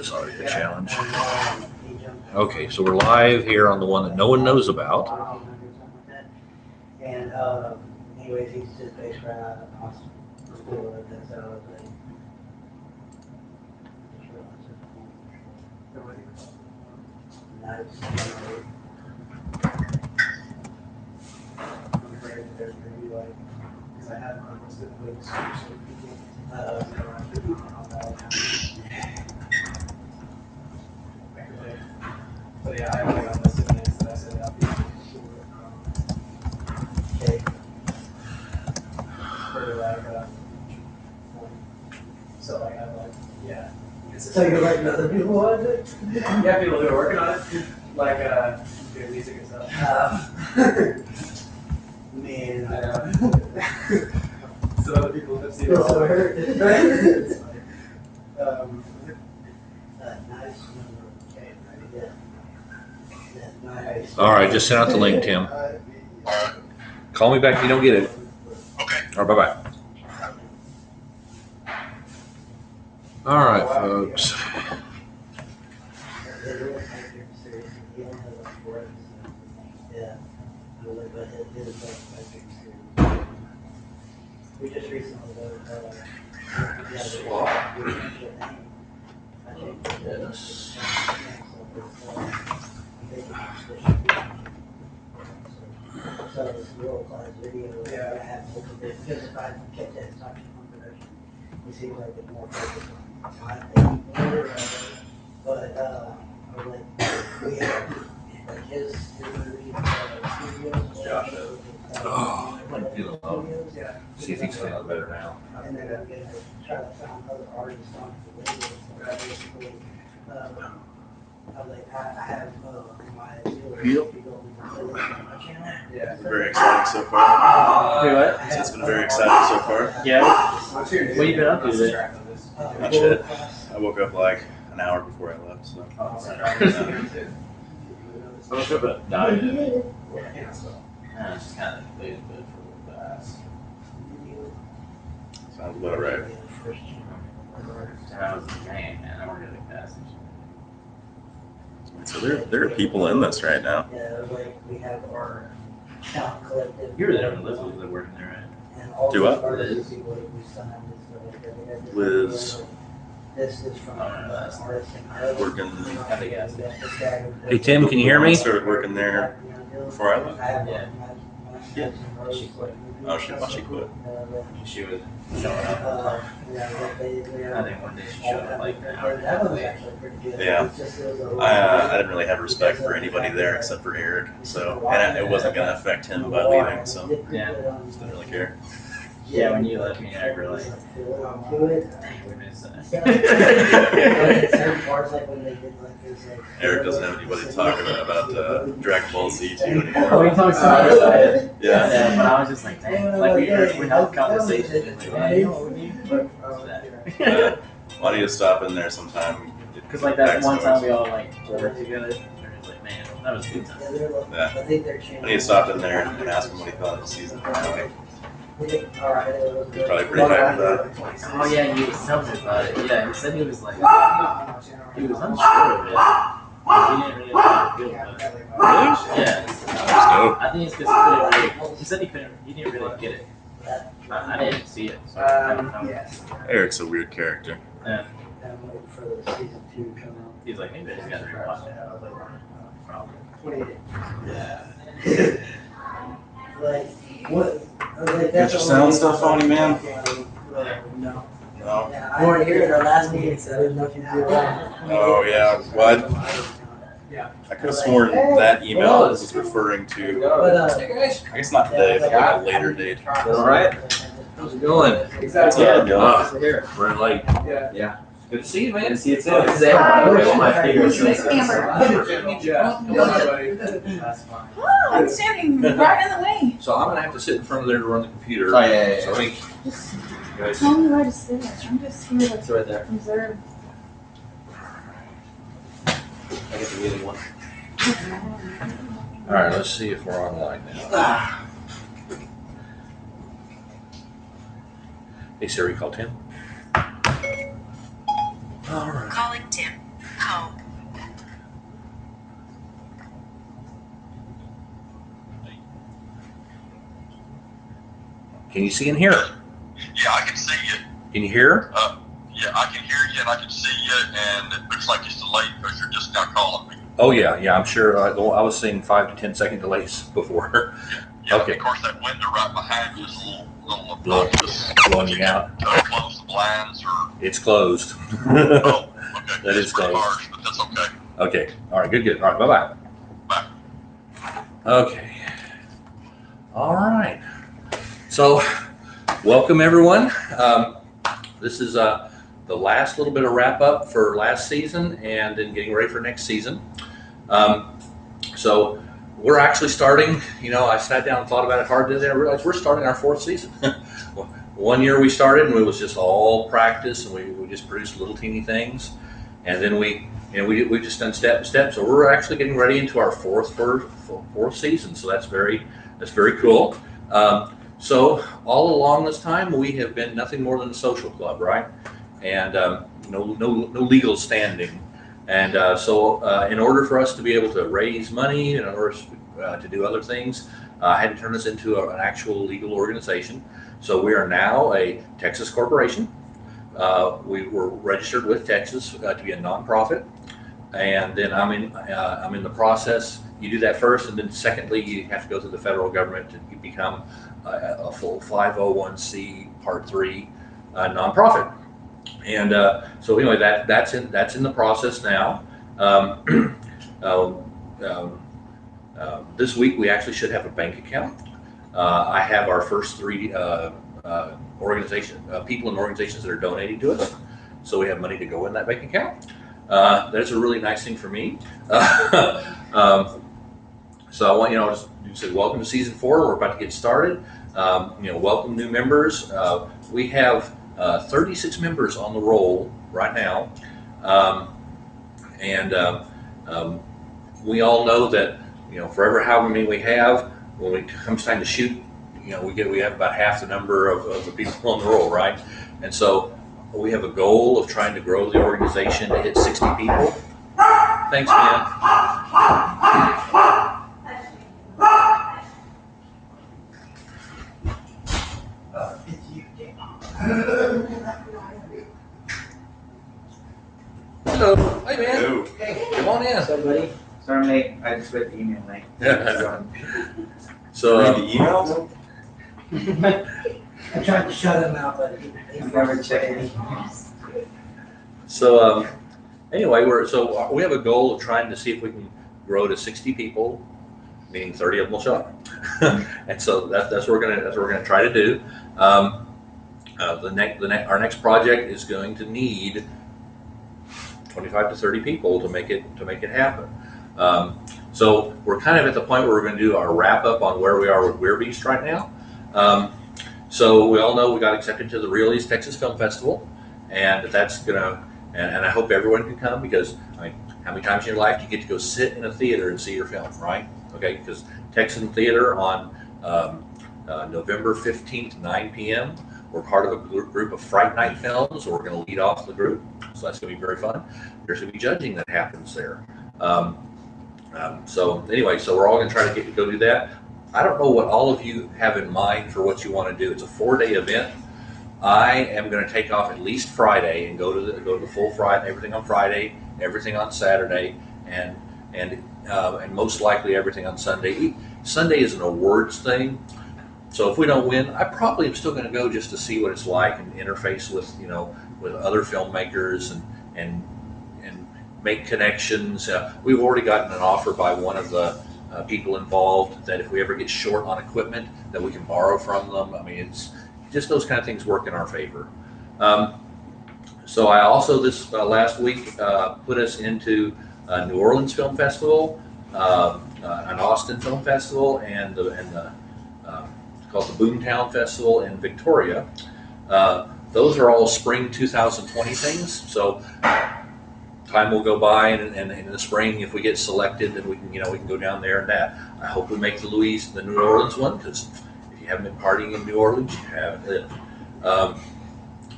this audio challenge. Okay, so we're live here on the one that no one knows about. And anyways, he's just based right out of the hospital. That's how I was like. Nice. Because I had almost a quick switch of people. But yeah, I have like on the minutes that I said I'll be okay. For like, so like I'm like, yeah. So you're like other people want it? Yeah, people who are working on it, like doing music and stuff. Man, I know. So other people have seen it all. All right, just send out the link, Tim. Call me back if you don't get it. Okay. All right, bye-bye. All right, folks. We just recently So it's world class video. Yeah, I have multiple because if I kept that talking on production, it seems like it's more focused on content. But I was like, we have like his movie studios. Josh, oh, I'm feeling low. Yeah. See if he's feeling better now. And then I'm gonna try to find other artists on the radio. So I basically, I was like, I have my Yep. Yeah. Very exciting so far. Do what? So it's been very exciting so far. Yeah. What you been up to today? Not shit. I woke up like an hour before I left, so. I was up at 9. Yeah, just kind of laid in bed for a little bit. Sounds about right. I was man, I worked at the passage. So there are people in this right now. Yeah, like we have our town collective. You were there when Liz was working there, right? And all Do the what? artists people that we signed is like, Liz. This is from artists in Ireland. Working. At the gas station. Hey, Tim, can you hear me? Started working there before I left. Yeah. Yeah. She quit. Oh shit, why she quit? She was showing up. I think one day she showed up like an hour and a half late. Yeah. I didn't really have respect for anybody there except for Eric, so and it wasn't gonna affect him by leaving, so Yeah. just didn't really care. Yeah, when you left me, I realized, dang, we missed that. Eric doesn't have anybody to talk about Dragon Ball Z 2 Oh, anymore. we talked about it. Yeah. Yeah, but I was just like, dang, like we held conversation. Like, hey, what would you do? Yeah. Well, I need to stop in there sometime. Because like that one time we all like worked together, and it was like, man, that was a good time. Yeah. I need to stop in there and ask him what he thought of the season finale. He's probably pretty hyped for that. Oh yeah, he was telling me about it. Yeah, he said he was like, he was unsure of it. He didn't really know how to feel about it. Really? Yeah. So, I think it's because he couldn't really, he said he didn't really get it. I didn't see it, so I don't know. Eric's a weird character. Yeah. For the season 2 come out. He's like, maybe I just got to rewatch it. I was like, probably. Yeah. Like, what? Like, Got your sound stuff on you, man? No. No. We weren't here at our last meeting, so there's nothing to do. Oh yeah. What? I could have sworn that email was referring to. But, I guess not today, but like a later date. All right. How's it going? Exactly. Ah, we're late. Yeah. Good to see you, man. Good to see you too. Oh, I'm standing right in the way. So I'm gonna have to sit in front of there to run the computer. Oh, yeah. So I think Just you guys. tell me where to sit. I'm just here It's to right there. observe. I get the meeting one. All right, let's see if we're online now. Hey Siri, call Tim. All right. Calling Tim. Home. Can you see and hear? Yeah, I can see you. Can you hear? Yeah, I can hear you and I can see you, and it looks like it's delayed because you're just now calling me. Oh yeah, I'm sure. I was seeing 5 to 10 second delays before. Yeah, Okay. Of course, that window right behind you is a little Blowing obnoxious. you out. Close the blinds or. It's closed. Oh, okay. That is It's pretty closed. harsh, but that's okay. Okay. All right. Good. All right. Bye. Bye. Okay. All right. So, welcome everyone. This is the last little bit of wrap up for last season, and then getting ready for next season. So we're actually starting. I sat down and thought about it hard today. I realized we're starting our 4th season. 1 year we started, and it was just all practice, and we just produced little teeny things, and then we just done step by step. So we're actually getting ready into our fourth season. So that's very cool. So all along this time, we have been nothing more than a social club, right? And no legal standing. And so in order for us to be able to raise money, in order to do other things, I had to turn this into an actual legal organization. So we are now a Texas corporation. We were registered with Texas to be a nonprofit, and then I'm in the process. You do that first, and then secondly, you have to go through the federal government to become a full 501c Part 3 nonprofit. And so anyway, that's in the process now. This week we actually should have a bank account. I have our first 3 people and organizations that are donating to us, so we have money to go in that bank account. That's a really nice thing for me. So I want just say welcome to season 4. We're about to get started. Welcome new members. We have 36 members on the roll right now, and we all know that for however many we have, when it comes time to shoot, we have about half the number of the people on the roll, right? And so we have a goal of trying to grow the organization to hit 60 people. Thanks, man. Hello. Hey, man. Hello. Hey, Come on in. What's up, buddy? Sorry I'm late. I just read the email late. So, Read the emails? I tried to shut him out, but he's never checking. So anyway, we have a goal of trying to see if we can grow to 60 people, meaning 30 of them will show up. And so that's what we're gonna try to do. Our next project is going to need 25 to 30 people to make it happen. So we're kind of at the point where we're going to do our wrap up on where we are with Weir Beast right now. So we all know we got accepted to the Real East Texas Film Festival, and that's gonna. And I hope everyone can come, because how many times in your life do you get to go sit in a theater and see your film, right? Okay, because Texan Theater on November 15th, 9 p.m. We're part of a group of Fright Night films, so we're going to lead off the group. So that's going to be very fun. There's going to be judging that happens there. So anyway, so we're all going to try to go do that. I don't know what all of you have in mind for what you want to do. It's a 4-day event. I am going to take off at least Friday and go to the full Friday, everything on Friday, everything on Saturday, and most likely everything on Sunday. Sunday is an awards thing, so if we don't win, I probably am still going to go just to see what it's like and interface with other filmmakers and make connections. We've already gotten an offer by one of the people involved that if we ever get short on equipment, that we can borrow from them. I mean, it's just those kind of things work in our favor. So I also this last week put us into New Orleans Film Festival, an Austin Film Festival, and called the Boomtown Festival in Victoria. Those are all spring 2020 things. So time will go by, and in the spring, if we get selected, then we can go down there and that. I hope we make the New Orleans one, because if you haven't been partying in New Orleans, you haven't lived.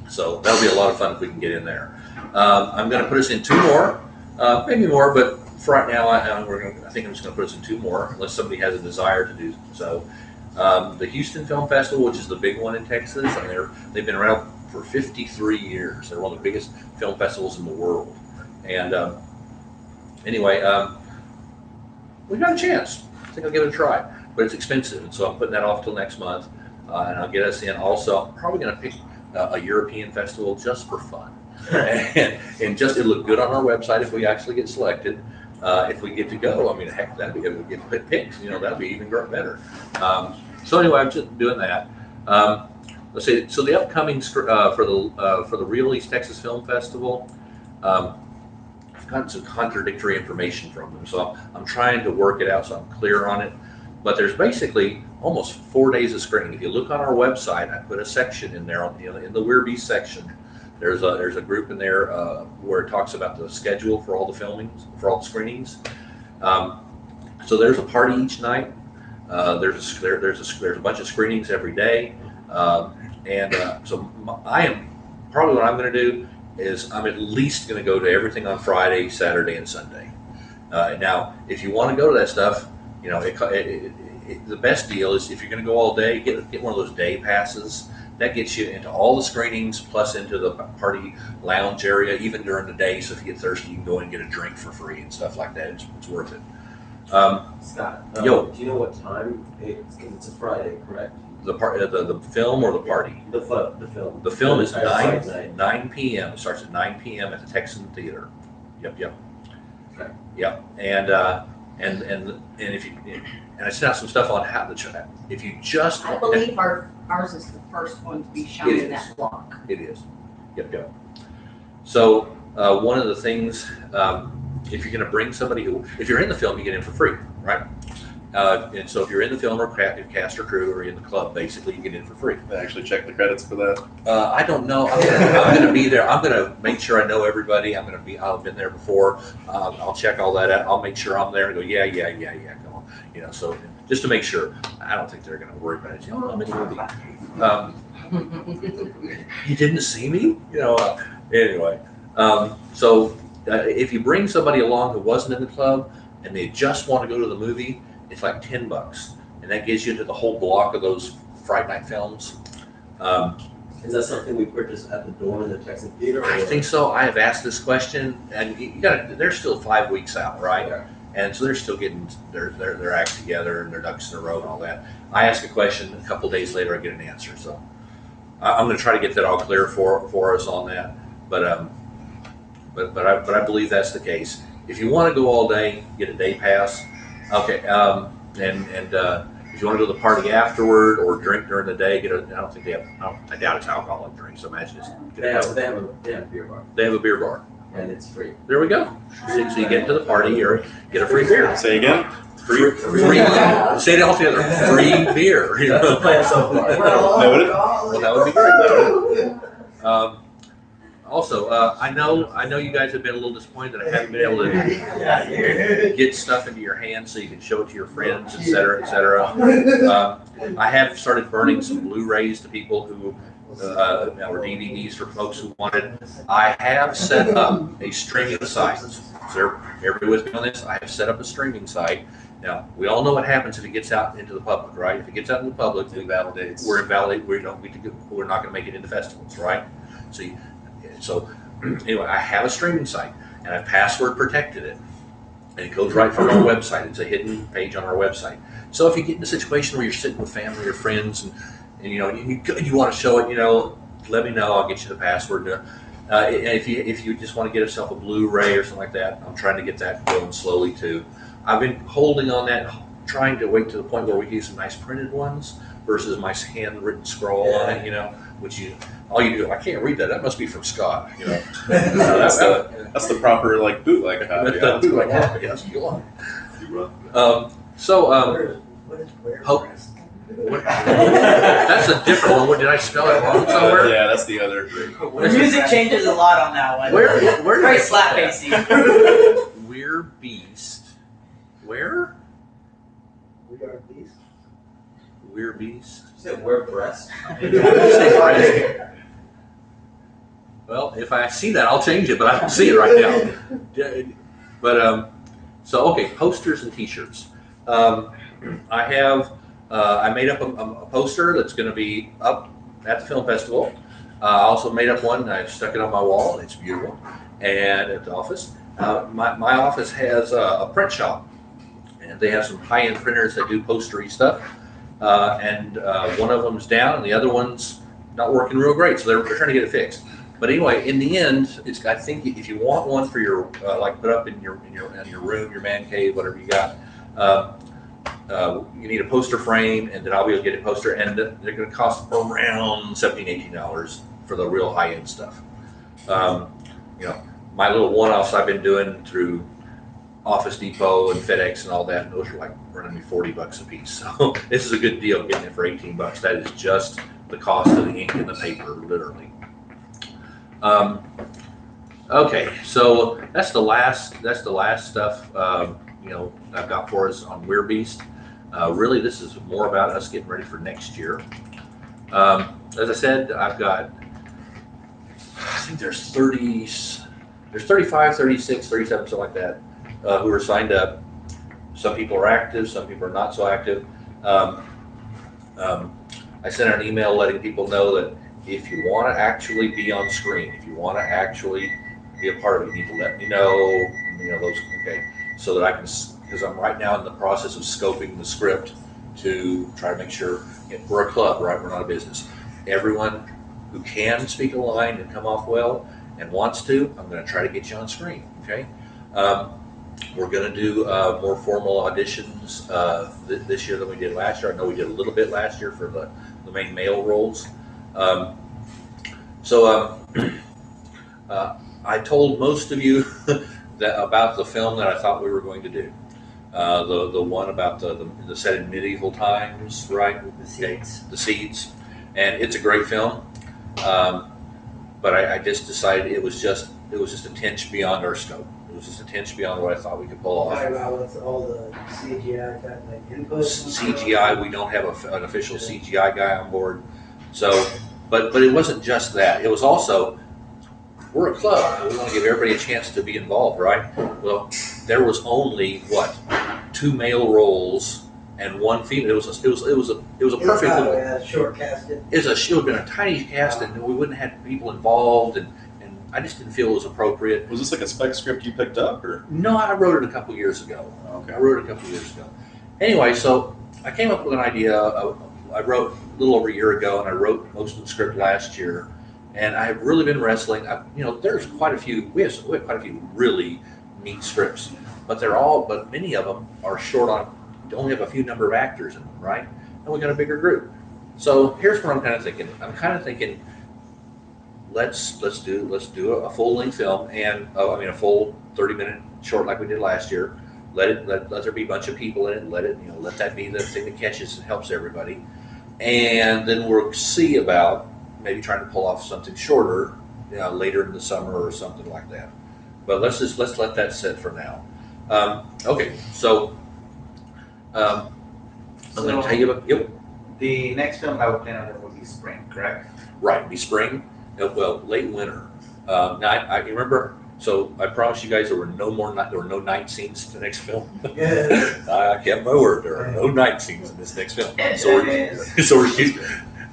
So that'll be a lot of fun if we can get in there. I'm going to put us in 2 more. Maybe more, but for right now, I think I'm just going to put us in 2 more, unless somebody has a desire to do so. The Houston Film Festival, which is the big one in Texas, and they've been around for 53 years. They're one of the biggest film festivals in the world. And anyway, we got a chance. I think I'll give it a try, but it's expensive, and so I'm putting that off till next month, and I'll get us in. Also, I'm probably going to pick a European festival just for fun, and just it'll look good on our website if we actually get selected. If we get to go, I mean, heck, that'd be good. We get picked, that'd be even better. So anyway, I'm just doing that. Let's see. So the upcoming for the Real East Texas Film Festival, I've gotten some contradictory information from them, so I'm trying to work it out so I'm clear on it. But there's basically almost 4 days of screening. If you look on our website, I put a section in there in the Weird Beast section. There's a group in there where it talks about the schedule for all the filmings, for all the screenings. So there's a party each night. There's a bunch of screenings every day, so I am probably what I'm going to do is I'm at least going to go to everything on Friday, Saturday, and Sunday. Now, if you want to go to that stuff, the best deal is if you're going to go all day, get one of those day passes. That gets you into all the screenings, plus into the party lounge area, even during the day. So if you get thirsty, you can go in and get a drink for free and stuff like that. It's worth it. Scott, Yo. do you know what time? It's a Friday, correct? The film or the party? The film. The film is Friday night. 9 p.m. It starts at 9 p.m. at the Texan Theater. Yep. Okay. Yep. And if you I sent out some stuff on how to try. If you just I believe ours is the first one to be shown It in is. that block. It is. Yep. So one of the things, if you're going to bring somebody if you're in the film, you get in for free, right? And so if you're in the film or cast or crew or in the club, basically you get in for free. I actually checked the credits for that. I don't know. I'm going to be there. I'm going to make sure I know everybody. I've been there before. I'll check all that out. I'll make sure I'm there and go, yeah. Come on. So just to make sure. I don't think they're going to worry about it. I'm in the movie. You didn't see me? Anyway. So if you bring somebody along who wasn't in the club and they just want to go to the movie, it's like $10, and that gets you into the whole block of those Fright Night films. Is that something we purchase at the door in the Texan Theater? I think so. I have asked this question, and they're still 5 weeks out, right? Yeah. And so they're still getting their act together and their ducks in a row and all that. I ask a question, a couple days later I get an answer. So I'm going to try to get that all clear for us on that. But I believe that's the case. If you want to go all day, get a day pass. Okay. If you want to go to the party afterward or drink during the day, I doubt it's alcoholic drinks. So imagine it's. They have a beer bar. They have a beer bar. And it's free. There we go. So you get into the party or get a free beer. Say again? Free. Say it all together. Free beer. Noted. Well, that would be great. Also, I know you guys have been a little disappointed that I haven't been able to get stuff into your hands so you can show it to your friends, et cetera. I have started burning some Blu-rays to people who, or DVDs for folks who wanted. I have set up a streaming site. So everybody with me on this? I have set up a streaming site. Now, we all know what happens if it gets out into the public, right? If it gets out in the public, we're invalidate. We're not going to make it into festivals, right? So anyway, I have a streaming site and I've password protected it, and it goes right from our website. It's a hidden page on our website. So if you get in a situation where you're sitting with family or friends and you want to show it, let me know. I'll get you the password. And if you just want to get yourself a Blu-ray or something like that, I'm trying to get that going slowly too. I've been holding on that, trying to wait to the point where we use some nice printed ones versus my handwritten scroll on it, which all you do, I can't read that. That must be from Scott, That's the proper bootleg copy. Bootleg copy, yes. That's a different one. Did I spell it wrong somewhere? Yeah, that's the other. The music changes a lot on that one. Where did Very I slap put bassy. that? We're Beast. Where? We are beast. We're Beast. You said wear breast. Well, if I see that, I'll change it, but I don't see it right now. But so okay, posters and T-shirts. I made up a poster that's going to be up at the film festival. I also made up one. I stuck it on my wall. It's beautiful. And at the office, my office has a print shop, and they have some high-end printers that do postery stuff. And one of them's down, and the other one's not working real great, so they're trying to get it fixed. But anyway, in the end, I think if you want one for your like put up in your room, your man cave, whatever you got, you need a poster frame, and then I'll be able to get a poster, and they're going to cost around $17, $18 for the real high end stuff. My little one-offs I've been doing through Office Depot and FedEx and all that, and those are like running me $40 a piece. So this is a good deal getting it for $18. That is just the cost of the ink and the paper, literally. Okay, so that's the last stuff I've got for us on Weir Beast. Really, this is more about us getting ready for next year. As I said, I think there's 35, 36, 37, something like that, who are signed up. Some people are active, some people are not so active. I sent out an email letting people know that if you want to actually be on screen, if you want to actually be a part of it, you need to let me know, so that I can, because I'm right now in the process of scoping the script to try to make sure, we're a club, right? We're not a business. Everyone who can speak a line and come off well and wants to, I'm going to try to get you on screen, okay? We're going to do more formal auditions this year than we did last year. I know we did a little bit last year for the main male roles. I told most of you about the film that I thought we were going to do. The one about the set in medieval times, right? The Seeds. And it's a great film. But I just decided it was just a tinge beyond our scope. It was just a tinge beyond what I thought we could pull off. Talking about with all the CGI type like inputs. CGI, we don't have an official CGI guy on board. So, but it wasn't just that. It was also, we're a club. We want to give everybody a chance to be involved, right? Well, there was only 2 male roles and 1 female. It was a perfect little short casted. It would have been a tiny cast, and we wouldn't have had people involved, and I just didn't feel it was appropriate. Was this like a spec script you picked up, or? No, I wrote it a couple years ago. Okay. Anyway, so I came up with an idea. I wrote a little over a year ago, and I wrote most of the script last year. And I've really been wrestling. There's quite a few. We have quite a few really neat scripts, but many of them are short on. Only have a few number of actors in them, right? And we got a bigger group. So here's what I'm kind of thinking. Let's do a full length film and a full 30-minute short like we did last year. Let there be a bunch of people in it. Let that be the thing that catches and helps everybody. And then we'll see about maybe trying to pull off something shorter, later in the summer or something like that. But let's let that sit for now. Okay, so I'm going to tell you about. Yep. The next film I would plan on would be spring, correct? Right, be spring. Well, late winter. Now I remember. So I promise you guys there were no night scenes in the next film. Yeah. I kept my word. There are no night scenes in this next film. So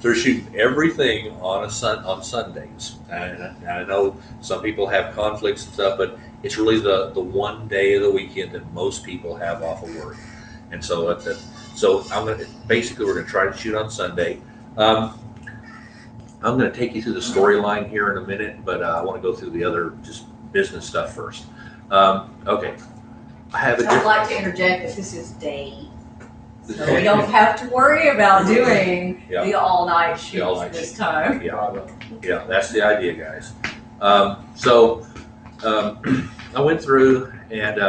we're shooting everything on Sundays. And I know some people have conflicts and stuff, but it's really the one day of the weekend that most people have off of work. And so we're going to try to shoot on Sunday. I'm going to take you through the storyline here in a minute, but I want to go through the other just business stuff first. Okay. I'd like to interject that this is day. So we don't have to worry about doing the all-night shoot this time. Yeah, that's the idea, guys. I went through and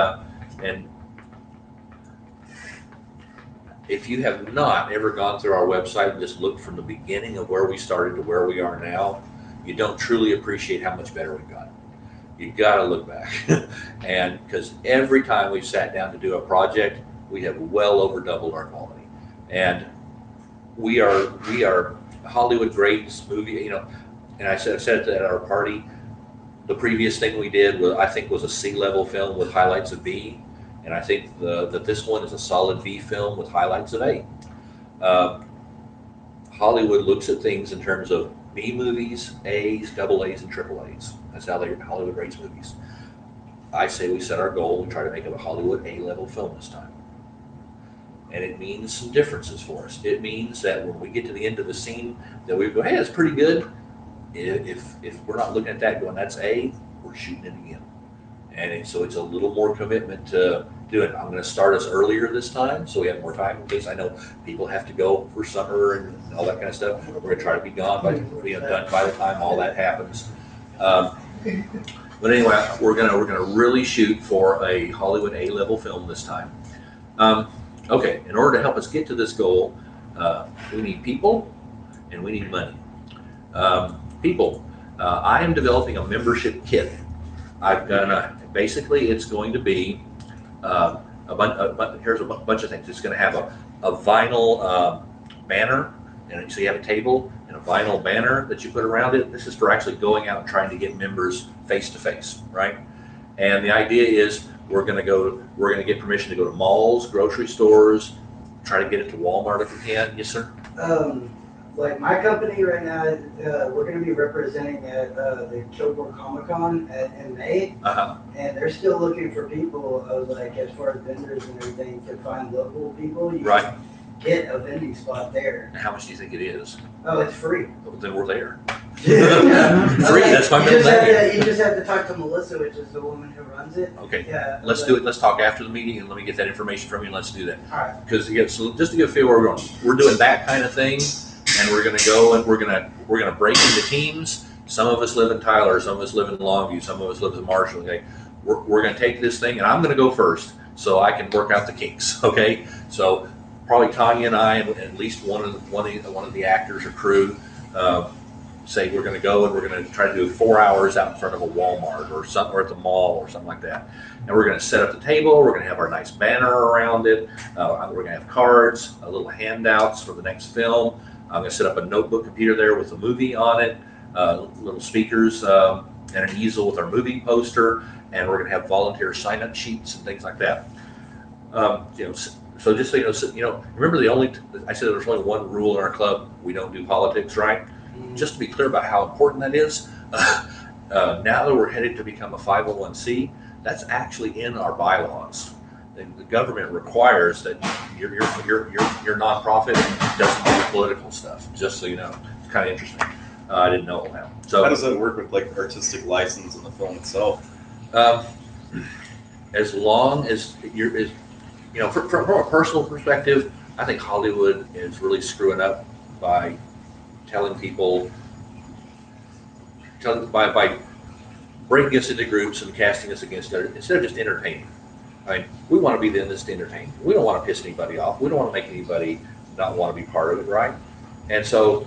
if you have not ever gone through our website and just looked from the beginning of where we started to where we are now, you don't truly appreciate how much better we've gotten. You got to look back, and because every time we've sat down to do a project, we have well over doubled our quality, and we are Hollywood greats movie. And I said it at our party. The previous thing we did was, I think, was a C-level film with highlights of B, and I think that this one is a solid B film with highlights of A. Hollywood looks at things in terms of B movies, A's, double A's, and triple A's. That's how Hollywood rates movies. I say we set our goal and try to make it a Hollywood A-level film this time. And it means some differences for us. It means that when we get to the end of the scene, that we go, hey, that's pretty good. If we're not looking at that going, that's A, we're shooting it again. And so it's a little more commitment to do it. I'm going to start us earlier this time so we have more time in case I know people have to go for summer and all that kind of stuff. We're going to try to be gone done by the time all that happens. But anyway, we're gonna really shoot for a Hollywood A-level film this time. Okay, in order to help us get to this goal, we need people and we need money. People, I am developing a membership kit. Basically it's going to be here's a bunch of things. It's going to have a vinyl banner, and so you have a table and a vinyl banner that you put around it. This is for actually going out and trying to get members face to face, right? And the idea is we're going to get permission to go to malls, grocery stores, try to get it to Walmart if we can. Yes, sir. Like my company right now, we're going to be representing at the Kilgore Comic Con in May, and they're still looking for people. Like as far as vendors and everything, to find local people. You right. Get a vending spot there. And how much do you think it is? Oh, it's free. Well, then we're there. Yeah. Free. That's my middle name. You just have to talk to Melissa, which is the woman who runs it. Okay. Yeah. Let's do it. Let's talk after the meeting, and let me get that information from you. And let's do that. All right. Because so just to get a feel where we're going, we're doing that kind of thing, and we're going to go and we're going to break into teams. Some of us live in Tyler, some of us live in Longview, some of us live in Marshall. Okay, we're going to take this thing, and I'm going to go first so I can work out the kinks. Okay, so probably Tanya and I, and at least one of the actors or crew, say we're going to go and we're going to try to do 4 hours out in front of a Walmart or something, or at the mall or something like that. And we're going to set up the table. We're going to have our nice banner around it. We're going to have cards, little handouts for the next film. I'm going to set up a notebook computer there with a movie on it, little speakers, and an easel with our movie poster. And we're going to have volunteer sign-up sheets and things like that. So just so you know, remember I said there's only one rule in our club: we don't do politics, right? Just to be clear about how important that is, now that we're headed to become a 501c, that's actually in our bylaws. The government requires that your nonprofit doesn't do political stuff. Just so you know, it's kind of interesting. I didn't know all that. So how does that work with like artistic license in the film itself? As long as from a personal perspective, I think Hollywood is really screwing up by telling people, by breaking us into groups and casting us against it instead of just entertaining. I mean, we want to be in this to entertain. We don't want to piss anybody off. We don't want to make anybody not want to be part of it, right? And so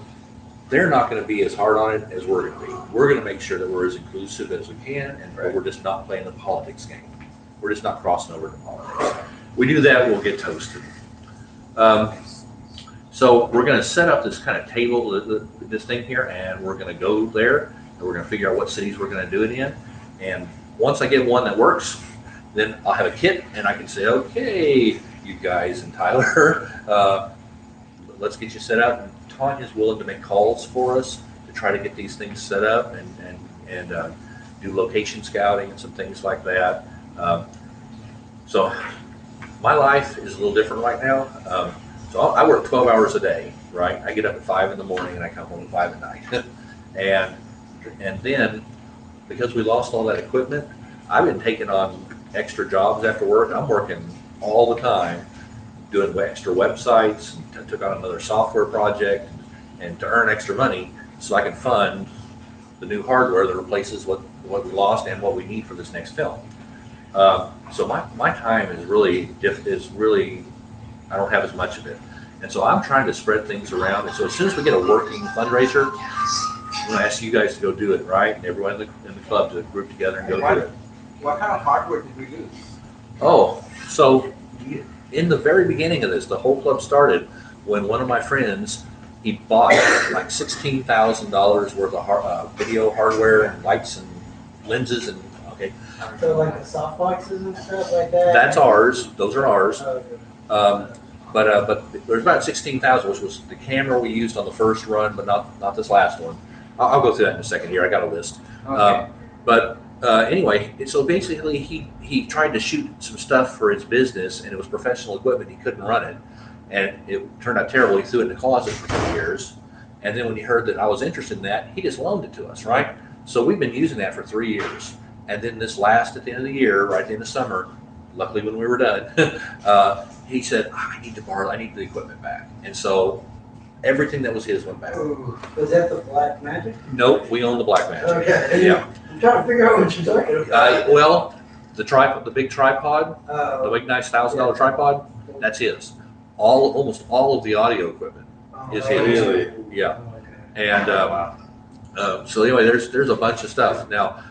they're not going to be as hard on it as we're going to be. We're going to make sure that we're as inclusive as we can, and we're just not playing the politics game. We're just not crossing over to politics. We do that, we'll get toasted. So we're going to set up this kind of table, this thing here, and we're going to go there, and we're going to figure out what cities we're going to do it in. And once I get one that works, then I'll have a kit, and I can say, okay, you guys in Tyler, let's get you set up. And Tanya's willing to make calls for us to try to get these things set up and do location scouting and some things like that. So my life is a little different right now. So I work 12 hours a day, right? I get up at 5 in the morning and I come home at 5 at night. and then because we lost all that equipment, I've been taking on extra jobs after work. I'm working all the time doing extra websites, and took on another software project, and to earn extra money so I can fund the new hardware that replaces what we lost and what we need for this next film. So my time is really I don't have as much of it, and so I'm trying to spread things around. And so as soon as we get a working fundraiser, I'm going to ask you guys to go do it, right? Everyone in the club to group together and go do it. What kind of hardware did we use? Oh, so in the very beginning of this, the whole club started when one of my friends, he bought like $16,000 worth of video hardware and lights and lenses and, okay, So like the soft boxes and stuff like that? that's ours. Those are ours. Okay. But there's about 16,000, which was the camera we used on the first run, but not this last one. I'll go through that in a second here. I got a list. Okay. But anyway, so basically he tried to shoot some stuff for his business, and it was professional equipment. He couldn't run it, and it turned out terrible. He threw it in the closet for 2 years, and then when he heard that I was interested in that, he just loaned it to us, right? So we've been using that for 3 years, and then at the end of the year, right at the end of summer, luckily when we were done, he said, I need the equipment back, and so everything that was his went back. Ooh, was that the Black Magic? Nope, we own the Black Magic. Okay. Yeah. I'm trying to figure out what you're talking about. Well, the big tripod, the Oh, big nice $1,000 tripod, that's his. Almost all of the audio equipment is his. Really? Yeah. And so anyway, there's a bunch of stuff now,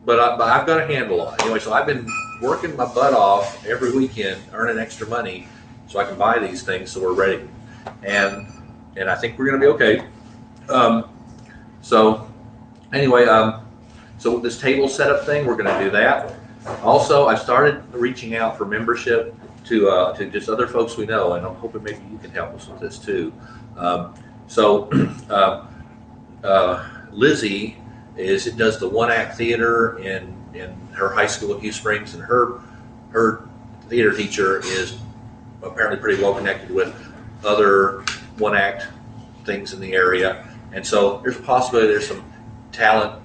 but I've got a handle on it. Anyway, so I've been working my butt off every weekend, earning extra money so I can buy these things so we're ready. And I think we're going to be okay. So anyway, so this table setup thing, we're going to do that. Also, I started reaching out for membership to just other folks we know, and I'm hoping maybe you can help us with this too. Lizzie does the one-act theater in her high school in Hugh Springs, and her theater teacher is apparently pretty well connected with other one-act things in the area, and so there's a possibility there's some talent,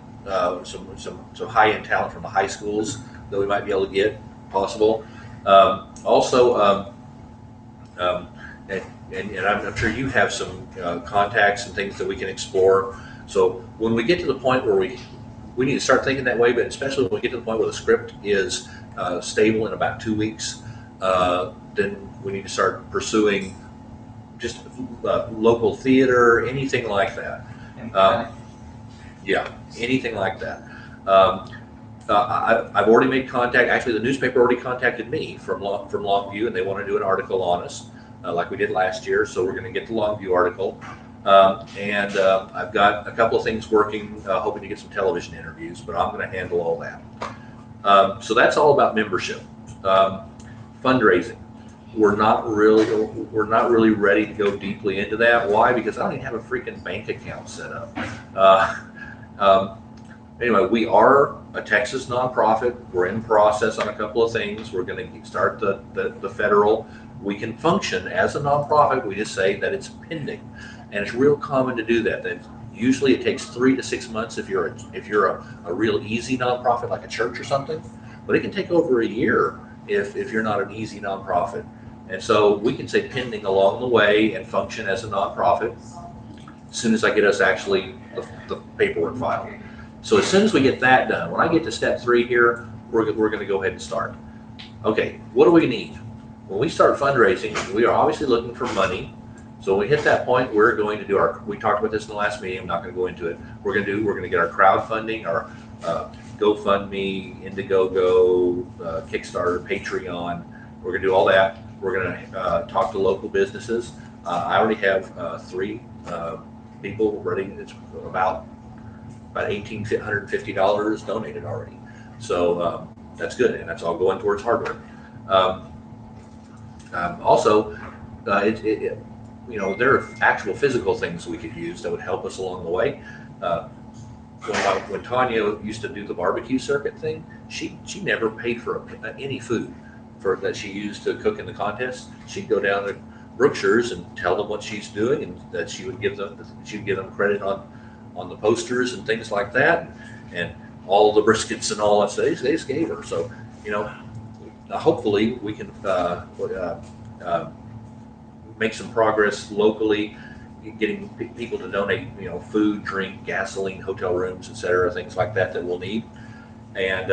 some high-end talent from the high schools that we might be able to get. Possible. And I'm sure you have some contacts and things that we can explore. So when we get to the point where we need to start thinking that way, but especially when we get to the point where the script is stable in about 2 weeks, then we need to start pursuing just local theater, anything like that. Yeah, anything like that. I've already made contact. Actually, the newspaper already contacted me from Longview, and they want to do an article on us, like we did last year. So we're going to get the Longview article, and I've got a couple of things working, hoping to get some television interviews. But I'm going to handle all that. So that's all about membership, fundraising. We're not really ready to go deeply into that. Why? Because I don't even have a freaking bank account set up. Anyway, we are a Texas nonprofit. We're in process on a couple of things. We're going to start the federal. We can function as a nonprofit. We just say that it's pending, and it's real common to do that. That usually it takes 3 to 6 months if you're a real easy nonprofit like a church or something, but it can take over a year if you're not an easy nonprofit. And so we can say pending along the way and function as a nonprofit as soon as I get us actually the paperwork filed. So as soon as we get that done, when I get to step 3 here, we're going to go ahead and start. Okay, what do we need? When we start fundraising, we are obviously looking for money. So when we hit that point, we're going to do we talked about this in the last meeting, I'm not going to go into it. We're going to get our crowdfunding, our GoFundMe, Indiegogo, Kickstarter, Patreon. We're going to do all that. We're going to talk to local businesses. I already have 3 people ready. It's about $1,850 donated already. So that's good, and that's all going towards hardware. Also, there are actual physical things we could use that would help us along the way. When Tanya used to do the barbecue circuit thing, she never paid for any food that she used to cook in the contest. She'd go down to Brookshire's and tell them what she's doing, and that she would give them credit on the posters and things like that, and all the briskets and all that stuff. They just gave her. So hopefully we can make some progress locally, getting people to donate, food, drink, gasoline, hotel rooms, etc., things like that we'll need. And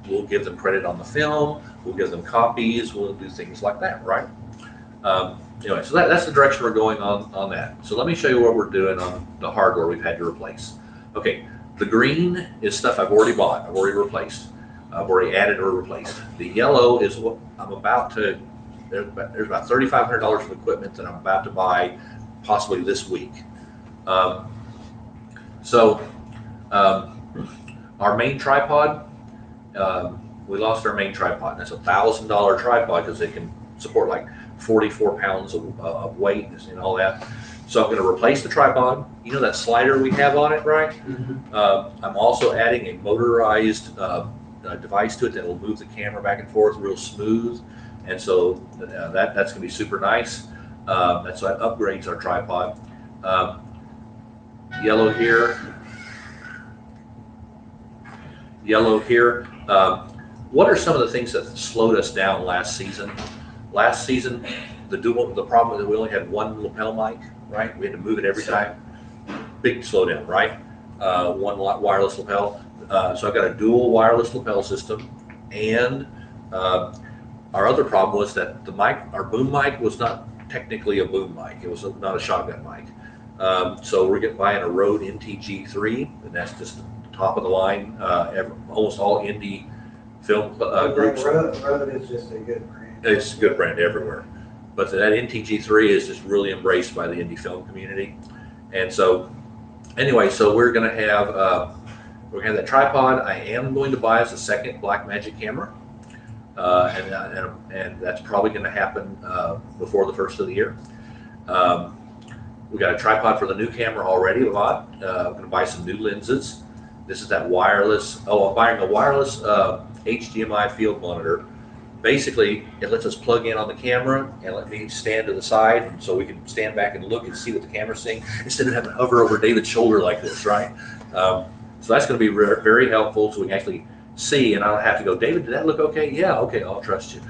we'll give them credit on the film. We'll give them copies. We'll do things like that, right? Anyway, so that's the direction we're going on that. So let me show you what we're doing on the hardware we've had to replace. Okay, the green is stuff I've already bought. I've already replaced. I've already added or replaced. The yellow is what I'm about to. There's about $3,500 of equipment that I'm about to buy, possibly Our main tripod, we lost our main tripod. That's $1,000 tripod because they can support like 44 pounds of weight and all that. So I'm going to replace the tripod. You know that slider we have on it, right? I'm also adding a motorized device to it that will move the camera back and forth real smooth. And so that's going to be super nice. That's what upgrades our tripod. Yellow here. What are some of the things that slowed us down last season? Last season, the problem is that we only had one lapel mic, right? We had to move it every time. Big slowdown, right? One wireless lapel. So I've got a dual wireless lapel system, and our other problem was that the mic, our boom mic, was not technically a boom mic. It was not a shotgun mic. So we're buying a Rode NTG3, and that's just top of the line. Almost all indie film groups. Rode is just a good brand. It's a good brand everywhere. But that NTG3 is just really embraced by the indie film community. And so, anyway, so we're going to have that tripod. I am going to buy us a second Blackmagic camera. And that's probably going to happen before the first of the year. We got a tripod for the new camera already bought. I'm going to buy some new lenses. This is that wireless. I'm buying a wireless HDMI field monitor. Basically, it lets us plug in on the camera and let me stand to the side, so we can stand back and look and see what the camera's seeing instead of having to hover over David's shoulder like this, right? So that's going to be very helpful, so we can actually see, and I don't have to go, David, did that look okay? Yeah, okay, I'll trust you.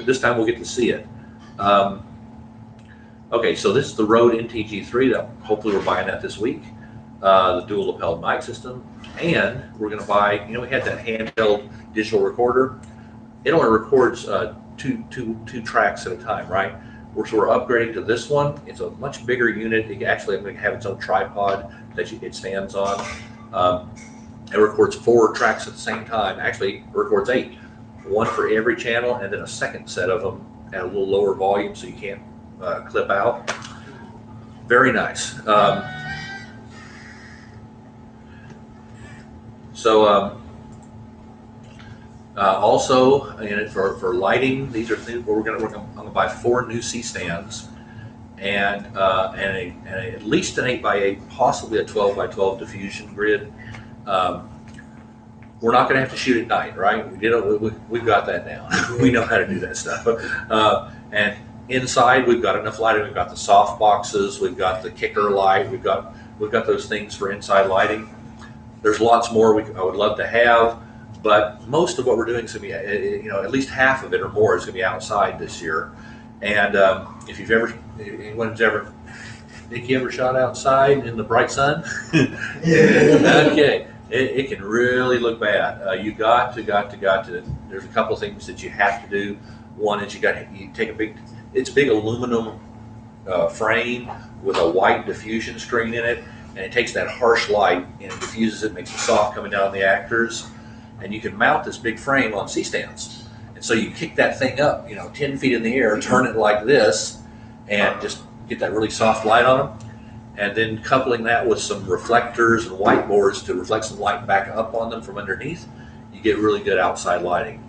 This time we'll get to see it. Okay, so this is the Rode NTG3 that hopefully we're buying that this week. The dual lapel mic system, and we're going to buy, we had that handheld digital recorder. It only records two tracks at a time, right? So we're upgrading to this one. It's a much bigger unit. It actually going to have its own tripod that it stands on. It records 4 tracks at the same time. Actually, it records 8. One for every channel, and then a second set of them at a little lower volume so you can't clip out. Very nice. Also, for lighting, these are things where I'm going to buy 4 new C-stands and at least an 8x8, possibly a 12x12 diffusion grid. We're not going to have to shoot at night, right? We've got that down. We know how to do that stuff. And inside, we've got enough lighting. We've got the soft boxes. We've got the kicker light. We've got those things for inside lighting. There's lots more I would love to have, but most of what we're doing is going to be, at least half of it or more is going to be outside this year. And if anyone's ever, Nick, you ever shot outside in the bright sun? Okay, it can really look bad. You got to. There's a couple of things that you have to do. One is you take it's a big aluminum frame with a white diffusion screen in it. And it takes that harsh light and it diffuses it, makes it soft coming down on the actors. And you can mount this big frame on C-stands. And so you kick that thing up, 10 feet in the air, turn it like this, and just get that really soft light on them. And then coupling that with some reflectors and whiteboards to reflect some light back up on them from underneath, you get really good outside lighting.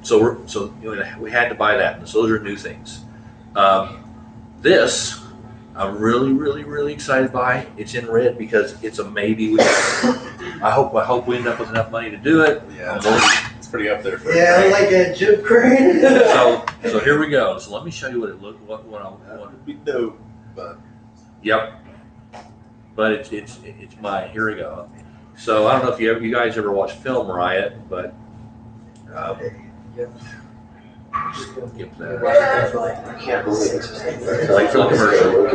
So we had to buy that. And so those are new things. This I'm really, really, really excited by. It's in red because it's a maybe. I hope we end up with enough money to do it. Yeah, it's pretty up there. Like a jump crane. So here we go. So let me show you what it looked. What I want. Be dope, but yep. But it's my. Here we go. So I don't know if you guys ever watched Film Riot, but. Skip that. I can't believe it's just Like for the commercial.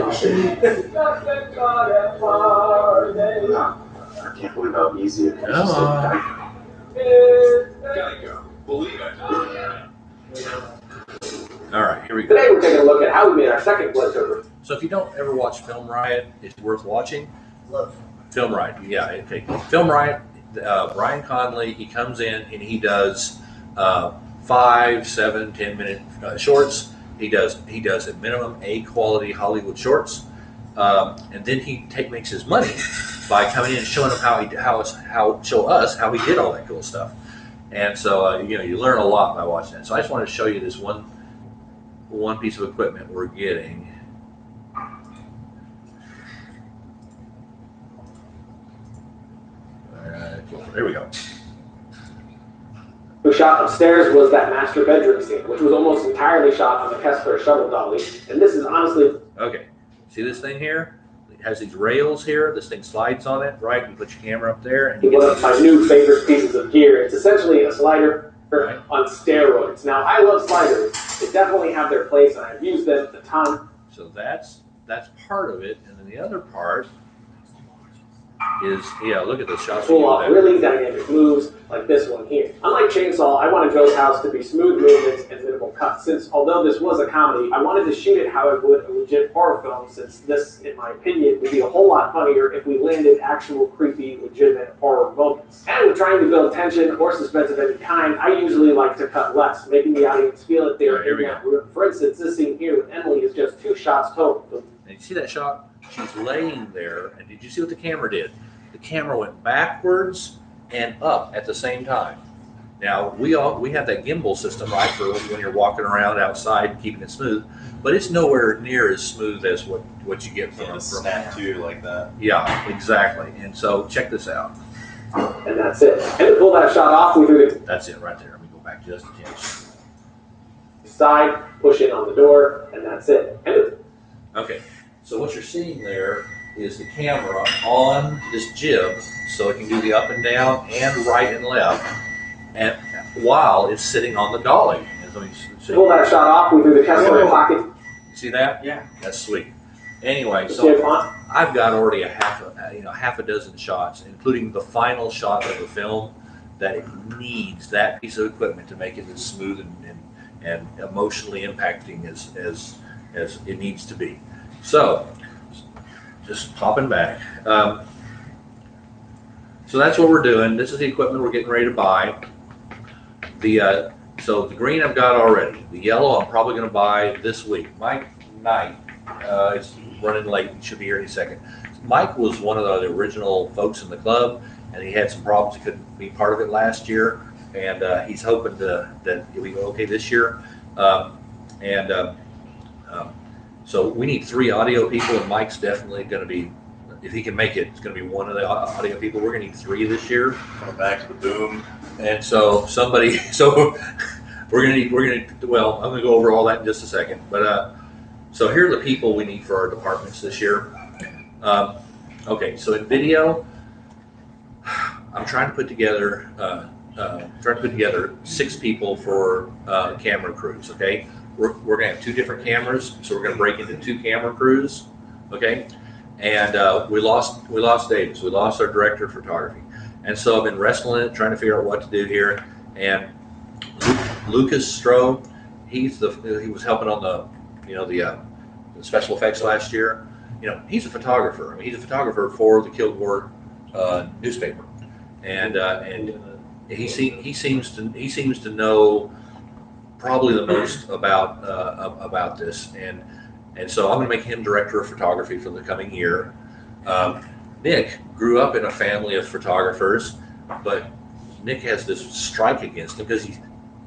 I can't believe how easy it is. All right, here we go. Today we're taking a look at how we made our second blood sugar. So if you don't ever watch Film Riot, it's worth watching. Film Riot, yeah, okay. Film Riot, Brian Conley, he comes in and he does 5, 7, 10-minute shorts. He does at minimum A quality Hollywood shorts, and then he makes his money by coming in and showing them show us how he did all that cool stuff. And so you learn a lot by watching that. So I just wanted to show you this one piece of equipment we're getting. There we go. The shot upstairs was that master bedroom scene, which was almost entirely shot on the Kessler shuttle dolly. And this is honestly... Okay, see this thing here? It has these rails here. This thing slides on it, right? You put your camera up there. And one of my new favorite pieces of gear. It's essentially a slider on steroids. Now, I love sliders. They definitely have their place, and I've used them a ton. So that's part of it. And then the other part is, look at the shots. Pull off really dynamic moves like this one here. Unlike Chainsaw, I wanted Joe's House to be smooth movements and minimal cuts. Since although this was a comedy, I wanted to shoot it how I would a legit horror film, since this, in my opinion, would be a whole lot funnier if we landed actual creepy, legitimate horror moments. And with trying to build tension or suspense of any kind, I usually like to cut less, making the audience feel that they're in that room. For instance, this scene here with Emily is just 2 shots total. And you see that shot? She's laying there, and did you see what the camera did? The camera went backwards and up at the same time. Now we have that gimbal system, right, for when you're walking around outside keeping it smooth, but it's nowhere near as smooth as what you get from snap to like that. Yeah, exactly. And so check this out. And that's it. And to pull that shot off, we do it. That's it right there. Let me go back just a touch. Side, push in on the door, and that's it. Okay. So what you're seeing there is the camera on this jib, so it can do the up and down and right and left, and while it's sitting on the dolly. Pull that shot off, we do the Kessler pocket. You see that? Yeah. That's sweet. Anyway, so I've got already a half a dozen shots, including the final shot of the film, that it needs that piece of equipment to make it as smooth and emotionally impacting as it needs to be. So, just popping back. So that's what we're doing. This is the equipment we're getting ready to buy. So the green I've got already. The yellow I'm probably going to buy this week. Mike Knight is running late. He should be here any second. Mike was one of the original folks in the club, and he had some problems. He couldn't be part of it last year, and he's hoping that it'll be okay this year. So we need 3 audio people, and Mike's definitely going to be, if he can make it, it's going to be one of the audio people. We're going to need 3 this year. Coming back to the boom. And so we're going to, well, I'm going to go over all that in just a second. But so here are the people we need for our departments this year. Okay, so in video, I'm trying to put together 6 people for camera crews. Okay. We're going to have 2 different cameras, so we're going to break into 2 camera crews, okay? And we lost Davis. We lost our director of photography, and so I've been wrestling it, trying to figure out what to do here. And Lucas Stroh, he was helping on the special effects last year. He's a photographer. I mean, he's a photographer for the Kilgore newspaper, and he seems to know probably the most about this, and so I'm going to make him director of photography for the coming year. Nick grew up in a family of photographers, but Nick has this strike against him because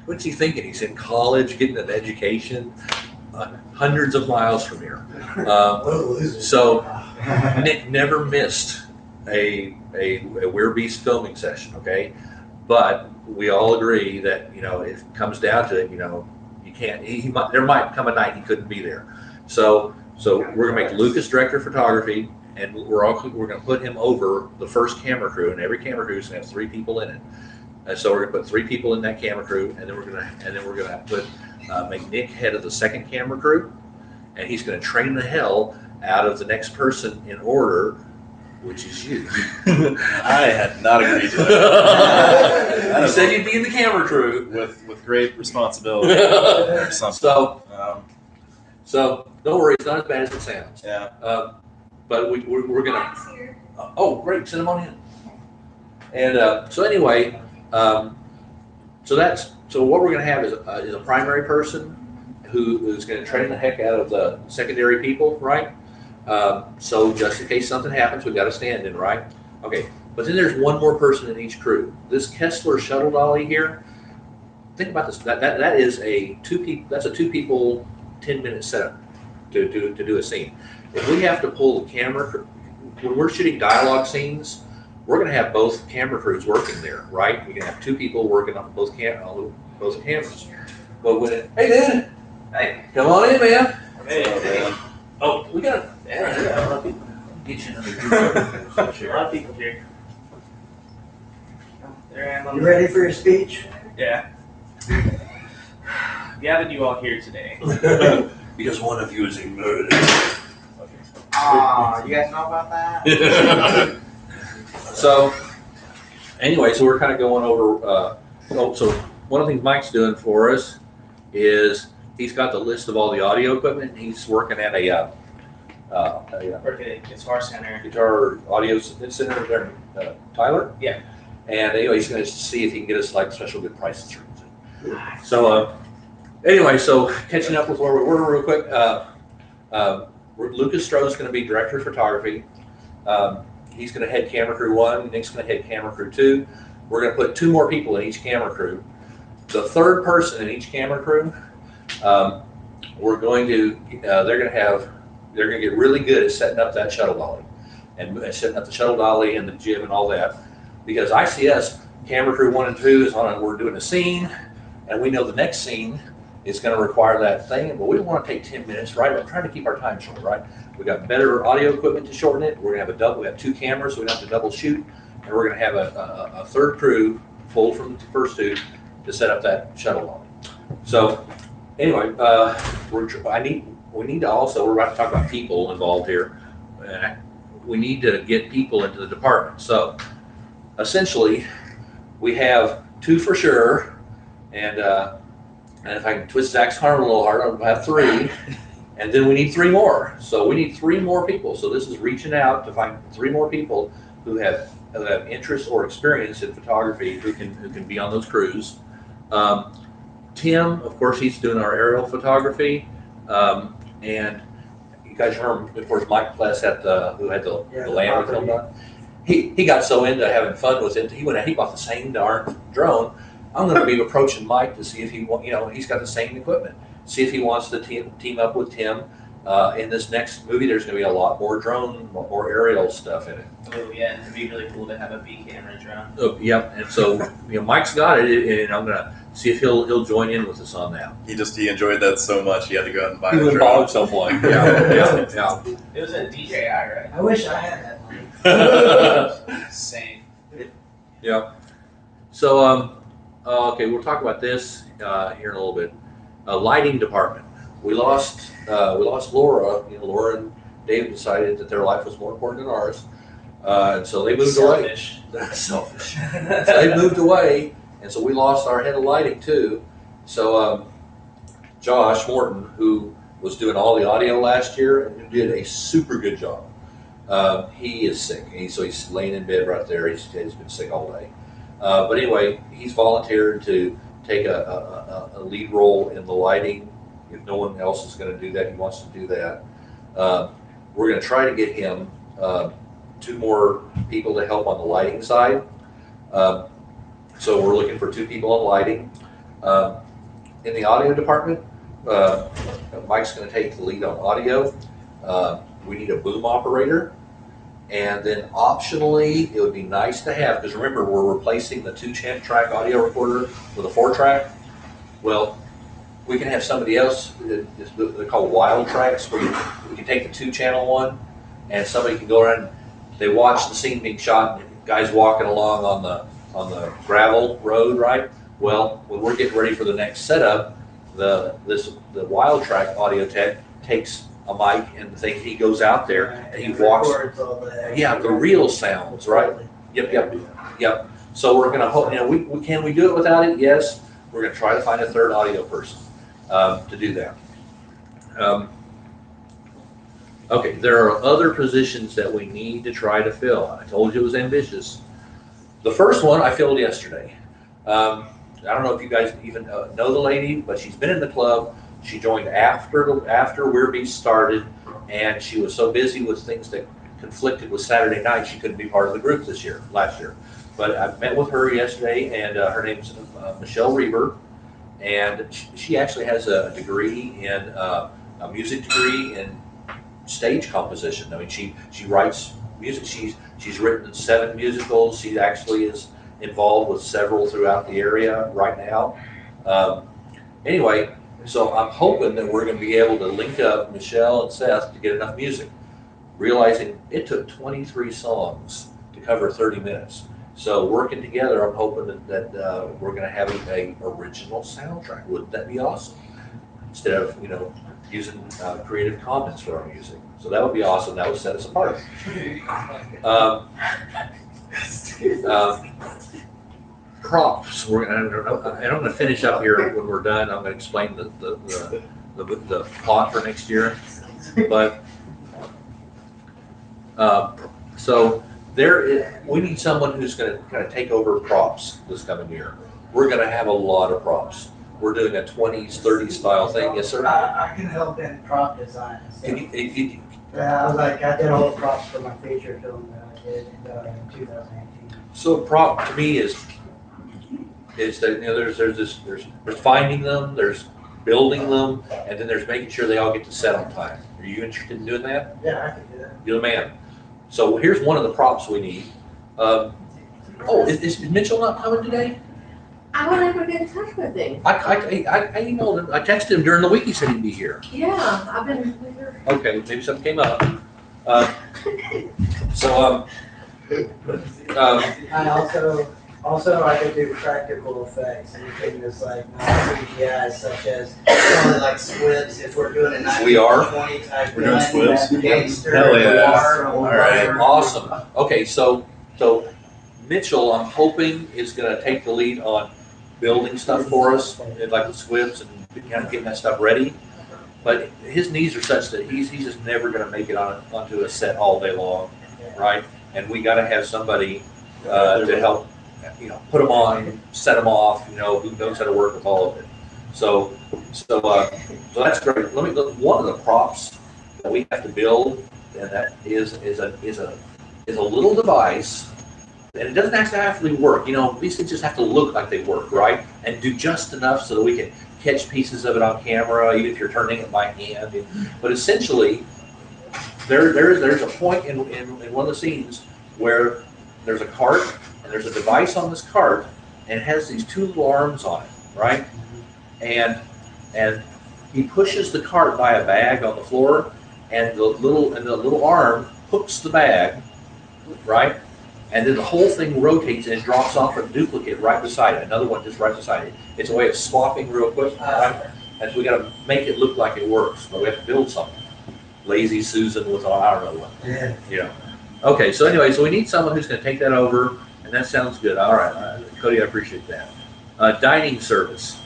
what's he thinking? He's in college, getting an education, hundreds of miles from here. So Nick never missed a Weird Beast filming session, okay? But we all agree that, if it comes down to it, you can't, there might come a night he couldn't be there. So we're gonna make Lucas director of photography, and we're gonna put him over the first camera crew, and every camera crew is gonna have 3 people in it. And so we're gonna put 3 people in that camera crew, and then we're gonna put make Nick head of the second camera crew, and he's gonna train the hell out of the next person in order, which is you. I had not agreed to that. You said you'd be in the camera crew with great responsibility or something. So don't worry, it's not as bad as it sounds. Yeah. But we're gonna. Oh, great! Send them on in. And so anyway, so what we're gonna have is a primary person who is going to train the heck out of the secondary people, right? So just in case something happens, we've got a stand-in, right? Okay, but then there's one more person in each crew. This Kessler shuttle dolly here, think about this. That is a two people 10-minute setup to do a scene. If we have to pull the camera, when we're shooting dialogue scenes, we're going to have both camera crews working there, right? We can have two people working on both cameras. But hey, Dan, hey, come on in, man. Hey. Oh, we got Yeah, a lot of people. get you another A lot of people here. There I am. You ready for your speech? Yeah. Gathered you all here today. because one of you is a murderer. Ah, you guys know about that? So, anyway, so we're kind of going over. So one of the things Mike's doing for us is he's got the list of all the audio equipment. He's working at a Working at Guitar Center. guitar audio center there in Tyler. Yeah. And anyway, he's going to see if he can get us like special good prices. So anyway, so catching up with where we were real quick. Lucas Stroh is going to be director of photography. He's going to head camera crew 1. Nick's going to head camera crew 2. We're going to put 2 more people in each camera crew. The third person in each camera crew, we're going to they're going to get really good at setting up that shuttle dolly and setting up the shuttle dolly and the jib and all that. Because ICS camera crew 1 and 2 is on. We're doing a scene, and we know the next scene is going to require that thing, but we don't want to take 10 minutes, right? We're trying to keep our time short, right? We got better audio equipment to shorten it. We're going to have a double. We have 2 cameras, so we don't have to double shoot, and we're going to have a third crew pulled from the first 2 to set up that shuttle dolly. So anyway, we need to also. We're about to talk about people involved here. We need to get people into the department. So essentially, we have 2 for sure, and if I can twist Zach's arm a little harder, I'll have 3, and then we need 3 more. So we need 3 more people. So this is reaching out to find 3 more people who have interest or experience in photography who can be on those crews. Tim, of course, he's doing our aerial photography, and you guys remember, of course, Mike Pless who had the land film done. He got so into having fun with it, he bought the same darn drone. I'm going to be approaching Mike to see if he's got the same equipment. See if he wants to team up with Tim. In this next movie, there's going to be a lot more drone, more aerial stuff in it. Oh yeah, it'd be really cool to have a B camera drone. Oh, yep. And so Mike's got it, and I'm going to see if he'll join in with us on that. He enjoyed that so much he had to go out and buy He a would drone. buy himself one. Yeah. It was a DJI, right? I wish I had that money. Same. Yeah. So okay, we'll talk about this here in a little bit. Lighting department. We lost Laura. Laura and Dave decided that their life was more important than ours, and so they moved away. That's selfish. So they moved away, and so we lost our head of lighting too. So Josh Morton, who was doing all the audio last year and did a super good job. He is sick, so he's laying in bed right there. He's been sick all day. But anyway, he's volunteered to take a lead role in the lighting. If no one else is going to do that, he wants to do that. We're going to try to get him 2 more people to help on the lighting side. So we're looking for 2 people on lighting. In the audio department, Mike's going to take the lead on audio. We need a boom operator. And then optionally, it would be nice to have, because remember, we're replacing the 2-track audio recorder with a 4-track. Well, we can have somebody else, they're called wild tracks, where we can take the 2-channel one, and somebody can go around, they watch the scene being shot, and the guy's walking along on the gravel road, right? Well, when we're getting ready for the next setup, the wild track audio tech takes a mic and the thing, he goes out there and he walks. The real sounds, right? Yep. So we're gonna hope. Can we do it without it? Yes. We're gonna try to find a third audio person to do that. Okay, there are other positions that we need to try to fill. I told you it was ambitious. The first one I filled yesterday. I don't know if you guys even know the lady, but she's been in the club. She joined after Weirbeast started, and she was so busy with things that conflicted with Saturday night, she couldn't be part of the group last year. But I met with her yesterday, and her name's Michelle Reber, and she actually has a degree in a music degree in stage composition. I mean, she writes music. She's written 7 musicals. She actually is involved with several throughout the area right now. Anyway, so I'm hoping that we're going to be able to link up Michelle and Seth to get enough music, realizing it took 23 songs to cover 30 minutes. So working together, I'm hoping that we're going to have a original soundtrack. Wouldn't that be awesome? Instead of, using Creative Commons for our music. So that would be awesome. That would set us apart. Props. And I'm going to finish up here when we're done. I'm going to explain the plot for next year. But so we need someone who's going to kind of take over props this coming year. We're going to have a lot of props. We're doing a 20s, 30s style thing. Yes, sir? I can help in prop design. Yeah, I did all the props for my feature film that I did in 2018. So prop to me is that there's finding them, there's building them, and then there's making sure they all get to set on time. Are you interested in doing that? Yeah, I can do that. You're the man. So here's one of the props we need. Is Mitchell not coming today? I won't ever get in touch with him. I emailed him. I texted him during the week. He said he'd be here. Yeah, I've been here. Okay, maybe something came up. I also I could do practical effects, anything that's like non-CGI, such as like squibs. If we're doing a 1920 type, we're doing squibs. Gangster, Hell yeah! All right, awesome. Okay, so Mitchell, I'm hoping is going to take the lead on building stuff for us, like the squibs and kind of getting that stuff ready. But his needs are such that he's just never going to make it onto a set all day long, right? And we got to have somebody to help, put them on, set them off, who knows how to work with all of it. So that's great. One of the props that we have to build, and that is a little device. And it doesn't actually work. These things just have to look like they work, right? And do just enough so that we can catch pieces of it on camera, even if you're turning it by hand. But essentially, there's a point in one of the scenes where there's a cart, and there's a device on this cart, and it has these 2 little arms on it, right? And he pushes the cart by a bag on the floor, and the little arm hooks the bag, right? And then the whole thing rotates and it drops off a duplicate right beside it. Another one just right beside it. It's a way of swapping real quick, right? And so we got to make it look like it works, but we have to build something. Lazy Susan with I don't know what. Yeah. Okay, so anyway, so we need someone who's going to take that over, and that sounds good. All right, Cody, I appreciate that. Dining service.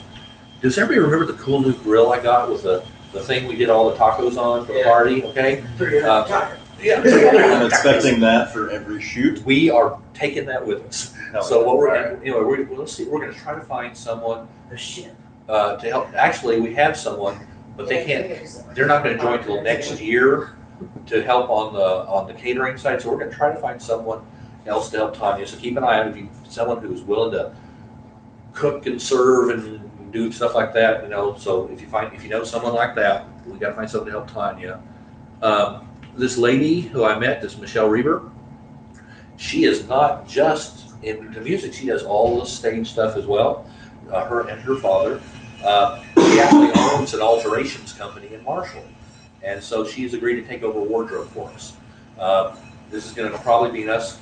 Does everybody remember the cool new grill I got with the thing we did all the tacos on for the party? Okay. Yeah. I'm expecting that for every shoot. We are taking that with us. So what let's see. We're going to try to find someone to help. Actually, we have someone, but they can't. They're not going to join until next year to help on the catering side. So we're going to try to find someone else to help Tanya. So keep an eye on someone who's willing to cook and serve and do stuff like that. So if you know someone like that, we got to find someone to help Tanya. This lady who I met, this Michelle Reber, she is not just into music. She does all the stage stuff as well. Her and her father. She actually owns an alterations company in Marshall. And so she's agreed to take over wardrobe for us. This is going to probably mean us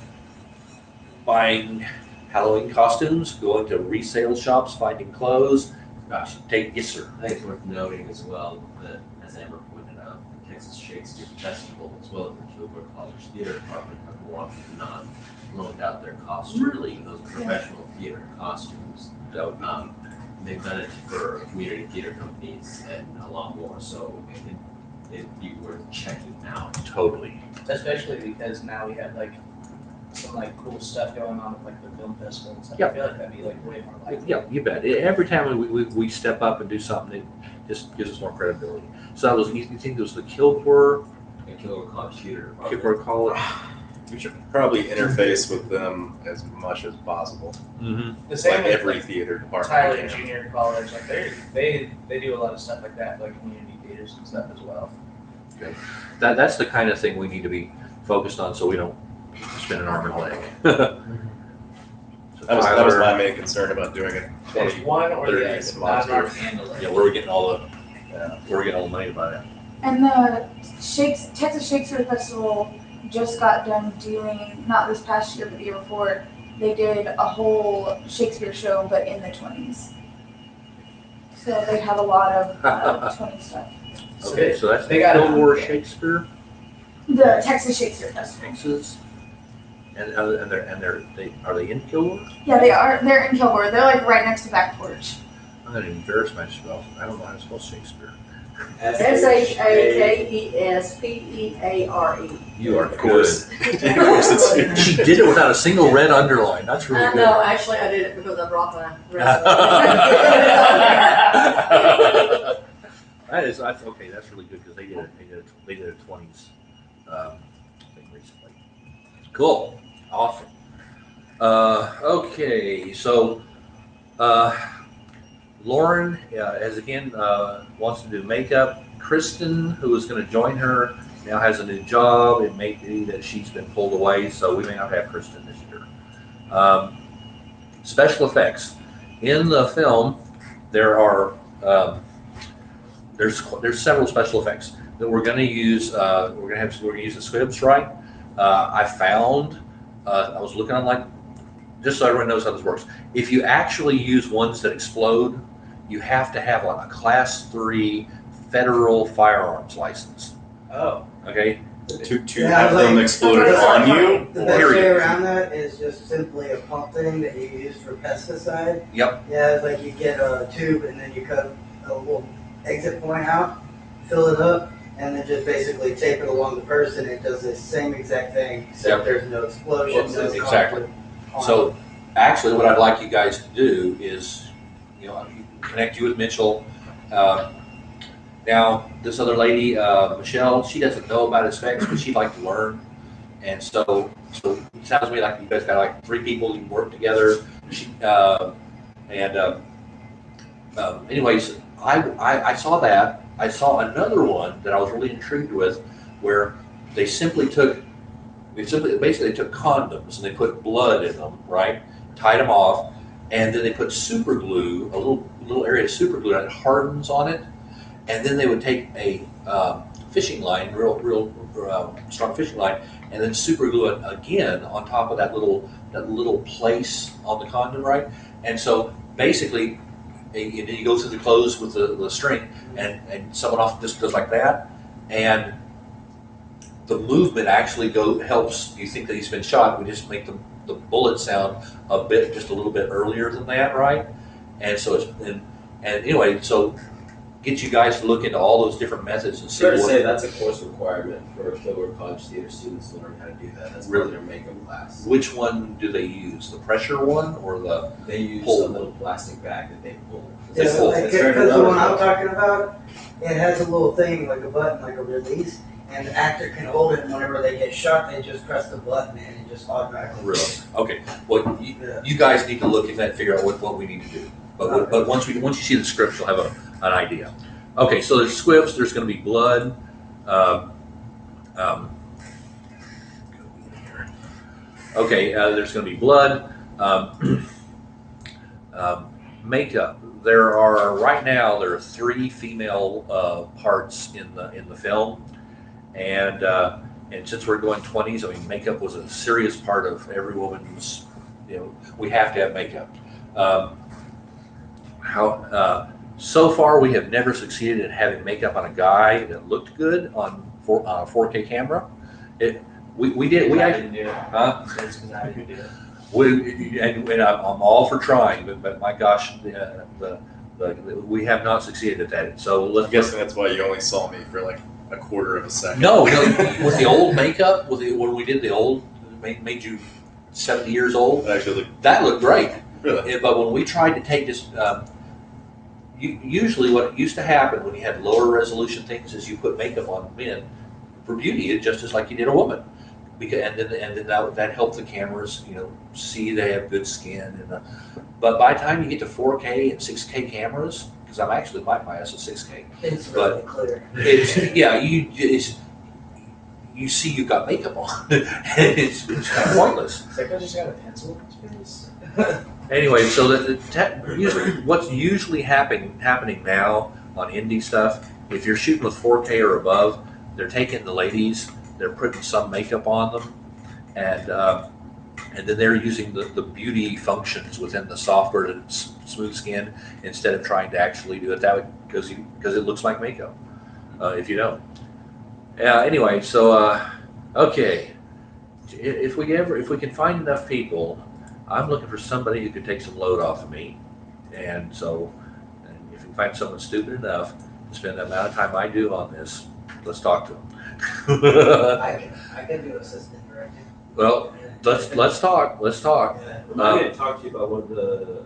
buying Halloween costumes, going to resale shops, finding clothes. Yes, sir. I think it's worth noting as well that, as Amber pointed out, the Texas Shakespeare Festival, as well as the Kilgore College Theater Department, have more often than not loaned out their costumes, really those professional theater costumes. They've done it for community theater companies and a lot more, so it'd be worth checking out. Totally. Especially because now we have some cool stuff going on with the film festival and stuff. Yeah. I feel like that'd be way more likely. Yeah, you bet. Every time we step up and do something, it just gives us more credibility. So you think it was the Kilgore a Killer College Theater Department. Kipper College. We should probably interface with them as much as possible. Mm-hmm. The same Like with every theater department. Tyler can. Junior College, like they do a lot of stuff like that, like community theaters and stuff as well. That's the kind of thing we need to be focused on, so we don't spin an arm and a leg. So That was Tyler, my main concern about doing it. There's one or 30 the other, spots not worth. and the yeah, where are we getting all the money by that? And the Texas Shakespeare Festival just got done doing, not this past year, but the year before, they did a whole Shakespeare show, but in the 20s. So they have a lot of 20 stuff. Okay, so that's they got Cold it. War Shakespeare, The Texas Shakespeare Festival. Texas, and are they in Kilgore? Yeah, they are. They're in Kilgore. They're like right next to Back Porch. I'm gonna embarrass myself. I don't know how to spell Shakespeare. SHAKESPEARE. You are Of course. good. Of course it's here. She did it without a single red underline. That's really good. No, actually, I did it because I brought my resume. That's okay. That's really good because they did a 20s thing recently. Cool, awesome. Okay, so Lauren wants to do makeup. Kristen, who is going to join her, now has a new job. It may be that she's been pulled away, so we may not have Kristen this year. Special effects in the film. There are there's several special effects that we're going to use. We're going to use the squibs, right? I found I was looking online just so everyone knows how this works. If you actually use ones that explode, you have to have like a Class 3 federal firearms license. Oh. Okay. To have them exploded on you? The best way around that is just simply a pump thing that you use for pesticide. Yep. Yeah, it's like you get a tube and then you cut a little exit point out, fill it up, and then just basically tape it along the person. It does the same exact thing, except there's no explosion, no exactly. conflict on So actually what I'd like you guys to do is, connect you with Mitchell. Now, this other lady, Michelle, she doesn't know about his specs, but she'd like to learn. And so it sounds to me like you guys got like 3 people you can work together. Anyways, I saw that. I saw another one that I was really intrigued with, where they basically took condoms and they put blood in them, right? Tied them off, and then they put super glue, a little area of super glue, and it hardens on it. And then they would take a fishing line, real strong fishing line, and then super glue it again on top of that little place on the condom, right? And so basically, you go through the clothes with the string, and someone often just goes like that, and the movement actually helps you think that he's been shot. We just make the bullet sound just a little bit earlier than that, right? And so anyway, so get you guys to look into all those different methods and see Fair to say that's a course requirement for Kilgore College Theater students to learn how to do that. That's part of their makeup class. Which one do they use? The pressure one or the They use pull? a little plastic bag that they pull. Yeah, They pull. It's very because the one I'm relative. talking about, it has a little thing, like a button, like a release, and the actor can hold it, and whenever they get shot, they just press the button, and it just automatically. Really? Okay. Well, you guys need to look at that and figure out what we need to do. But once you see the script, you'll have an idea. Okay, so there's squibs. There's going to be blood. There's going to be blood. Makeup. There are 3 female parts in the film, and since we're going 20s, I mean, makeup was a serious part of every woman's. We have to have makeup. So far, we have never succeeded in having makeup on a guy that looked good on a 4K camera. We did. We actually did it. Huh? It's because I didn't do it. And I'm all for trying, but my gosh, we have not succeeded at that. So I'm guessing that's why you only saw me for like a quarter of a second. No, with the old makeup, when we did the old, made you 70 years old. That looked great. Really? But when we tried to take this, usually what used to happen when you had lower resolution things is you put makeup on men, for beauty, just as like you did a woman. Because and then that helped the cameras, see they have good skin. And but by the time you get to 4K and 6K cameras, because I actually might buy us a 6K. It's really clear. You see you've got makeup on. it's kind of pointless. It's like I just got a pencil in his face. Anyway, so what's usually happening now on indie stuff, if you're shooting with 4K or above, they're taking the ladies, they're putting some makeup on them, and then they're using the beauty functions within the software to smooth skin instead of trying to actually do it that way because it looks like makeup if you don't. Anyway, so okay, if we can find enough people, I'm looking for somebody who could take some load off of me, and if you can find someone stupid enough to spend the amount of time I do on this, let's talk to them. I can do assistant director. Well, let's talk. I'm going to talk to you about one of the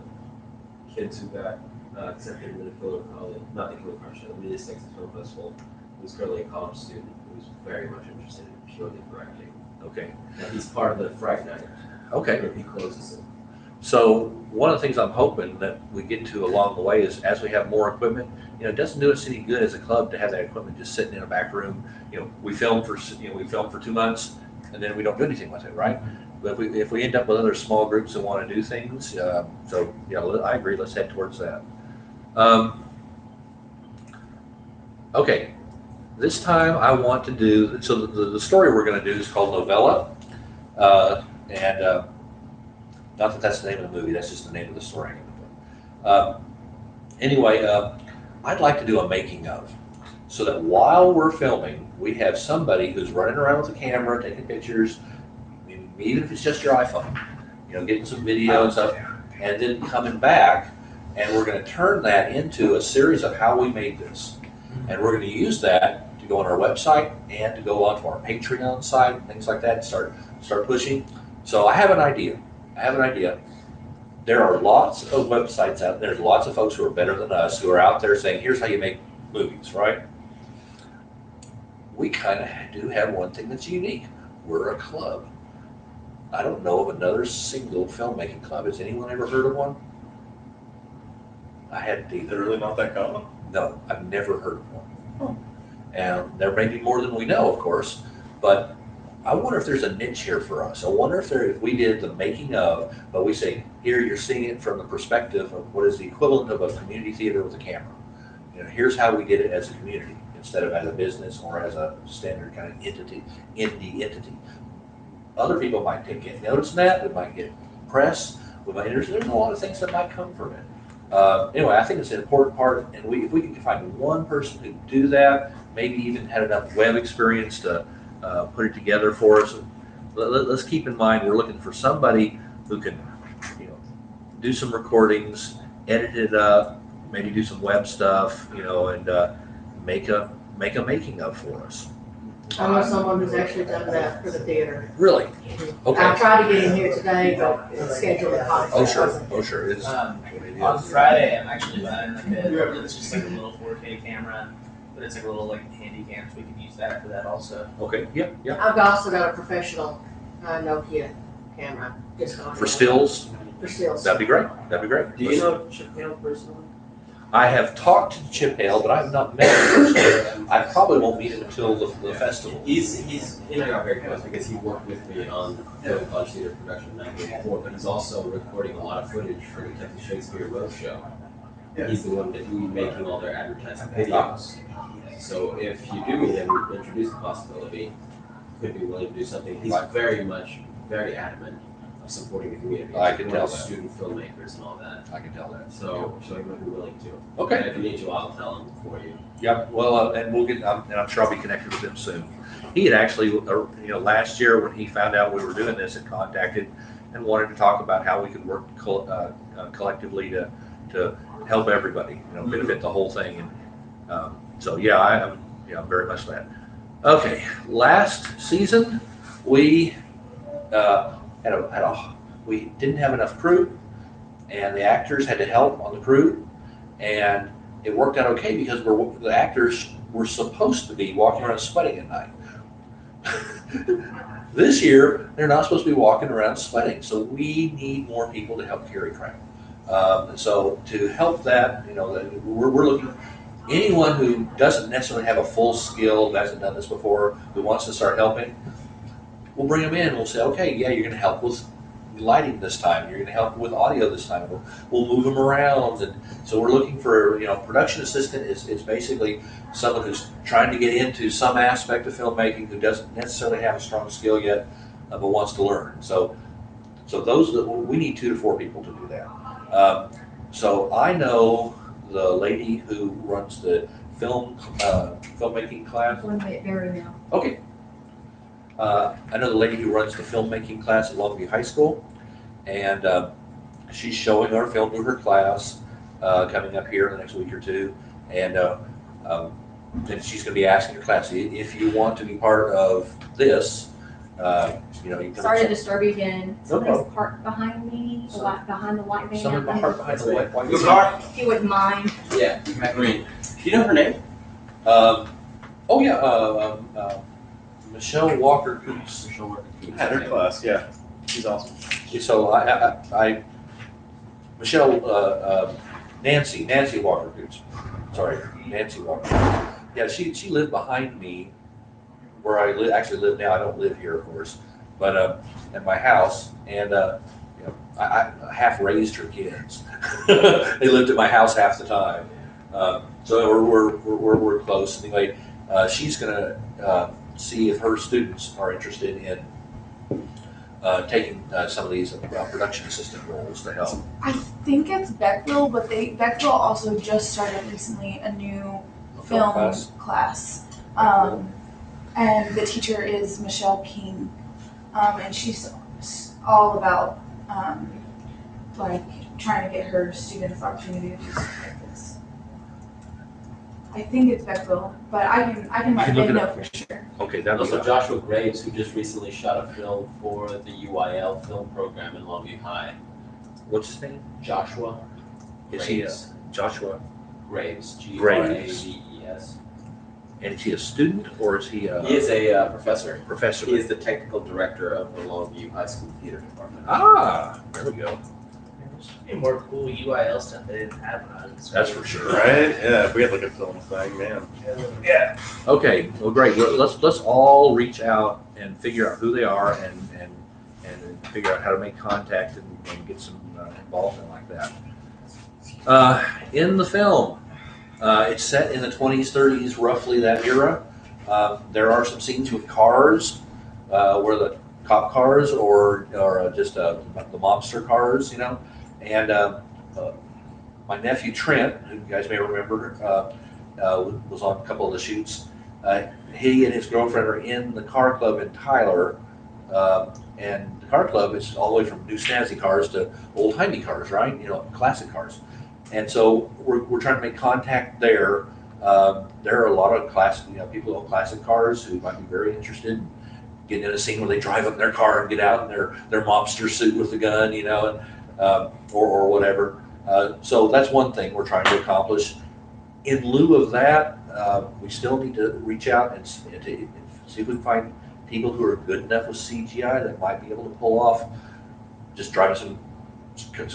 kids who got accepted into the Killer College, not the Killer College, the Media Texas Film Festival. Who's currently a college student who's very much interested in purely directing. Okay. And he's part of the Fright Night. Okay. He closes it. So one of the things I'm hoping that we get to along the way is as we have more equipment, it doesn't do us any good as a club to have that equipment just sitting in a back room. We film for 2 months and then we don't do anything with it, right? But if we end up with other small groups that want to do things, I agree. Let's head towards that. Okay. This time I want to do, so the story we're going to do is called Novella, and not that that's the name of the movie, that's just the name of the story. Anyway, I'd like to do a making of, so that while we're filming, we have somebody who's running around with a camera, taking pictures, even if it's just your iPhone, getting some video and stuff, and then coming back, and we're going to turn that into a series of how we made this. And we're going to use that to go on our website and to go onto our Patreon site, things like that, and start pushing. So I have an idea. There are lots of websites out there. There's lots of folks who are better than us who are out there saying, here's how you make movies, right? We kind of do have one thing that's unique. We're a club. I don't know of another single filmmaking club. Has anyone ever heard of one? I hadn't either. They're really not that common? No, I've never heard of one. And there may be more than we know, of course, but I wonder if there's a niche here for us. I wonder if we did the making of, but we say, here you're seeing it from the perspective of what is the equivalent of a community theater with a camera. Here's how we did it as a community instead of as a business or as a standard kind of indie entity. Other people might get notice in that, we might get press, there's a lot of things that might come from it. Anyway, I think it's an important part, and if we can find one person who do that, maybe even had enough web experience to put it together for us. Let's keep in mind we're looking for somebody who can, do some recordings, edit it up, maybe do some web stuff, and make a making of for us. I know someone who's actually done that for the theater. Really? Okay. I tried to get him here today, but it's scheduled at conflict. Oh sure. It's, on Friday, I'm actually buying it's just like a little 4K camera, but it's like a little handy cam, so we can use that for that also. Okay. Yeah. I've also got a professional Nokia camera. Just on For stills? For stills. That'd be great. Do you know Chip Hale personally? I have talked to Chip Hale, but I have not met him personally. I probably won't meet him until the festival. He and I got very close because he worked with me on the College Theater production in 1984, but he's also recording a lot of footage for the Texas Shakespeare Roadshow. He's the one that will be making all their advertising videos. So if you do meet him, introduce the possibility, could be willing to do something. He's very adamant of supporting the community. I can tell that. Student filmmakers and all that. I can tell that. So he would be willing to. Okay. And if you need to, I'll tell him for you. Yep. Well, and we'll get. And I'm sure I'll be connected with him soon. He had actually, last year when he found out we were doing this, had contacted and wanted to talk about how we could work collectively to help everybody. Benefit the whole thing. And so I'm very much that. Okay. Last season we we didn't have enough crew, and the actors had to help on the crew, and it worked out okay because the actors were supposed to be walking around sweating at night. This year, they're not supposed to be walking around sweating, so we need more people to help carry crap. So to help that, we're looking, anyone who doesn't necessarily have a full skill, who hasn't done this before, who wants to start helping, we'll bring them in. We'll say, okay, yeah, you're going to help with lighting this time. You're going to help with audio this time. We'll move them around. And so we're looking for, production assistant is basically someone who's trying to get into some aspect of filmmaking who doesn't necessarily have a strong skill yet, but wants to learn. So we need 2 to 4 people to do that. So I know the lady who runs the filmmaking class. Very now. Okay. I know the lady who runs the filmmaking class at Longview High School, and she's showing our film to her class coming up here in the next week or two, and then she's going to be asking her class, if you want to be part of this, you can. Sorry to disturb you again. No Somebody's problem. parked behind me, behind the white van. Someone parked behind the white van. Good car? If you wouldn't mind. Yeah, Green. Do you know her name? Oh yeah, Michelle Walker Coops. Had her class, yeah. She's awesome. So Nancy Walker Coops. Sorry, Nancy Walker. Yeah, she lived behind me where I actually live now. I don't live here, of course, but at my house, and I half raised her kids. They lived at my house half the time, so we're close. Anyway, she's gonna see if her students are interested in taking some of these production assistant roles to help. I think it's Beckville, but Beckville also just started recently a new film class. And the teacher is Michelle King, and she's all about trying to get her students opportunity to do something like this. I think it's Beckville, but I can let you know for sure. Okay, that Also, Joshua Graves, who just recently shot a film for the UIL film program in Longview High. What's his name? Joshua Is Graves. he Joshua Graves? Graves. Graves. And is he a student or is he He is a professor. Professor. He is the technical director of the Longview High School Theater Department. Ah, there we go. There's be more cool UIL stuff they didn't have when I was in school. That's for sure. Right? Yeah, if we had like a film thing, man. Yeah. Okay, well, great. Well, let's all reach out and figure out who they are and figure out how to make contact and get some involvement like that. In the film, it's set in the 20s, 30s, roughly that era. There are some scenes with cars, where the cop cars or just the mobster cars, And my nephew Trent, who you guys may remember, was on a couple of the shoots. He and his girlfriend are in the car club in Tyler, and the car club is all the way from new snazzy cars to old timey cars, right? Classic cars. And so we're trying to make contact there. There are a lot of classic, people who own classic cars who might be very interested in getting in a scene where they drive up in their car and get out in their mobster suit with the gun, or whatever. So that's one thing we're trying to accomplish. In lieu of that, we still need to reach out and see if we can find people who are good enough with CGI that might be able to pull off just driving some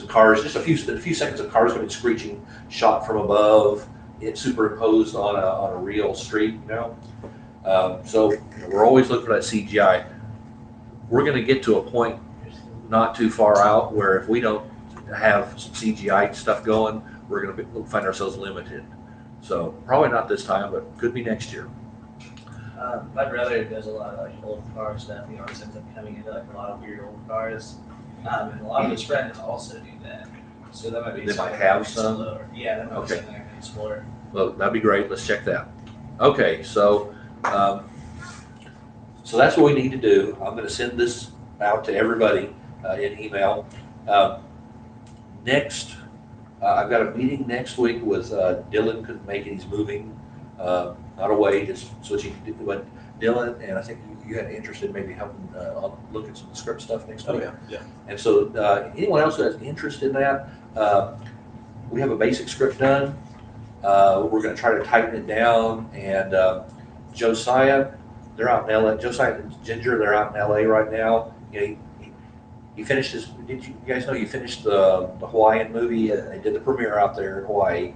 cars, just a few seconds of cars going screeching, shot from above, it superimposed on a real street, So we're always looking for that CGI. We're going to get to a point not too far out where if we don't have some CGI stuff going, we're going to find ourselves limited. So probably not this time, but could be next year. My brother does a lot of old car stuff. He always ends up coming into a lot of weird old cars, and a lot of his friends also do that. So that might be. They might something have I can some? explore. Yeah, that might be Okay. something I can explore. Well, that'd be great. Let's check that. Okay, so that's what we need to do. I'm going to send this out to everybody in email. Next, I've got a meeting next week with Dylan. Couldn't make it. He's moving, not away, just switching. But Dylan, and I think you had interest in maybe helping look at some script stuff next week. Yeah. And so anyone else who has interest in that, we have a basic script done. We're going to try to tighten it down. And Josiah, they're out in LA. Josiah and Ginger, they're out in LA right now. You know, he finished his. Did you guys know you finished the Hawaiian movie? And they did the premiere out there in Hawaii,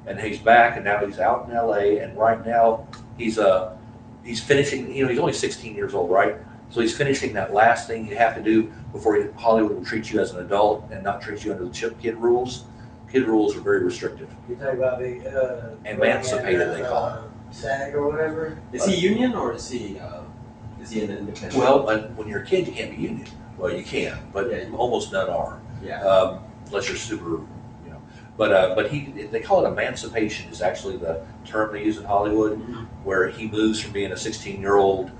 and he's back, and now he's out in LA. And right now he's finishing. You know, he's only 16 years old, right? So he's finishing that last thing you have to do before Hollywood will treat you as an adult and not treat you under the kid rules. Kid rules are very restrictive. You talk about the Emancipated, they call it. SAG or whatever. Is he union or is he an independent? Well, when you're a kid, you can't be union. Well, you can, but almost none are. Yeah. Unless you're super, you know. But they call it emancipation is actually the term they use in Hollywood, where he moves from being a 16-year-old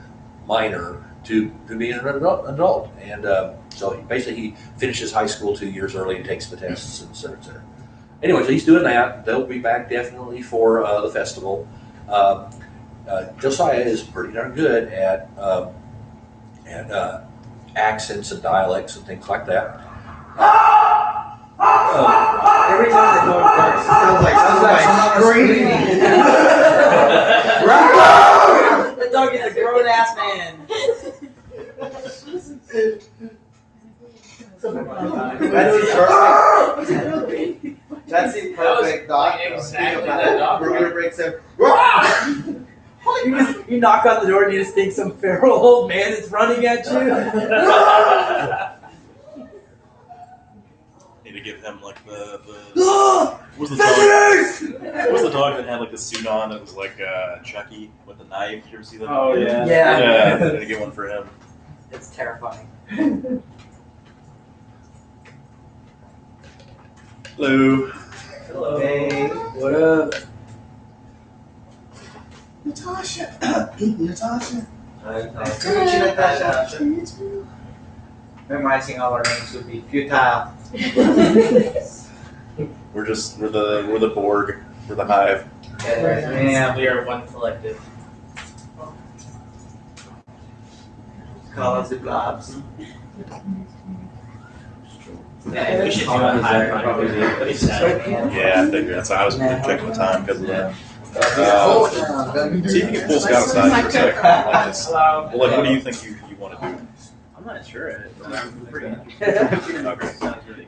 minor to being an adult. And so he finishes high school 2 years early and takes the tests, et cetera, et cetera. Anyway, so he's doing that. They'll be back definitely for the festival. Josiah is pretty darn good at accents and dialects and things like that. Every time the dog barks, it sounds like screaming. That dog is a grown ass man. That's the perfect dog. Exactly that dog. Burger breaks up. You knock on the door and you just think some feral old man is running at you. Need to give him like the what was the dog that had like the suit on that was like Chucky with the knife? Did you ever see that? Oh yeah. Yeah. Need to get one for him. It's terrifying. Hello. Hello. Hey, what up? Natasha. Natasha. Nice to meet you, Natasha. Memorizing all our names would be futile. We're the Borg. We're the Hive. Yeah, We are one collective. call us the blobs. Yeah, we should do a high probably. Yeah, I figured that's why I was checking the time because of that. See if you can pull Scott aside for a second. Like this. Well, like, what do you think you want to do? I'm not sure of it, but I'm pretty Okay.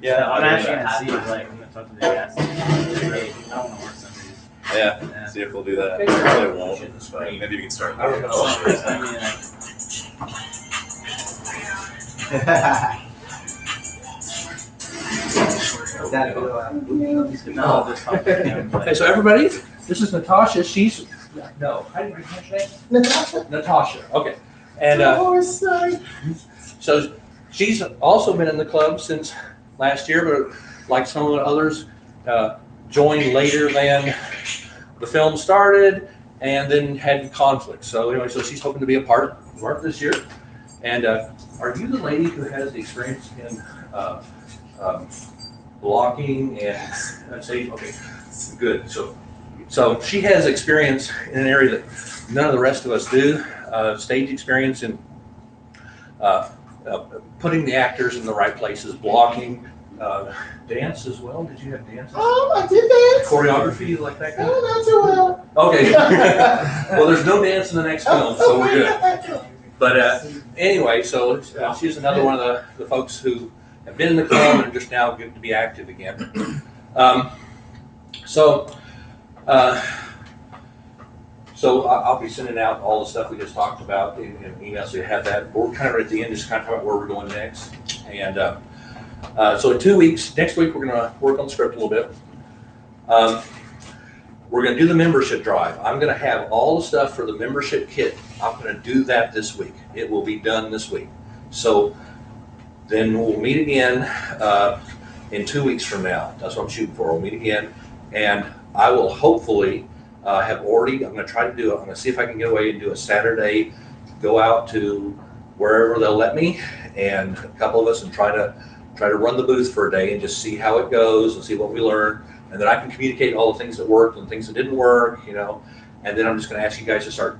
Yeah, I'm actually gonna see like I'm gonna talk to the guys. Hey, I want to work Sundays. Yeah, see if we'll do that. Probably won't, but maybe we can start. I don't know. Okay, so everybody, this is Natasha. She's no, how do you pronounce her name? Natasha. Natasha. Okay, and so she's also been in the club since last year, but like some of the others, joined later than the film started, and then had conflict. So anyway, so she's hoping to be a part this year. And are you the lady who has the experience in blocking and stage? Okay, good. So she has experience in an area that none of the rest of us do. Stage experience in putting the actors in the right places, blocking, dance as well. Did you have dance? Oh, I did dance. Choreography, you like that kind? Oh, not too well. Okay. Well, there's no dance in the next film, so we're good. But anyway, so she's another one of the folks who have been in the club and are just now getting to be active again. So I'll be sending out all the stuff we just talked about in email, so you have that. We're kind of at the end, just kind of talk about where we're going next. And so in 2 weeks, next week, we're going to work on the script a little bit. We're going to do the membership drive. I'm going to have all the stuff for the membership kit. I'm going to do that this week. It will be done this week. So then we'll meet again in 2 weeks from now. That's what I'm shooting for. We'll meet again. And I will hopefully I'm going to try to do it. I'm going to see if I can get away and do a Saturday, go out to wherever they'll let me, and a couple of us, and try to run the booth for a day and just see how it goes and see what we learn. And then I can communicate all the things that worked and things that didn't work, and then I'm just going to ask you guys to start,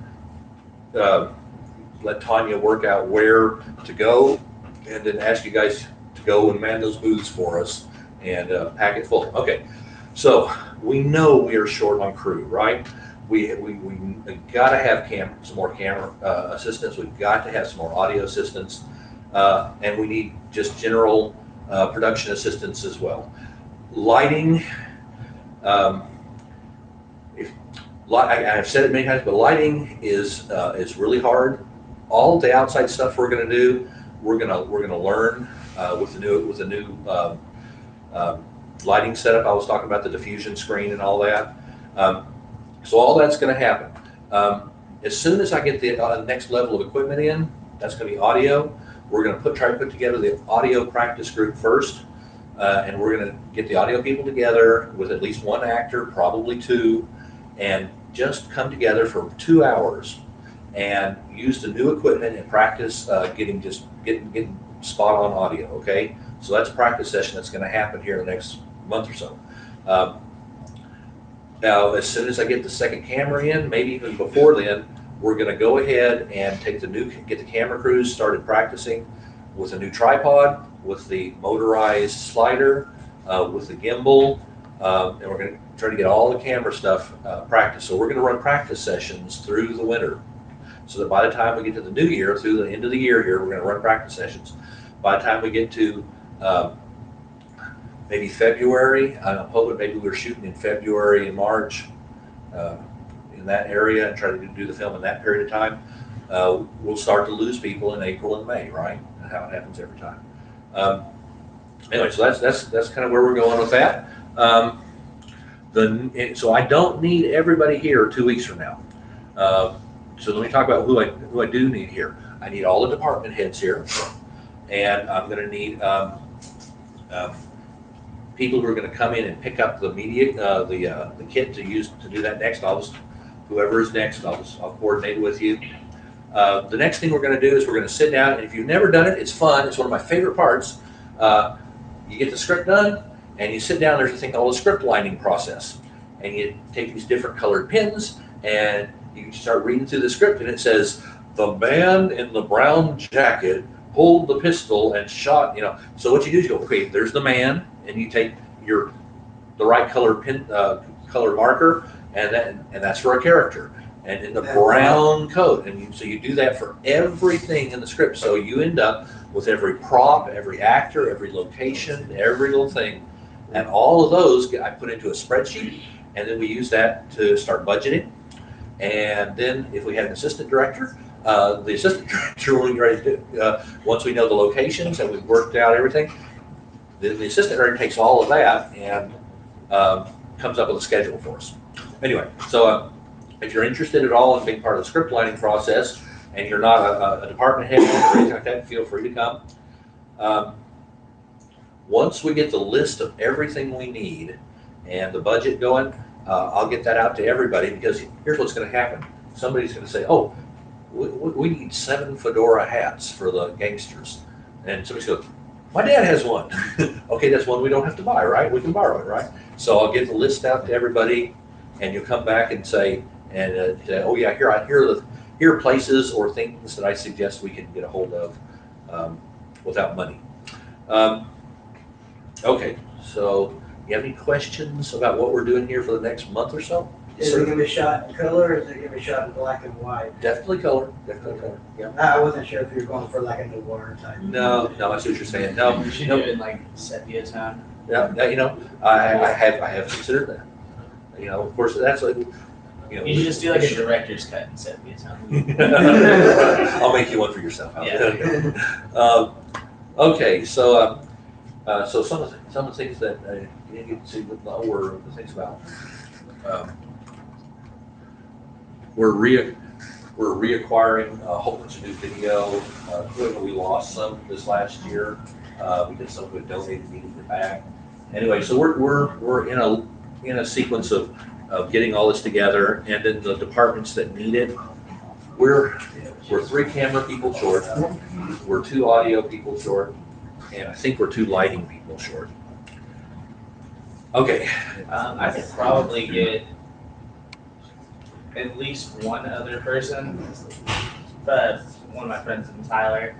let Tanya work out where to go, and then ask you guys to go and man those booths for us and pack it full. Okay, so we know we are short on crew, right? we got to have some more camera assistants. We've got to have some more audio assistants, and we need just general production assistants as well. Lighting. I've said it many times, but lighting is really hard. All the outside stuff we're going to do, we're going to learn with the new lighting setup. I was talking about the diffusion screen and all that. So all that's going to happen. As soon as I get the next level of equipment in, that's going to be audio. We're going to try to put together the audio practice group first, and we're going to get the audio people together with at least one actor, probably two, and just come together for 2 hours and use the new equipment and practice getting spot on audio. Okay, so that's a practice session that's going to happen here in the next month or so. Now, as soon as I get the second camera in, maybe even before then, we're going to go ahead and get the camera crews started practicing with a new tripod, with the motorized slider, with the gimbal, and we're going to try to get all the camera stuff practiced. So we're going to run practice sessions through the winter, so that by the time we get to the new year, through the end of the year here, we're going to run practice sessions. By the time we get to maybe February, I'm hoping maybe we're shooting in February and March in that area and try to do the film in that period of time. We'll start to lose people in April and May, right? And how it happens every time. Anyway, so that's kind of where we're going with that. So I don't need everybody here 2 weeks from now. So let me talk about who I do need here. I need all the department heads here, and I'm going to need people who are going to come in and pick up the media, the kit to use to do that next. Whoever is next, I'll coordinate with you. The next thing we're going to do is we're going to sit down, and if you've never done it, it's fun. It's one of my favorite parts. You get the script done, and you sit down. There's a thing called a script lining process, and you take these different colored pens, and you start reading through the script, and it says, "The man in the brown jacket pulled the pistol and shot." So what you do is you go, okay, there's the man, and you take the right color pen, color marker, and that's for a character, and in the brown coat, and so you do that for everything in the script. So you end up with every prop, every actor, every location, every little thing, and all of those I put into a spreadsheet, and then we use that to start budgeting. And then if we had an assistant director, the assistant director will be ready to do, once we know the locations and we've worked out everything, then the assistant director takes all of that and comes up with a schedule for us. Anyway, so if you're interested at all in being part of the script lining process and you're not a department head or anything like that, feel free to come. Once we get the list of everything we need and the budget going, I'll get that out to everybody, because here's what's going to happen. Somebody's going to say, "Oh, we need 7 fedora hats for the gangsters," and somebody's going, "My dad has one." Okay, that's one we don't have to buy, right? We can borrow it, right? So I'll get the list out to everybody, and you'll come back and say, "Oh yeah, here are places or things that I suggest we can get a hold of without money." Okay, so. You have any questions about what we're doing here for the next month or so? Is it going to be shot in color, or is it going to be shot in black and white? Definitely color. Definitely color. Yeah. I wasn't sure if you were going for like a new water type. No, I see what you're saying. No, you should do it in like sepia tone. Yeah, I have considered that. Of course, that's like. You should just do like a director's cut in sepia tone. I'll make you one for yourself. Yeah. Okay, so some of the things that you can see with the were the things about we're reacquiring a whole bunch of new video. We lost some this last year because some of it donated, needed it back. Anyway, so we're in a sequence of getting all this together, and then the departments that need it. We're 3 camera people short. We're 2 audio people short. And I think we're 2 lighting people short. Okay. I could probably get at least one other person, but one of my friends in Tyler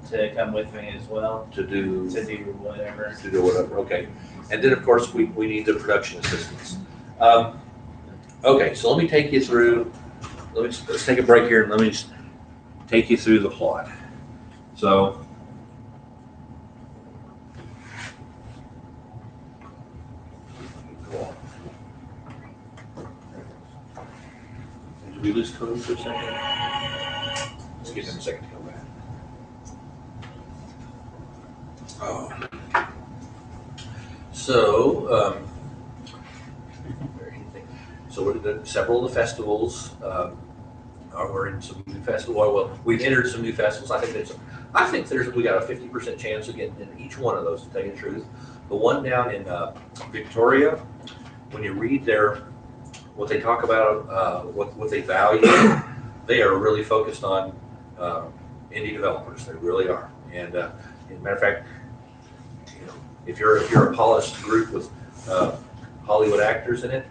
to come with me as well. To do whatever. Okay. And then of course we need the production assistants. Okay, so let me take you through, let's take a break here and let me just take you through the plot. So, did we lose Cody for a second? Let's give him a second to come back. Oh. So, we're doing several of the festivals. We're in some new festivals. Well, we've entered some new festivals. I think we got a 50% chance of getting in each one of those, to tell you the truth. The one down in Victoria, when you read what they talk about, what they value, they are really focused on indie developers. They really are. And as a matter of fact, if you're a polished group with Hollywood actors in it,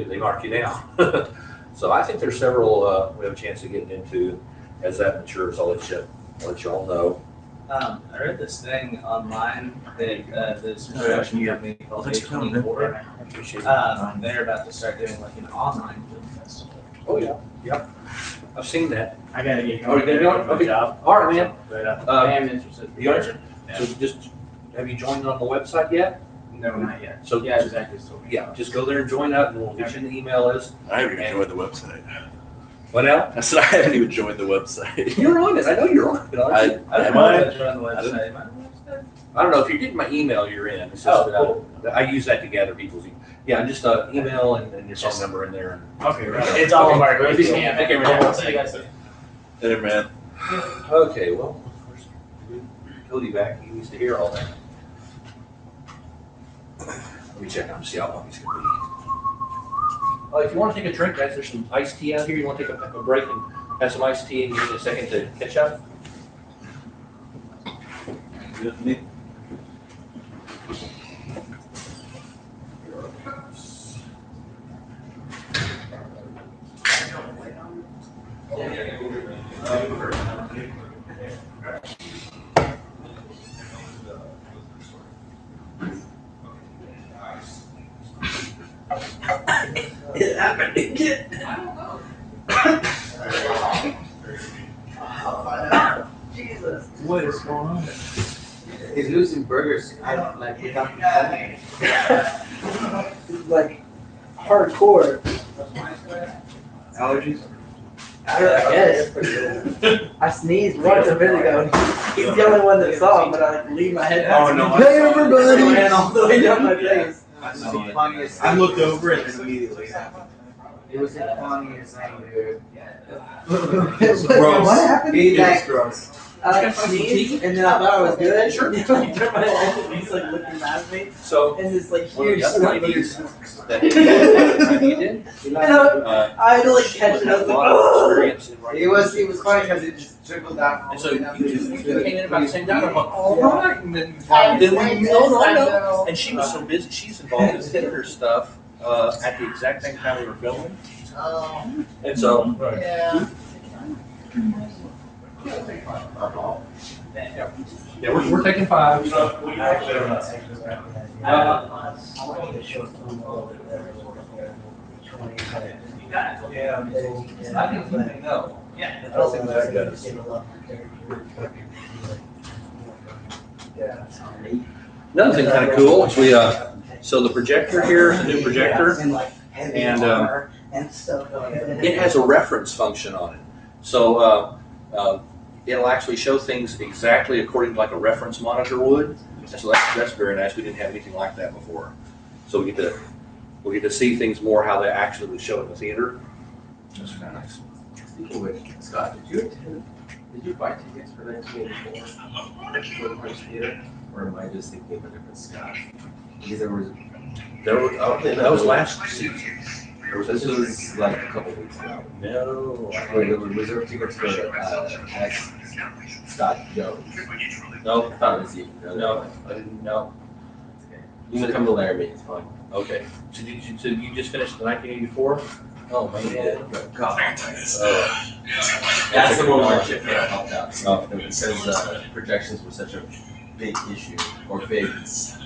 they mark you down. So I think there's several we have a chance of getting into as that matures. I'll let you all know. I read this thing online that this production company called A24. They're about to start doing like an online film festival. Oh yeah, yep. I've seen that. I gotta get Oh, you gotta go? Okay. Job. All right, man. But I am interested. You interested? So just have you joined on the website yet? No, not yet. So yeah, exactly. Yeah, just go there and join up, and we'll get you in the email list. I haven't even joined the website. What now? I said I haven't even joined the website. You're on it. I know you're on it. I don't know if you're on the website. I don't know if you're getting my email. You're in. It's just I use that to gather people's. Just email and your phone number in there. Okay, right. It's all of our. Okay, man. See you guys. Hey, man. Okay, well, Cody back. He needs to hear all that. Let me check out and see how long he's going to be. If you want to take a drink, guys, there's some iced tea out here. You want to take a break and have some iced tea and give me a second to catch up? Good with me. It happened again. Jesus. What is going on? He's losing burgers. I don't like without like hardcore. Allergies? I guess. I sneezed right a minute ago. He's the only one that saw it, but I leave my head down. Oh, no. Hey, everybody! Ran all the way down my face. I looked over it and immediately. It was the funniest thing, dude. Gross. What happened? He like, gross. I sneezed, and then I thought I was good. Sure. He turned my head, and he's like looking at me. So, and this like one of huge the other ladies that you did, I had to like catch it. I was like, oh! It was funny because it just trickled down. And so you came in about the same time. I'm like, all right. And then no. And she was so busy. She's involved in theater stuff at the exact same time we were filming. And so, Yeah. yeah, we're taking 5. So. Another thing kind of cool is so the projector here is a new projector, and it has a reference function on it. So it'll actually show things exactly according to like a reference monitor would. And so that's very nice. We didn't have anything like that before. So we get to see things more how they actually would show in the theater. That's kind of nice. Speaking of which, Scott, did you buy tickets for 1984 for the French Theater? Or am I just thinking of a different Scott? Because that was last season. This was like a couple weeks ago. No. Wait, there were reserved tickets for Scott Jones. No. I thought it was you. No, I didn't know. Okay. You can come to Laramie, it's fine. Okay. So you just finished the 1984? Oh man. God. That's the one where Chip Hale helped out. Because projections were such a big issue, or big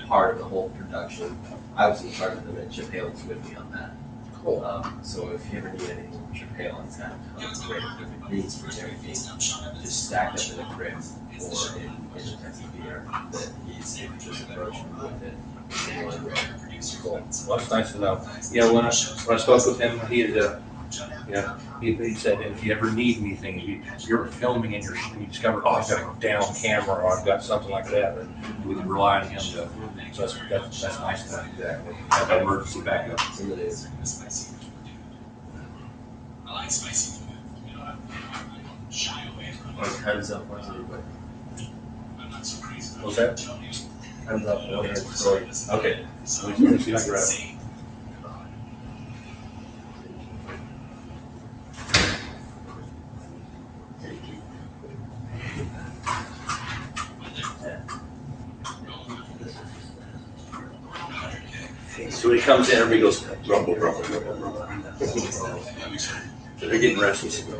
part of the whole production. I was in charge of them, and Chip Hale was with me on that. Cool. So if you ever need any trail on time, great greens for everything, just stacked up in the crib or in the Texas beer that he's just approaching with it. Cool. Well, that's nice to know. Yeah, when I spoke with him, he had, he said if you ever need anything, if you're filming and you discover, oh, I've got a down camera or I've got something like that, then we can rely on him to. So that's nice to have that emergency backup. It really is. I like spicy food. You know, I shy away from it. Heads up, what's everybody? I'm not so crazy. What's that? Heads up, go ahead, story. Okay. So we can see if I can grab it. So when he comes in, everybody goes rumble, rumble, rumble, rumble. So they're getting restless. Have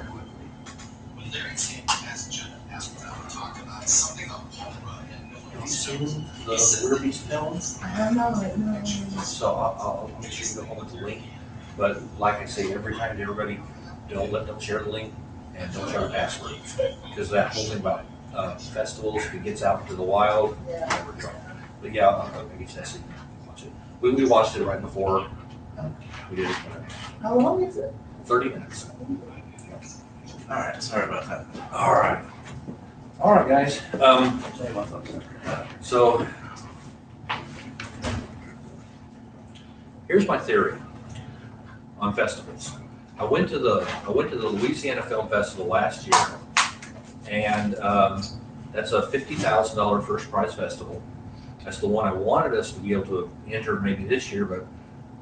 you seen the Weir Beast films? I don't know. So I'll make sure you go home with the link. But like I say, every time to everybody, don't let them share the link and don't share the password. Because that whole thing about festivals, if it gets out into the wild, never trouble. But yeah, I'll get you that so you can watch it. We watched it right before we did it. How long is it? 30 minutes. All right, sorry about that. All right. All right, guys. So here's my theory on festivals. I went to the Louisiana Film Festival last year, and that's a $50,000 first prize festival. That's the one I wanted us to be able to enter maybe this year, but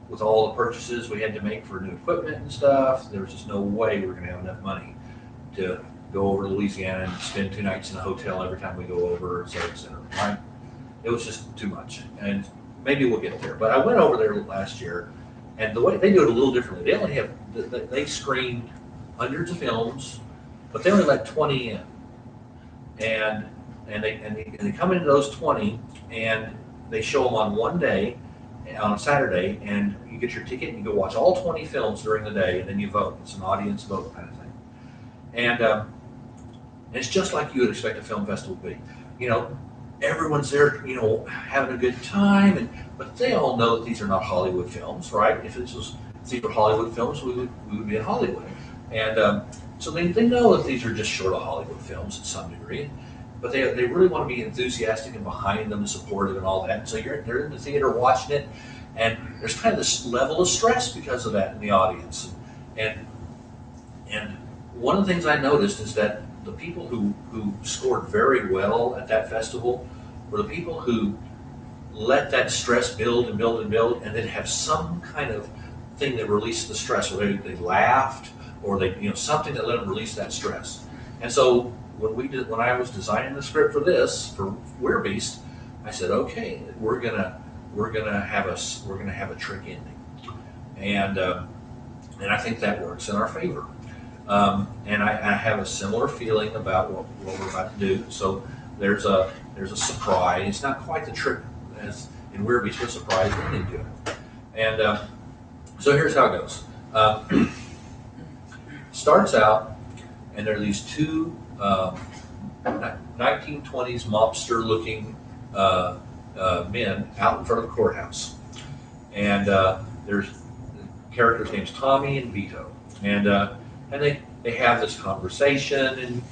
with all the purchases we had to make for new equipment and stuff, there was just no way we were going to have enough money to go over to Louisiana and spend 2 nights in a hotel every time we go over, et cetera, right? It was just too much, and maybe we'll get there. But I went over there last year, and the way they do it a little differently. They only have they screened hundreds of films, but they only let 20 in, and they come into those 20, and they show them on one day, on a Saturday, and you get your ticket and you go watch all 20 films during the day, and then you vote. It's an audience vote kind of thing, and it's just like you would expect a film festival to be. You know, everyone's there, you know, having a good time, but they all know that these are not Hollywood films, right? If these were Hollywood films, we would be in Hollywood, and so they know that these are just short of Hollywood films to some degree. But they really want to be enthusiastic and behind them and supportive and all that. And so they're in the theater watching it, and there's kind of this level of stress because of that in the audience. And one of the things I noticed is that the people who scored very well at that festival were the people who let that stress build and build and build, and then have some kind of thing that released the stress, whether they laughed or something that let them release that stress. And so when I was designing the script for Weir Beast, I said, okay, we're gonna have a trick ending, and I think that works in our favor. And I have a similar feeling about what we're about to do. So there's a surprise. It's not quite the trick as in Weir Beast, but a surprise ending to it. And so here's how it goes. Starts out, and there are these two 1920s mobster-looking men out in front of the courthouse, and there's characters' names Tommy and Vito, and they have this conversation, and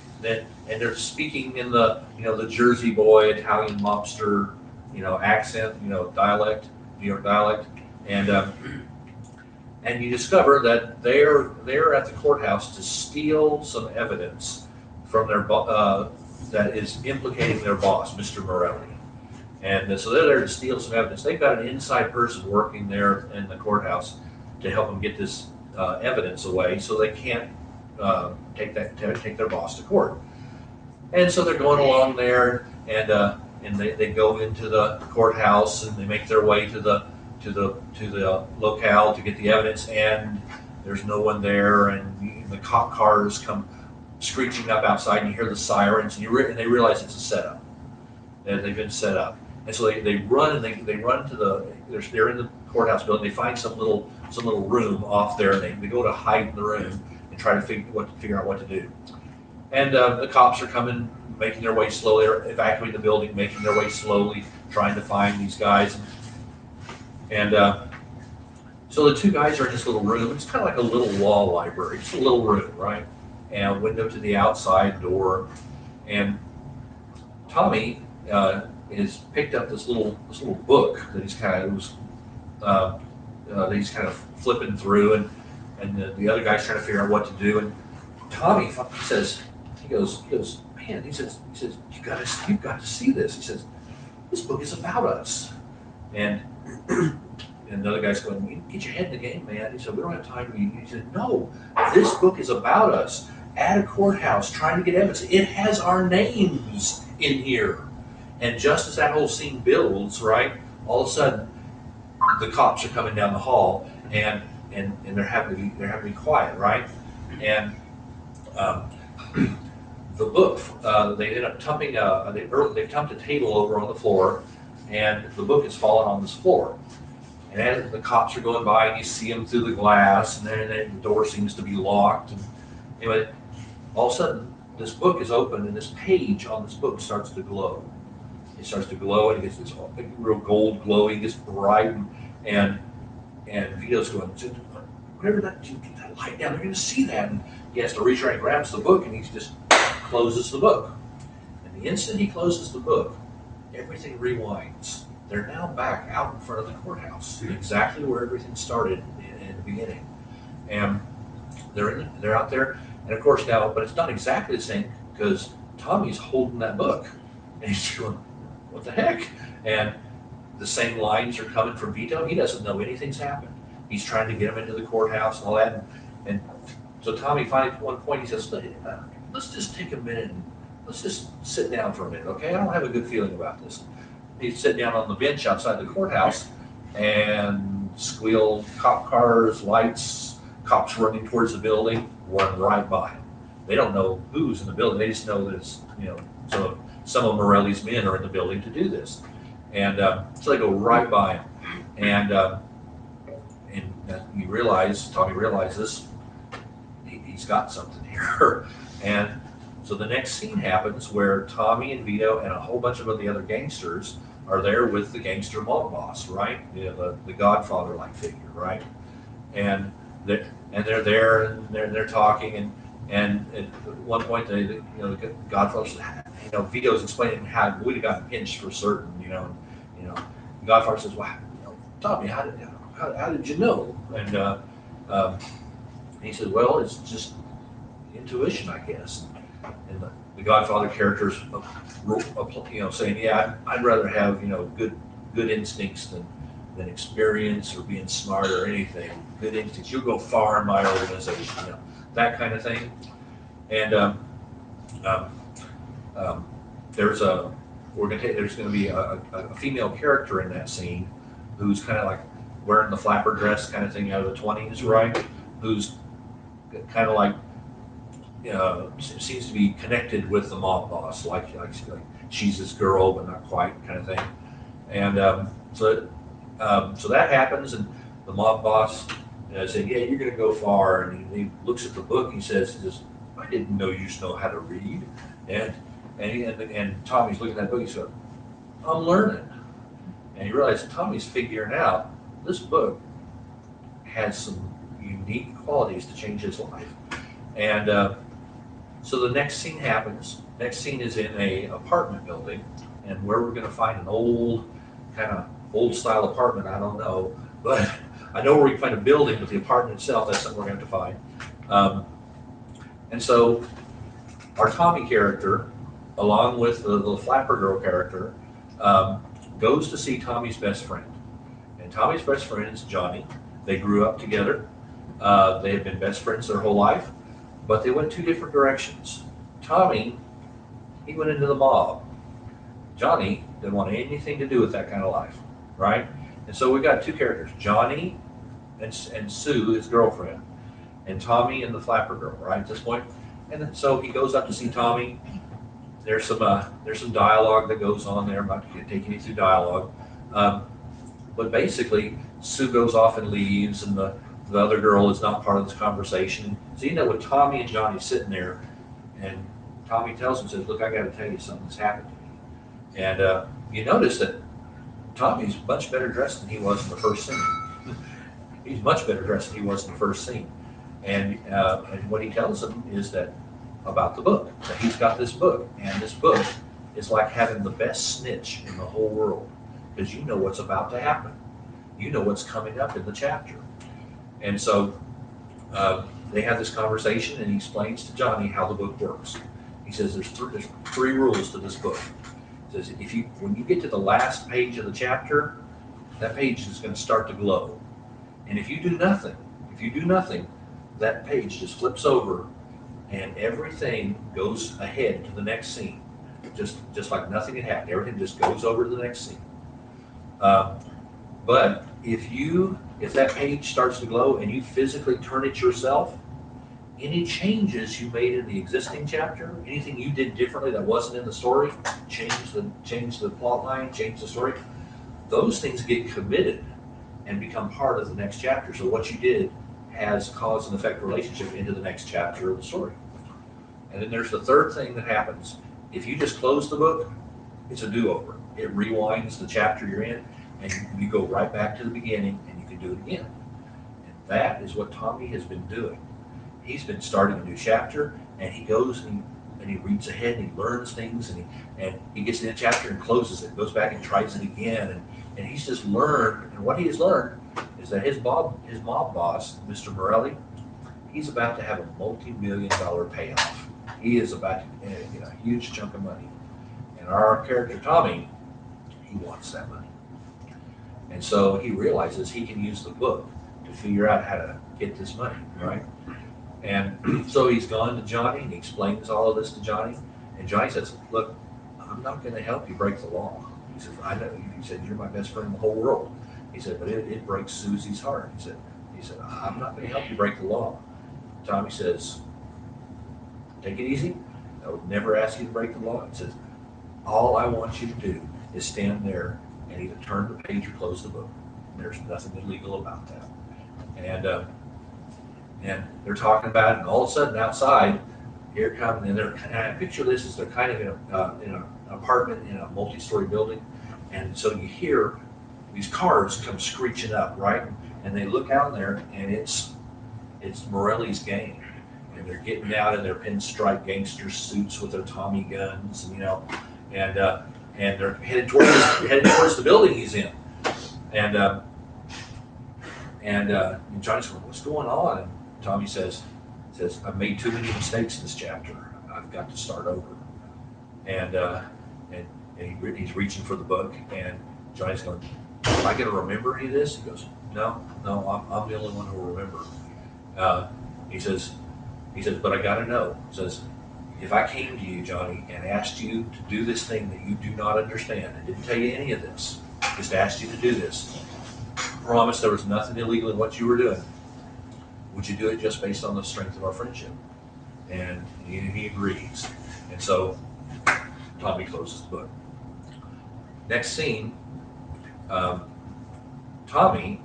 they're speaking in the the Jersey boy Italian mobster accent, dialect, New York dialect, and you discover that they're at the courthouse to steal some evidence from their that is implicating their boss, Mr. Morelli. And so they're there to steal some evidence. They've got an inside person working there in the courthouse to help them get this evidence away, so they can't take their boss to court. And so they're going along there, and they go into the courthouse, and they make their way to the locale to get the evidence, and there's no one there, and the cop cars come screeching up outside, and you hear the sirens, and they realize it's a setup. They've been set up, and so they run, and they run to they're in the courthouse building. They find some little little room off there, and they go to hide in the room and try to figure out what to do. And the cops are coming, making their way slowly, they're evacuating the building, making their way slowly, trying to find these guys. And so the two guys are in this little room. It's kind of like a little law library. It's a little room, right? And a window to the outside door. And Tommy is picked up this little book that he's kind of flipping through, and the other guy's trying to figure out what to do. And Tommy says, he goes, man, he says, you've got to see this. He says, this book is about us. And the other guy's going, you get your head in the game, man. He said, we don't have time. He said, no, this book is about us at a courthouse trying to get evidence. It has our names in here. And just as that whole scene builds, right, all of a sudden the cops are coming down the hall, and they're having to be quiet, right? And the book, they end up thumping. They thumped a table over on the floor, and the book has fallen on this floor. And as the cops are going by, and you see them through the glass, and then the door seems to be locked. And anyway, all of a sudden, this book is open, and this page on this book starts to glow. It starts to glow, and it gets this real gold glowing, gets bright, and Vito's going, whatever that, get that light down, they're going to see that. And he has to reach right and grabs the book, and he just closes the book. And the instant he closes the book, everything rewinds. They're now back out in front of the courthouse, exactly where everything started in the beginning. And they're out there, and of course now, but it's not exactly the same because Tommy's holding that book, and he's going, what the heck? And the same lines are coming from Vito. He doesn't know anything's happened. He's trying to get him into the courthouse and all that. And so Tommy finally, at one point, he says, let's just take a minute and let's just sit down for a minute, okay? I don't have a good feeling about this. He'd sit down on the bench outside the courthouse and squeal, cop cars, lights, cops running towards the building, run right by him. They don't know who's in the building. They just know that it's, some of Morelli's men are in the building to do this. And so they go right by him. And Tommy realizes he's got something here. And so the next scene happens where Tommy and Vito and a whole bunch of the other gangsters are there with the gangster mob boss, right? The Godfather-like figure, right? And they're there and they're talking, and at one point the Godfather says, Vito's explaining how we'd have gotten pinched for certain, the Godfather says, well, Tommy, how did you know? And he said, well, it's just intuition, I guess. And the Godfather characters, saying, yeah, I'd rather have, good instincts than experience or being smart or anything. Good instincts, you'll go far in my organization, that kind of thing. And there's going to be a female character in that scene who's kind of like wearing the flapper dress kind of thing out of the 20s, right? Who's kind of like, seems to be connected with the mob boss, like she's his girl, but not quite, kind of thing. And so that happens, and the mob boss said, "Yeah, you're going to go far." And he looks at the book. He says, "I didn't know you used to know how to read." And Tommy's looking at that book. He said, "I'm learning." And he realized Tommy's figuring out this book has some unique qualities to change his life. And so the next scene happens. Next scene is in a apartment building, and where we're going to find an old style apartment, I don't know, but I know where we can find a building, but the apartment itself, that's something we're going to have to find. And so our Tommy character, along with the Flapper Girl character, goes to see Tommy's best friend. And Tommy's best friend is Johnny. They grew up together. They had been best friends their whole life, but they went two different directions. Tommy, he went into the mob. Johnny didn't want anything to do with that kind of life, right? And so we got two characters, Johnny and Sue, his girlfriend, and Tommy and the Flapper Girl, right, at this point. And then, so he goes up to see Tommy. There's some dialogue that goes on there. I'm not taking you through dialogue. But basically, Sue goes off and leaves, and the other girl is not part of this conversation. So with Tommy and Johnny sitting there, and Tommy tells him, says, "Look, I got to tell you something's happened to me." And you notice that Tommy's much better dressed than he was in the first scene. He's much better dressed than he was in the first scene. And what he tells him is that about the book, that he's got this book, and this book is like having the best snitch in the whole world, because you know what's about to happen. You know what's coming up in the chapter. And so they have this conversation, and he explains to Johnny how the book works. He says there's three rules to this book. He says when you get to the last page of the chapter, that page is going to start to glow. And if you do nothing, that page just flips over, and everything goes ahead to the next scene, just like nothing had happened. Everything just goes over to the next scene. But if that page starts to glow and you physically turn it yourself, any changes you made in the existing chapter, anything you did differently that wasn't in the story, change the plot line, change the story, those things get committed and become part of the next chapter. So what you did has cause and effect relationship into the next chapter of the story. And then there's the third thing that happens. If you just close the book, it's a do-over. It rewinds the chapter you're in, and you go right back to the beginning, and you can do it again. And that is what Tommy has been doing. He's been starting a new chapter, and he goes and he reads ahead, and he learns things, and he gets to the chapter and closes it, goes back and tries it again, and he's just learned. And what he has learned is that his mob boss, Mr. Morelli, he's about to have a multi-million-dollar payoff. He is about to get a huge chunk of money. And our character, Tommy, he wants that money. And so he realizes he can use the book to figure out how to get this money, right? And so he's gone to Johnny, and he explains all of this to Johnny. And Johnny says, "Look, I'm not going to help you break the law." He said, "I know." He said, "You're my best friend in the whole world." He said, "But it breaks Susie's heart." He said, "I'm not going to help you break the law." Tommy says, "Take it easy. I would never ask you to break the law." He says, "All I want you to do is stand there and either turn the page or close the book. There's nothing illegal about that." And they're talking about it, and all of a sudden outside, here it comes, and I picture this as they're kind of in an apartment in a multi-story building, and so you hear these cars come screeching up, right? And they look out there, and it's Morelli's gang, and they're getting out in their pinstripe gangster suits with their Tommy guns, and they're headed towards the building he's in, and Johnny's going, "What's going on?" And Tommy says, "I've made too many mistakes in this chapter. I've got to start over." And he's reaching for the book, and Johnny's going, "Am I going to remember any of this?" He goes, No, I'm the only one who will remember." He says, "But I got to know." He says, "If I came to you, Johnny, and asked you to do this thing that you do not understand, and didn't tell you any of this, just asked you to do this, promise there was nothing illegal in what you were doing, would you do it just based on the strength of our friendship?" And he agrees. And so Tommy closes the book. Next scene, Tommy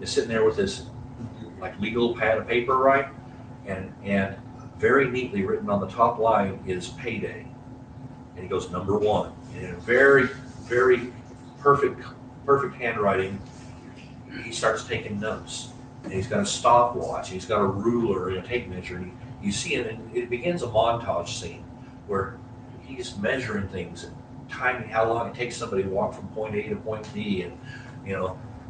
is sitting there with this legal pad of paper, right? And very neatly written on the top line is payday. And he goes, "number 1. And in a very, very perfect handwriting, he starts taking notes. And he's got a stopwatch, he's got a ruler and a tape measure. And you see it, and it begins a montage scene where he's measuring things and timing how long it takes somebody to walk from point A to point B,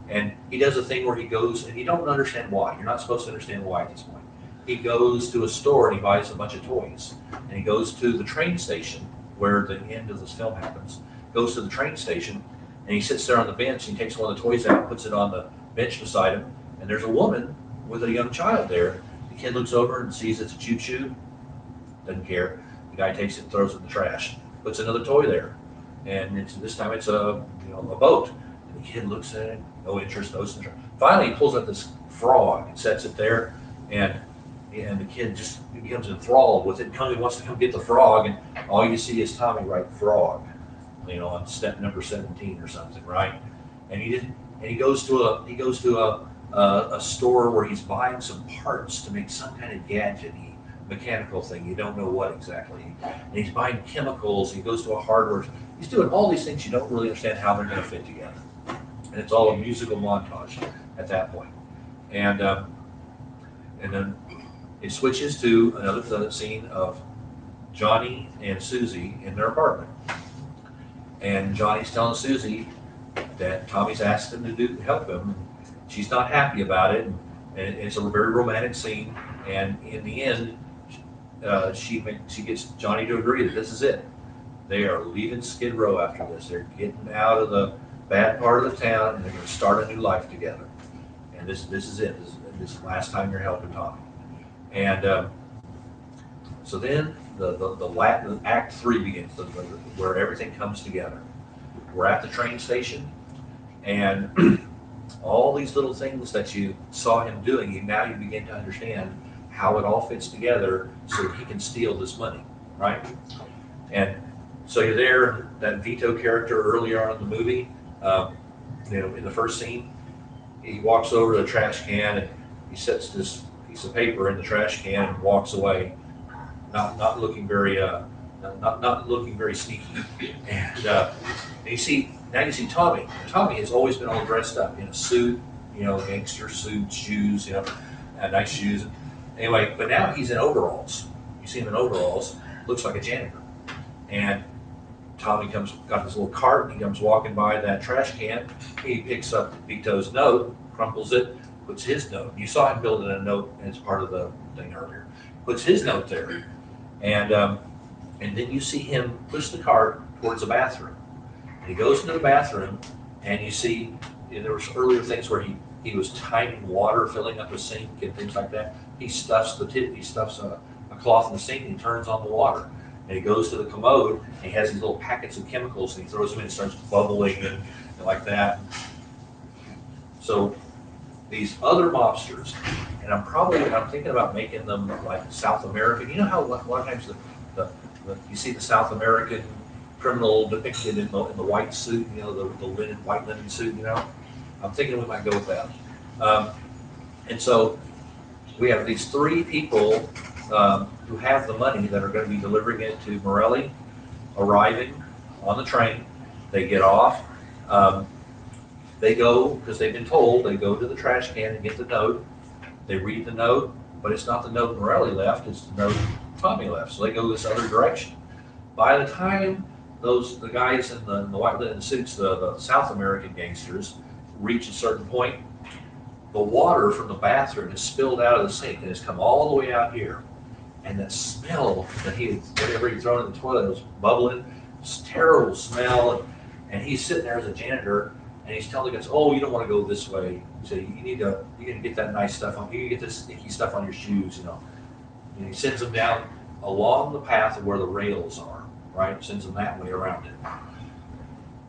and he does a thing where he goes, and you don't understand why. You're not supposed to understand why at this point. He goes to a store and he buys a bunch of toys, and he goes to the train station where the end of this film happens. Goes to the train station, and he sits there on the bench, and he takes one of the toys out and puts it on the bench beside him. And there's a woman with a young child there. The kid looks over and sees it's a choo-choo. Doesn't care. The guy takes it and throws it in the trash. Puts another toy there. And this time it's a boat. And the kid looks at it, no interest. Finally, he pulls up this frog and sets it there. And the kid just becomes enthralled with it. He wants to come get the frog. And all you see is Tommy write frog, on step number 17 or something, right? And and he goes to a store where he's buying some parts to make some kind of gadget-y mechanical thing. You don't know what exactly. And he's buying chemicals. He goes to a hardware. He's doing all these things you don't really understand how they're going to fit together. And it's all a musical montage at that point. And then it switches to another scene of Johnny and Susie in their apartment. And Johnny's telling Susie that Tommy's asked him to help him. She's not happy about it, and it's a very romantic scene. And in the end, she gets Johnny to agree that this is it. They are leaving Skid Row after this. They're getting out of the bad part of the town, and they're going to start a new life together. And this is it. This is the last time you're helping Tommy. And so then the Act 3 begins, where everything comes together. We're at the train station, and all these little things that you saw him doing, now you begin to understand how it all fits together so that he can steal this money, right? And so you're there, that Vito character earlier on in the movie, in the first scene, he walks over to the trash can and he sets this piece of paper in the trash can and walks away, not looking very not looking very sneaky. And you see Tommy. Tommy has always been all dressed up in a suit, gangster suit, shoes, nice shoes. Anyway, but now he's in overalls. You see him in overalls, looks like a janitor. And Tommy got this little cart, and he comes walking by that trash can. He picks up Vito's note, crumples it, puts his note. You saw him building a note as part of the thing earlier. Puts his note there. And then you see him push the cart towards the bathroom. And he goes into the bathroom, and you see there was earlier things where he was timing water, filling up a sink and things like that. He stuffs a cloth in the sink and he turns on the water. And he goes to the commode and he has these little packets of chemicals and he throws them in and starts bubbling and like that. So these other mobsters, and I'm thinking about making them like South American. You know how a lot of times you see the South American criminal depicted in the white suit, the white linen suit, I'm thinking we might go with that. And so we have these three people who have the money that are going to be delivering it to Morelli, arriving on the train. They get off. They go, because they've been told, they go to the trash can and get the note. They read the note, but it's not the note Morelli left, it's the note Tommy left. So they go this other direction. By the time the guys in the white linen suits, the South American gangsters, reach a certain point, the water from the bathroom has spilled out of the sink and has come all the way out here. And that smell that whatever he thrown in the toilet was bubbling, this terrible smell. And he's sitting there as a janitor, and he's telling the guys, "Oh, you don't want to go this way. So you need to get that nice stuff on. You need to get this sticky stuff on your shoes, And he sends them down along the path of where the rails are, right? Sends them that way around it.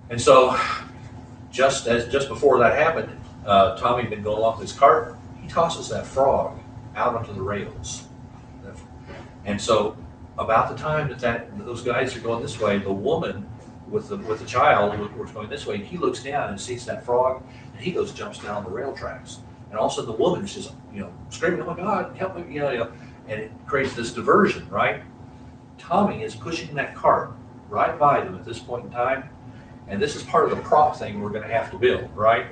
And so, just before that happened, Tommy had been going along with his cart. He tosses that frog out onto the rails. And so, about the time that those guys are going this way, the woman with the child was going this way. He looks down and sees that frog, and he jumps down on the rail tracks. And all of a sudden, the woman is just screaming, "Oh my God, help me!" And it creates this diversion, right? Tommy is pushing that cart right by them at this point in time, and this is part of the prop thing we're going to have to build, right?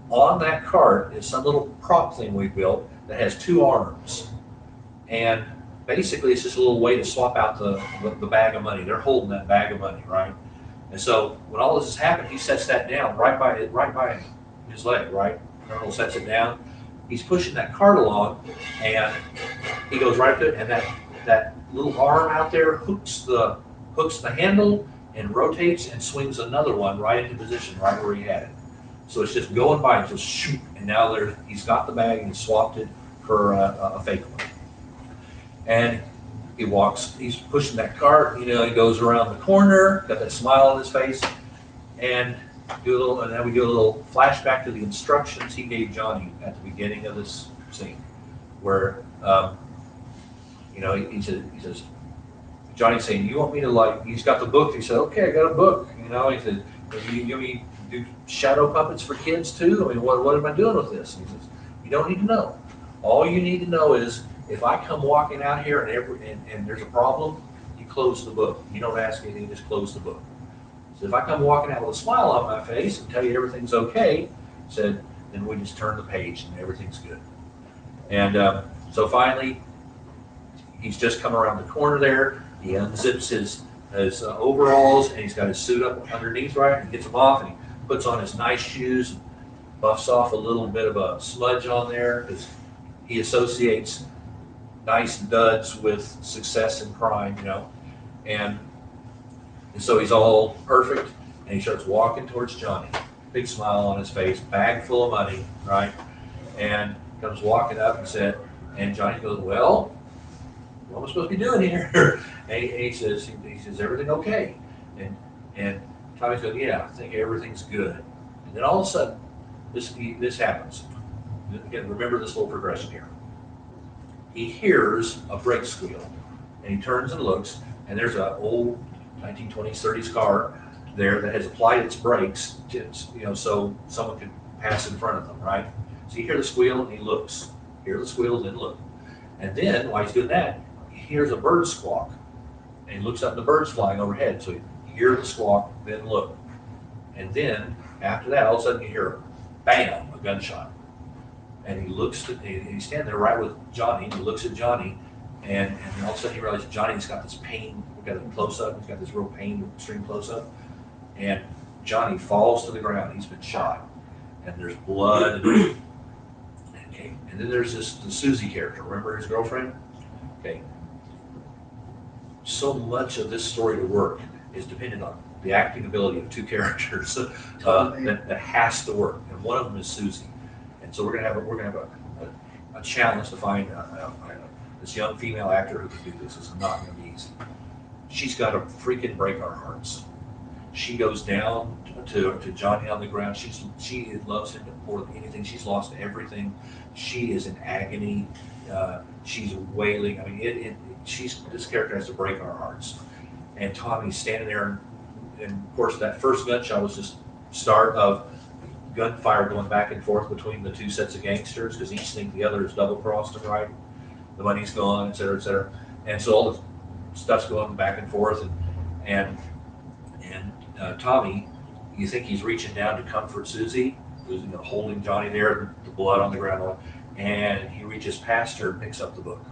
On that cart is some little prop thing we built that has two arms, and basically it's just a little way to swap out the bag of money. They're holding that bag of money, right? And so when all this has happened, he sets that down right by his leg, right? Colonel sets it down. He's pushing that cart along, and he goes right to it, and that little arm out there hooks the handle and rotates and swings another one right into position, right where he had it. So it's just going by, just shoot, and now he's got the bag and he swapped it for a fake one. And he's pushing that cart, he goes around the corner, got that smile on his face, and then we do a little flashback to the instructions he gave Johnny at the beginning of this scene, where he says, Johnny's saying, "You want me to he's got the book." He said, "Okay, I got a book." He said, "You give me do shadow puppets for kids too? I mean, what am I doing with this? And he says, you don't need to know. All you need to know is if I come walking out here and there's a problem, you close the book. You don't ask anything, just close the book. So if I come walking out with a smile on my face and tell you everything's okay, said, then we just turn the page and everything's good. And so finally, he's just come around the corner there. He unzips his overalls and he's got his suit up underneath, right? He gets them off and he puts on his nice shoes, and buffs off a little bit of a smudge on there because he associates nice duds with success in crime, you know. And so he's all perfect and he starts walking towards Johnny. Big smile on his face, bag full of money, right? And comes walking up and said, and Johnny goes, well, what am I supposed to be doing here? And he says, everything okay? And Tommy goes, yeah, I think everything's good. And then all of a sudden, this happens. Again, remember this little progression here. He hears a brake squeal, and he turns and looks, and there's an old 1920s, 30s car there that has applied its brakes, so someone could pass in front of them, right? So you hear the squeal, and he looks. Hear the squeal, then look. And then, while he's doing that, he hears a bird squawk, and he looks up, and the bird's flying overhead. So you hear the squawk, then look. And then, after that, all of a sudden you hear, bam, a gunshot. And he looks, he's standing there right with Johnny, and he looks at Johnny, and all of a sudden he realizes Johnny's got this pain. We've got a close-up, he's got this real pain, extreme close-up. And Johnny falls to the ground. He's been shot. And there's blood. Okay. And then there's the Susie character. Remember his girlfriend? Okay. So much of this story to work is dependent on the acting ability of two characters that has to work. And one of them is Susie. And so we're gonna have a challenge to find this young female actor who can do this. It's not gonna be easy. She's got to freaking break our hearts. She goes down to Johnny on the ground. She loves him more than anything. She's lost everything. She is in agony. She's wailing. I mean, this character has to break our hearts. And Tommy's standing there, and of course that first gunshot was just start of gunfire going back and forth between the two sets of gangsters because each thinks the other is double-crossed them, right? The money's gone, et cetera, et cetera. And so all the stuff's going back and forth, and Tommy, you think he's reaching down to comfort Susie, who's holding Johnny there, the blood on the ground, and he reaches past her, picks up the book,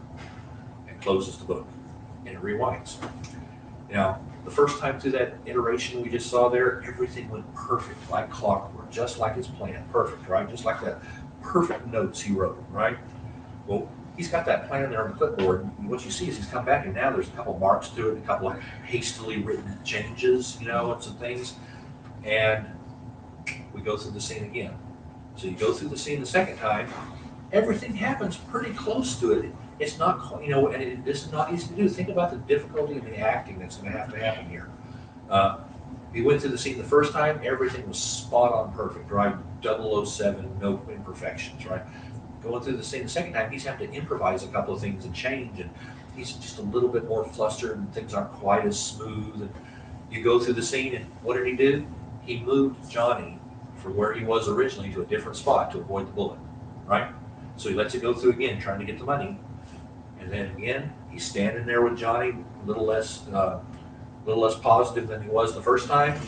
and closes the book, and it rewinds. Now, the first time through that iteration we just saw there, everything went perfect, like clockwork, just like his plan, perfect, right? Just like that perfect notes he wrote, right? Well, he's got that plan there on the clipboard, and what you see is he's come back, and now there's a couple marks to it, a couple of hastily written changes, and some things, and we go through the scene again. So you go through the scene the second time, everything happens pretty close to it. It's not, and this is not easy to do. Think about the difficulty in the acting that's going to happen here. We went through the scene the first time, everything was spot on perfect, right? 007, no imperfections, right? Going through the scene the second time, he's having to improvise a couple of things and change, and he's just a little bit more flustered, and things aren't quite as smooth. And you go through the scene, and what did he do? He moved Johnny from where he was originally to a different spot to avoid the bullet, right? So he lets it go through again, trying to get the money. And then again, he's standing there with Johnny, a little less positive than he was the first time.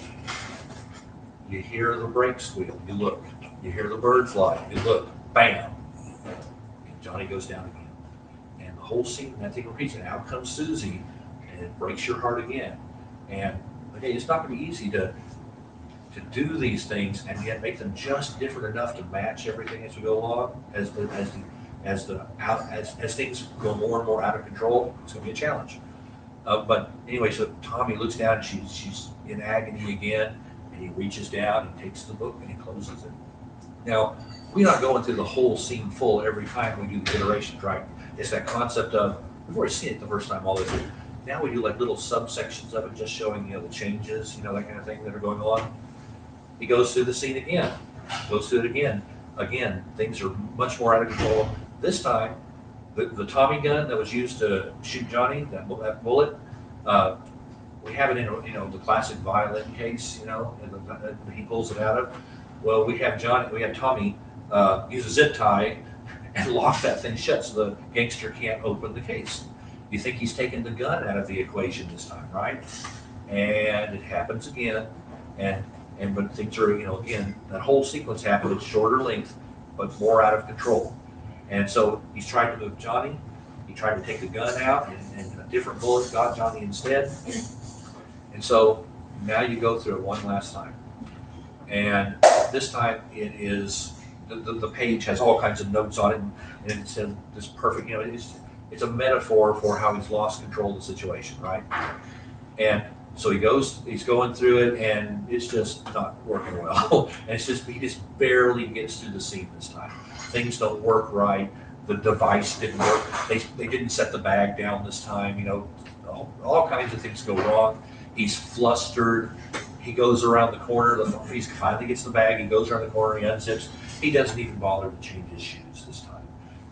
You hear the brake squeal, you look. You hear the bird fly, you look. Bam! And Johnny goes down again. And the whole scene, that thing repeats. And out comes Susie, and it breaks your heart again. And okay, it's not going to be easy to do these things and yet make them just different enough to match everything as we go along. As things go more and more out of control, it's going to be a challenge. But anyway, so Tommy looks down, and she's in agony again, and he reaches down and takes the book and he closes it. Now, we're not going through the whole scene full every time we do the iterations, right? It's that concept of, we've already seen it the first time all this. Now we do like little subsections of it, just showing, the changes, that kind of thing that are going on. He goes through the scene again, goes through it again. Again, things are much more out of control. This time, the Tommy gun that was used to shoot Johnny, that bullet, we have it in, the classic violin case, and he pulls it out of. Well, we have Tommy use a zip tie and lock that thing shut so the gangster can't open the case. You think he's taken the gun out of the equation this time, right? And it happens again, but things are, again, that whole sequence happened at shorter length, but more out of control. And so he's tried to move Johnny. He tried to take the gun out, and a different bullet got Johnny instead. And so now you go through it one last time. And this time it is, the page has all kinds of notes on it, and it says this perfect, it's a metaphor for how he's lost control of the situation, right? And so he's going through it, and it's just not working well. And he just barely gets through the scene this time. Things don't work right. The device didn't work. They didn't set the bag down this time. All kinds of things go wrong. He's flustered. He goes around the corner. He finally gets the bag. He goes around the corner. He unzips. He doesn't even bother to change his shoes this time.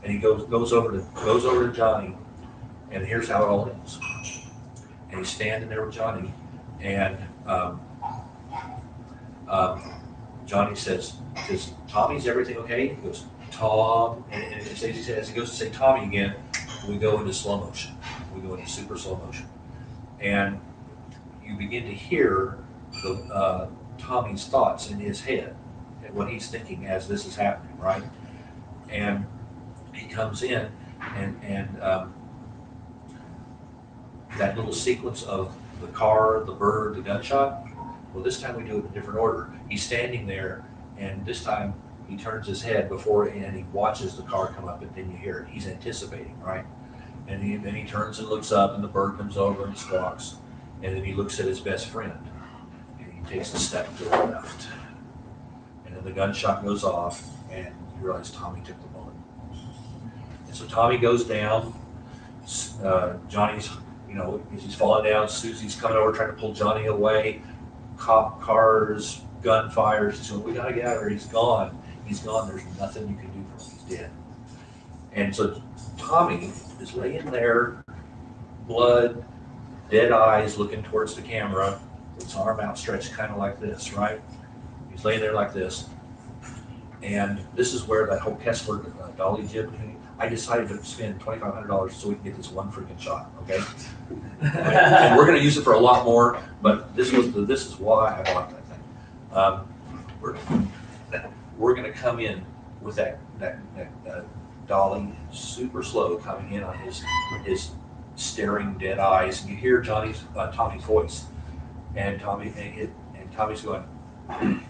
And he goes over to Johnny. And here's how it all ends. And he's standing there with Johnny, and Johnny says, "Tommy's everything okay?" He goes, "Tom," and as he goes to say Tommy again, we go into slow motion. We go into super slow motion, and you begin to hear Tommy's thoughts in his head and what he's thinking as this is happening, right? And he comes in, and that little sequence of the car, the bird, the gunshot, well, this time we do it in a different order. He's standing there, and this time he turns his head and he watches the car come up, and then you hear it. He's anticipating, right? And then he turns and looks up, and the bird comes over and squawks, and then he looks at his best friend, and he takes a step to the left. And then the gunshot goes off, and you realize Tommy took the bullet. And so Tommy goes down. Johnny's, he's falling down. Susie's coming over trying to pull Johnny away. Cop cars, gunfire. She's going, "We gotta get out of here. He's gone. He's gone. There's nothing you can do for him. He's dead." And so Tommy is laying there, blood, dead eyes, looking towards the camera, with his arm outstretched, kind of like this, right? He's laying there like this. And this is where that whole Kessler dolly jib thing. I decided to spend $2,500 so we can get this one freaking shot, okay? And we're going to use it for a lot more, but this is why I bought that thing. We're going to come in with that dolly super slow coming in on his staring dead eyes, and you hear Tommy's voice, and Tommy's going, I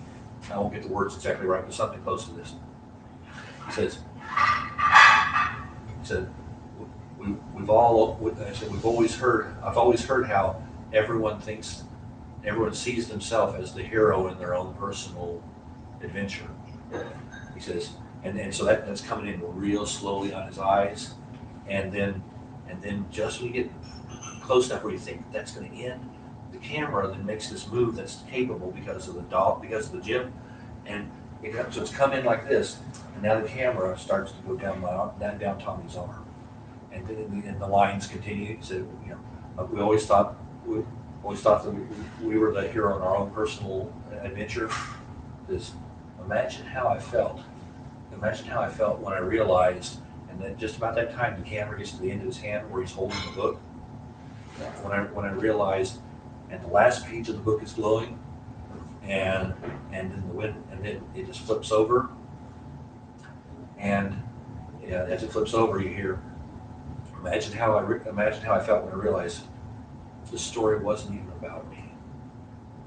won't get the words exactly right, but something close to this. He says, I've always heard how everyone sees themselves as the hero in their own personal adventure. He says, and so that's coming in real slowly on his eyes, and then just when you get close enough where you think that's going to end, the camera then makes this move that's capable because of the jib, and so it's come in like this, and now the camera starts to go down Tommy's arm, and then the lines continue. So we always thought that we were the hero in our own personal adventure. Imagine how I felt. Imagine how I felt when I realized, and then just about that time, the camera gets to the end of his hand where he's holding the book. When I realized, and the last page of the book is glowing, and then it just flips over, and as it flips over, you hear, imagine how I felt when I realized the story wasn't even about me.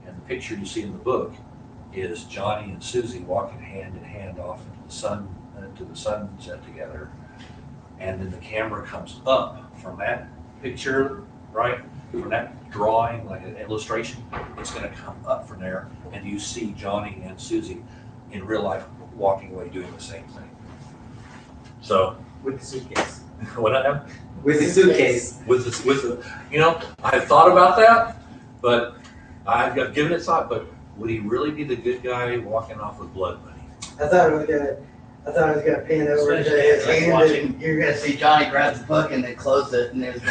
And the picture you see in the book is Johnny and Susie walking hand in hand off into the sunset together, and then the camera comes up from that picture, right? From that drawing, like an illustration, it's going to come up from there, and you see Johnny and Susie in real life walking away doing the same thing. So with the suitcase. What I know? With the suitcase. With the I thought about that, but I've given it thought. But would he really be the good guy walking off with blood money? I thought it was good. I thought I was gonna pan over to Especially his like hand watching- and you're gonna see Johnny grab the book and then close it and there's.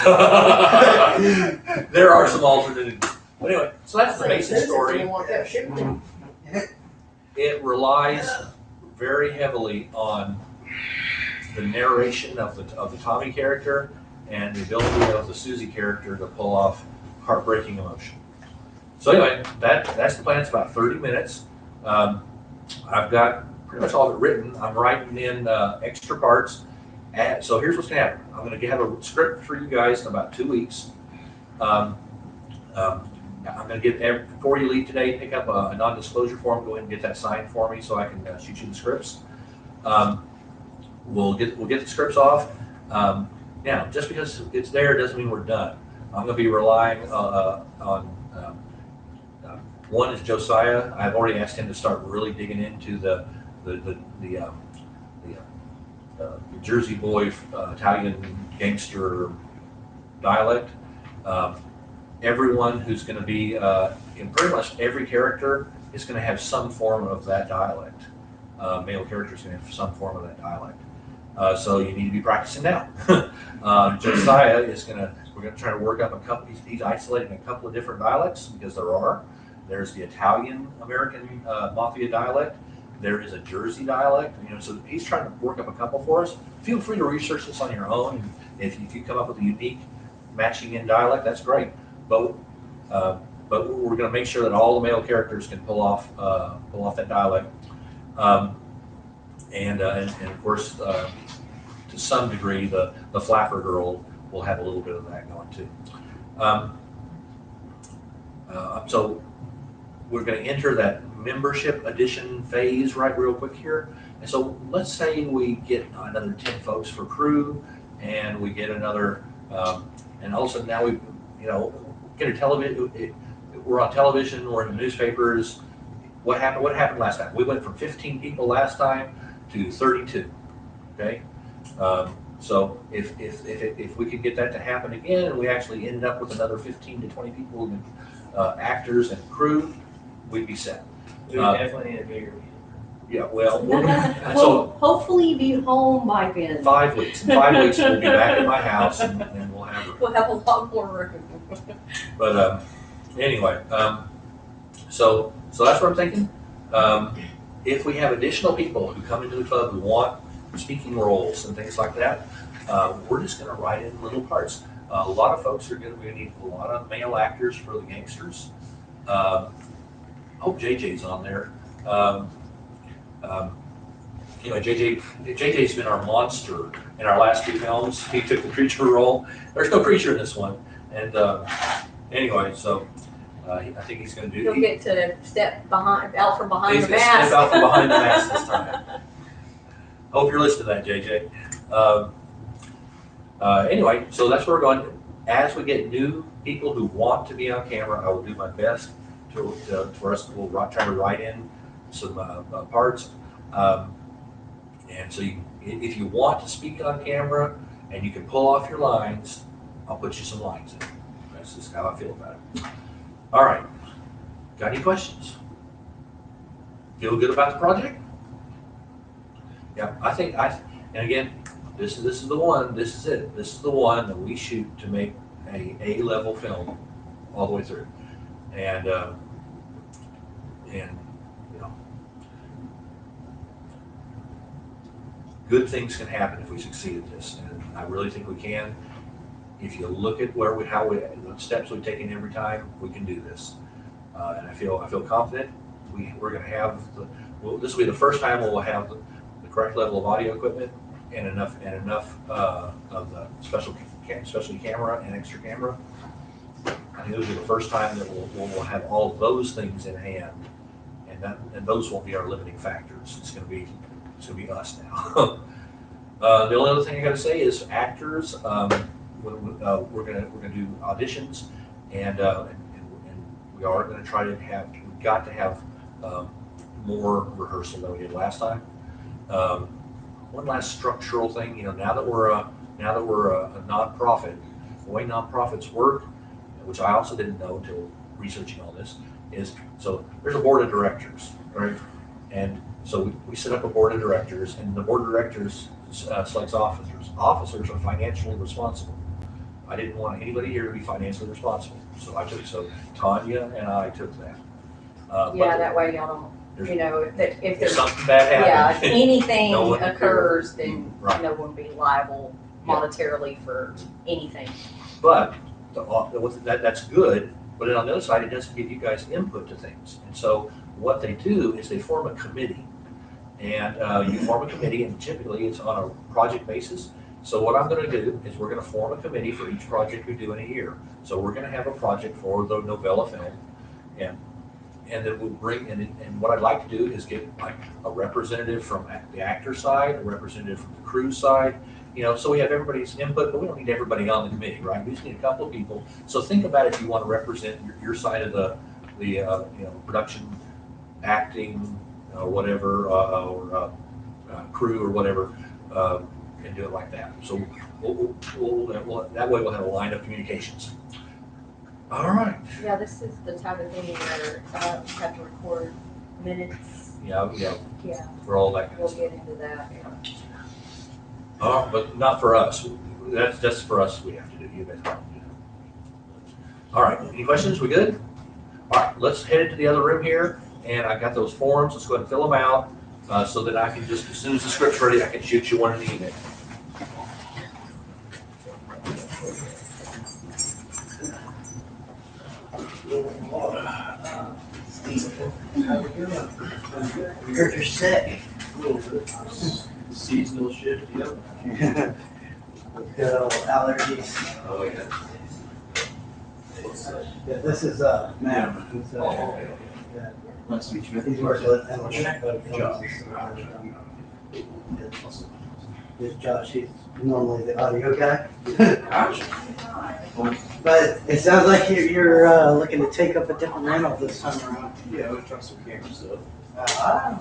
There are some alternatives. But anyway, so that's the basic story. It relies very heavily on the narration of the Tommy character and the ability of the Susie character to pull off heartbreaking emotion. So anyway, that's the plan. It's about 30 minutes. I've got pretty much all of it written. I'm writing in extra parts. And so here's what's going to happen. I'm going to have a script for you guys in about 2 weeks. I'm going to get, before you leave today, pick up a non-disclosure form. Go ahead and get that signed for me so I can shoot you the scripts. We'll get the scripts off. Now, just because it's there doesn't mean we're done. I'm going to be relying on one is Josiah. I've already asked him to start really digging into the Jersey boy Italian gangster dialect. Everyone who's going to be in pretty much every character is going to have some form of that dialect. Male characters going to have some form of that dialect. So you need to be practicing now. Josiah is we're going to try to work up a couple, he's isolating a couple of different dialects because there are. There's the Italian American Mafia dialect. There is a Jersey dialect. So he's trying to work up a couple for us. Feel free to research this on your own. If you come up with a unique matching in dialect, that's great. But we're going to make sure that all the male characters can pull off that dialect. And of course, to some degree, the flapper girl will have a little bit of that going too. So we're going to enter that membership addition phase right real quick here. And so let's say we get another 10 folks for crew, and we get another, and all of a sudden now we, get a television. We're on television. We're in the newspapers. What happened? What happened last time? We went from 15 people last time to 32. Okay. So if we could get that to happen again, and we actually ended up with another 15 to 20 people, actors and crew, we'd be set. We definitely need a bigger meeting. Yeah, well, Well, hopefully be home by then. 5 weeks. In 5 weeks, we'll be back at my house, and we'll have a lot more room. But anyway, so that's what I'm thinking. If we have additional people who come into the club who want speaking roles and things like that, we're just going to write in little parts. A lot of folks are going to need a lot of male actors for the gangsters. Hope JJ's on there. JJ's been our monster in our last 2 films. He took the creature role. There's no creature in this one. And anyway, so I think he's going to do. He'll get to step out from behind He's the going to mask. step out from behind the mask this time. Hope you're listening to that, JJ. Anyway, so that's where we're going. As we get new people who want to be on camera, I will do my best for us. We'll try to write in some parts. And so if you want to speak on camera and you can pull off your lines, I'll put you some lines in. That's just how I feel about it. All right. Got any questions? Feel good about the project? Yeah, and again, this is the one. This is it. This is the one that we shoot to make a A-level film all the way through, and good things can happen if we succeed at this, and I really think we can. If you look at the steps we've taken every time, we can do this, and I feel confident. We're going to have this will be the first time we'll have the correct level of audio equipment and enough of the specialty camera and extra camera. I think this will be the first time that we'll have all of those things in hand, and those won't be our limiting factors. It's going to be us now. The only other thing I got to say is actors. We're gonna do auditions, and we are going to try to have. We've got to have more rehearsal than we did last time. One last structural thing, now that we're a nonprofit, the way nonprofits work, which I also didn't know until researching all this, is so there's a board of directors, right? And So we set up a board of directors, and the board of directors selects officers. Officers are financially responsible. I didn't want anybody here to be financially responsible, so Tanya and I took that. Yeah, that way y'all don't, you know, that if If there's, something bad yeah, if happens, anything no one- occurs, then Right. no one will be liable monetarily for anything. but that's good. But then on the other side, it doesn't give you guys input to things. And so what they do is they form a committee. And you form a committee, and typically it's on a project basis. So what I'm going to do is we're going to form a committee for each project we do in a year. So we're going to have a project for the novella film, and then we'll bring and what I'd like to do is get like a representative from the actor side, a representative from the crew side, you know, so we have everybody's input, but we don't need everybody on the committee, right? We just need a couple of people. So think about if you want to represent your side of the you know, production, acting, or whatever, or crew or whatever, and do it like that. So that way we'll have a line of communications. All right. Yeah, this is the type of thing where you have to record minutes. Yeah. Yeah. For all that kind We'll of stuff. get into that. But not for us. That's for us. We have to do. You guys don't do that. All right. Any questions? We good? All right. Let's head into the other room here. And I got those forms. Let's go ahead and fill them out so that I can just, as soon as the script's ready, I can shoot you one in the email. How we doing? You heard you're sick. Seasonal shift, yep. Good old allergies. Oh, yeah. Yeah, this is Matt. He's, yeah. Nice to meet you. He's working with Emily. Josh. This Josh, he's normally the audio guy. But it sounds like you're looking to take up a different rental this time around. Yeah, we'll try some camera stuff. Ah.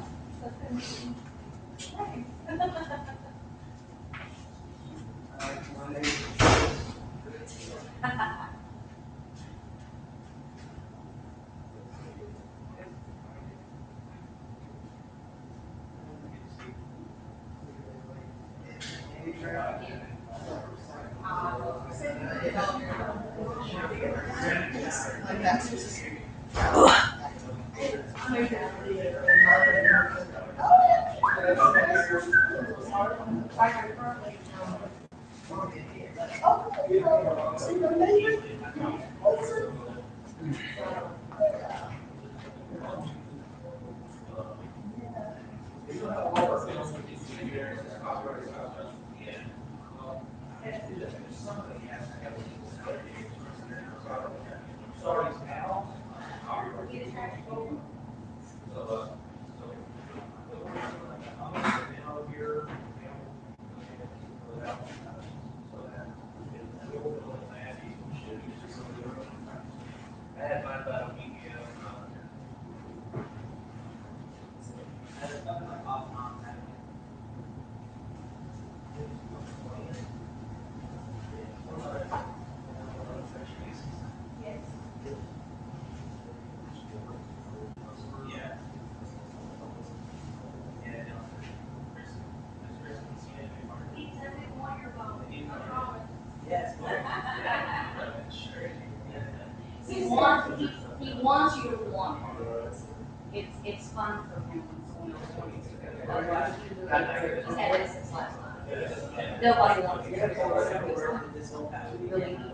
He wants you to want it. It's fun for him. Otherwise, he's had it since last night. Nobody wants to go really needing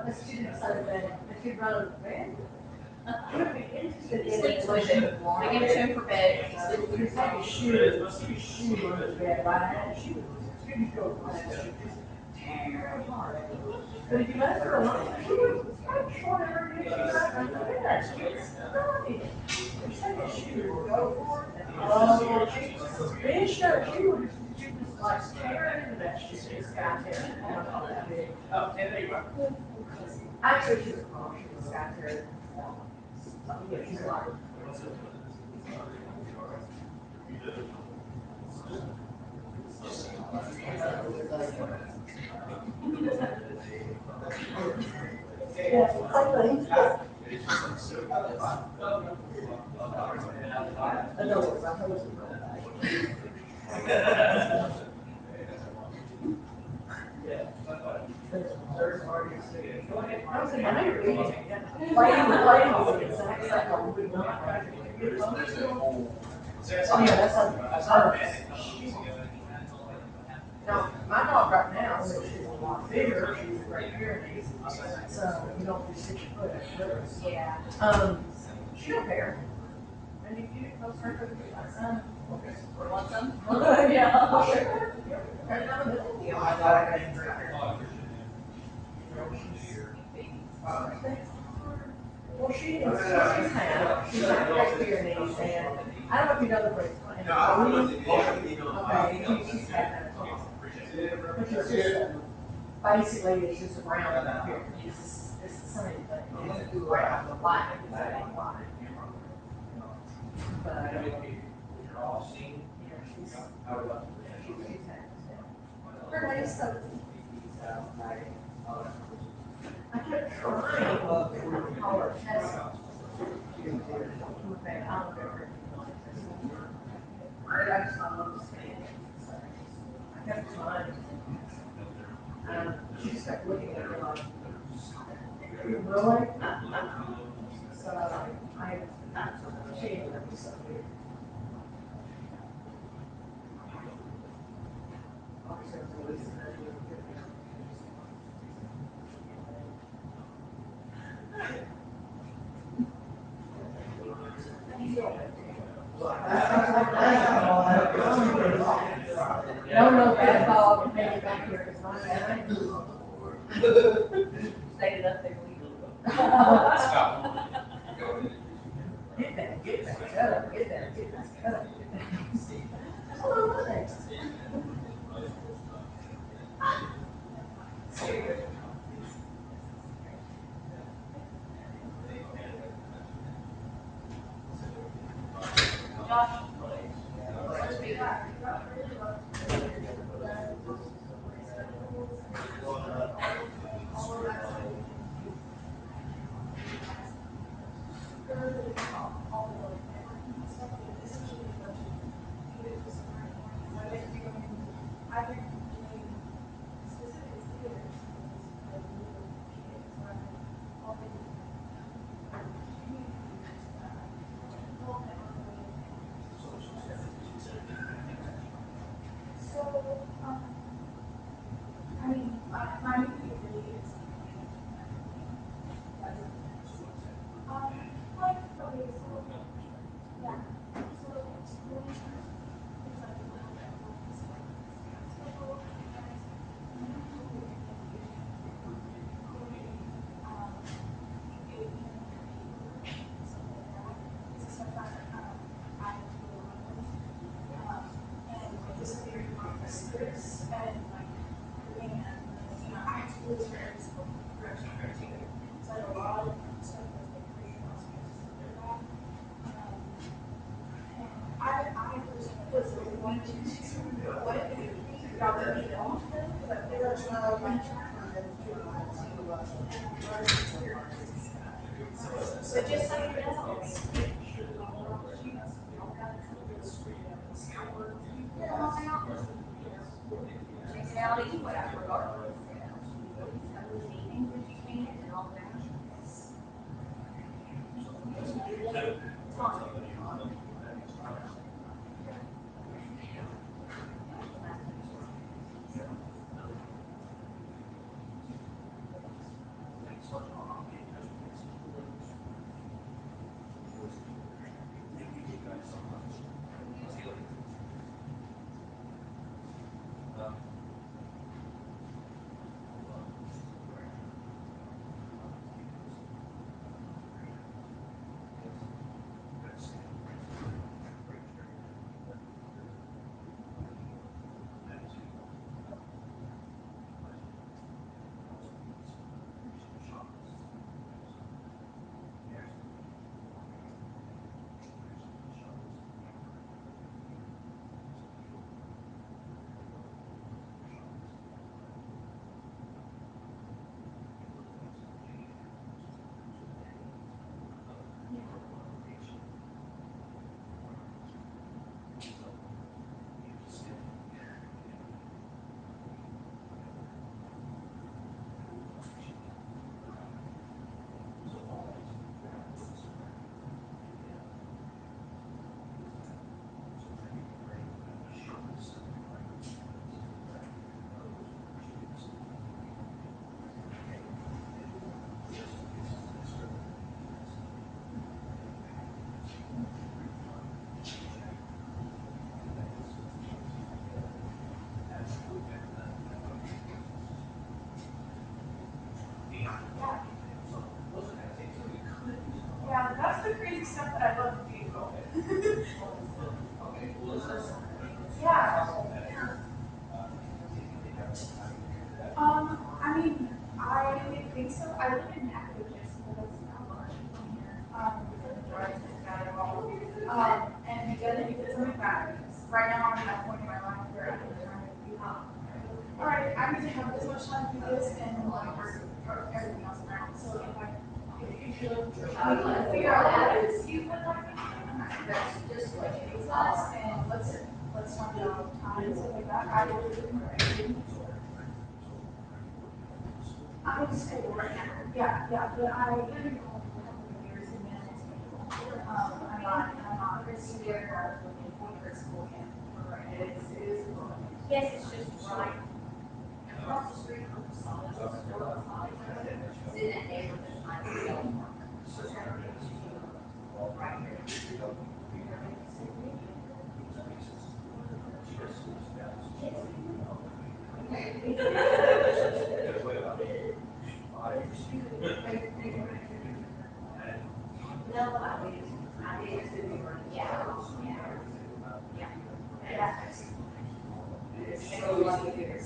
a student decided that I could run a bed. He sleeps with it. I give it to him for bed. He sleeps with his heavy shoes. Shoes on the bed, right? Shoes. Tear apart. But if you let her alone, she was short of her shoes. She said that she would go for it. Oh, she was like tearing into that shit. This guy tearing. I don't know that big. Oh, and there you go. Actually, she was wrong. She was guy tearing. She's like. I was in my neighborhood. Playing was the exact same. Oh, yeah, that's hers. Now, my dog right now, which is a lot bigger, she's a Great Pyrenees, so you don't do 6 foot. Yeah. She don't care. And if you post her to the son, Want some? yeah, I'll share her. And I'm a little deal, my dog. Well, she's had, she's a Great Pyrenees, and I don't know if you know the breed. Okay, she's had that. Which is just, basically, it's just a brown up here. It's the same thing. It's a brown, the black, it's a black. But, she's had. Her name's so. I kept trying to call her Tessa. Okay, I'll go her. I just don't understand. I kept trying. She just kept looking at me like, really? So she ended up so weird. No, bad dog made it back here, because my stayed up there. Get that, shut up, get that, shut up. Oh, thanks. So just so you know. Personality, whatever, regardless. And all that. All right, I need to have this much time to do this and like everything else around. So if I figure out that is that's just like it's us and let's find out time and stuff like that. I will do it. I'm in school right now. Yeah, but I'm not severe for school yet. It is. Yes, it's just right across the street from the solid. It's in that neighborhood. Right here. No, I did. Yeah. It's so lucky here.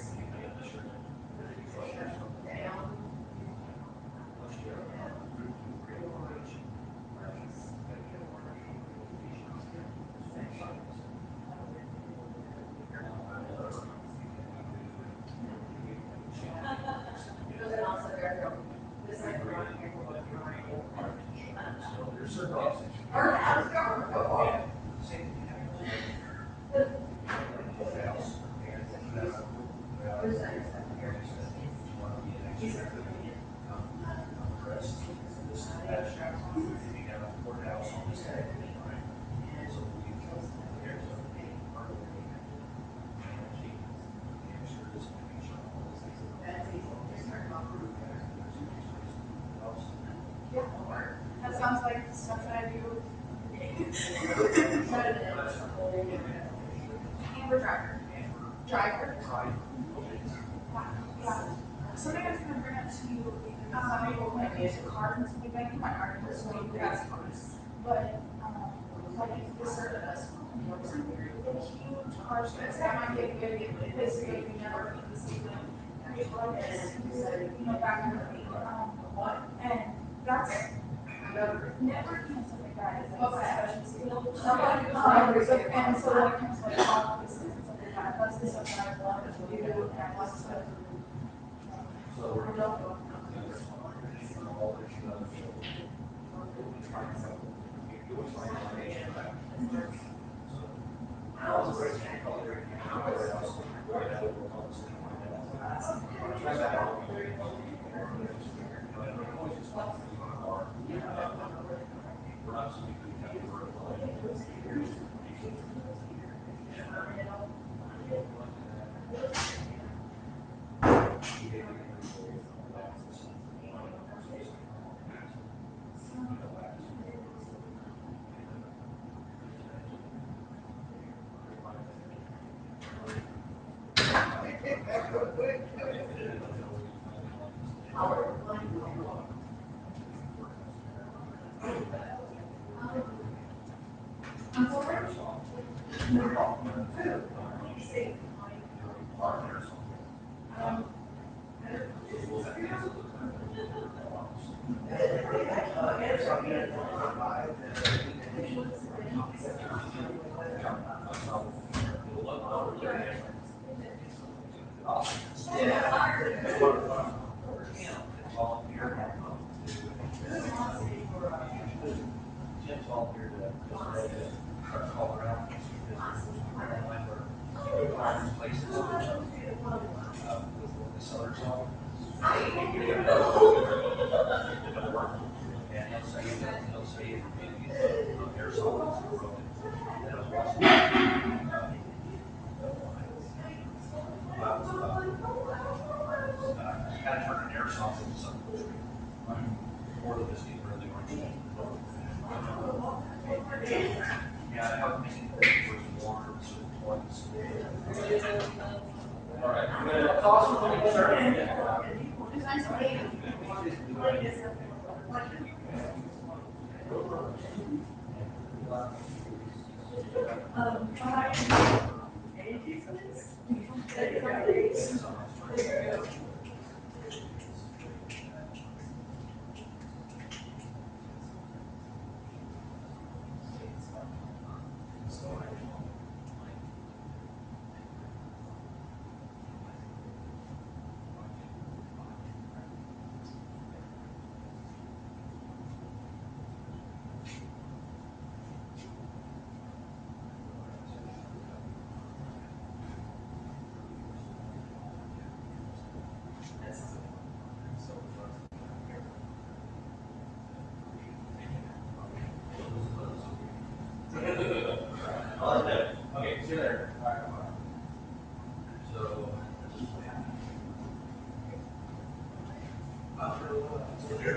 That sounds like the stuff that I do. Amber driver. Yeah. Something I was gonna bring up to you, when I use a car and something like that, my car is going gas cars. But, like, this sort of does. The huge cars, that might get good, if this is like, we never need to see them. Like this, back in the day, and that's, networking and stuff like that is like a special skill. And so when it comes to like offices and stuff like that, that's the stuff that I love to do, and I love to. So,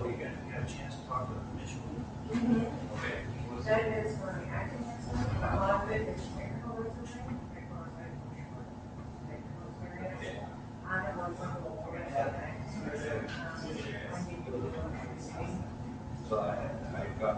you got a chance to talk to Mitchell? Okay. That is for the acting and stuff, but a lot of it is technical or something. I have one simple. So I got.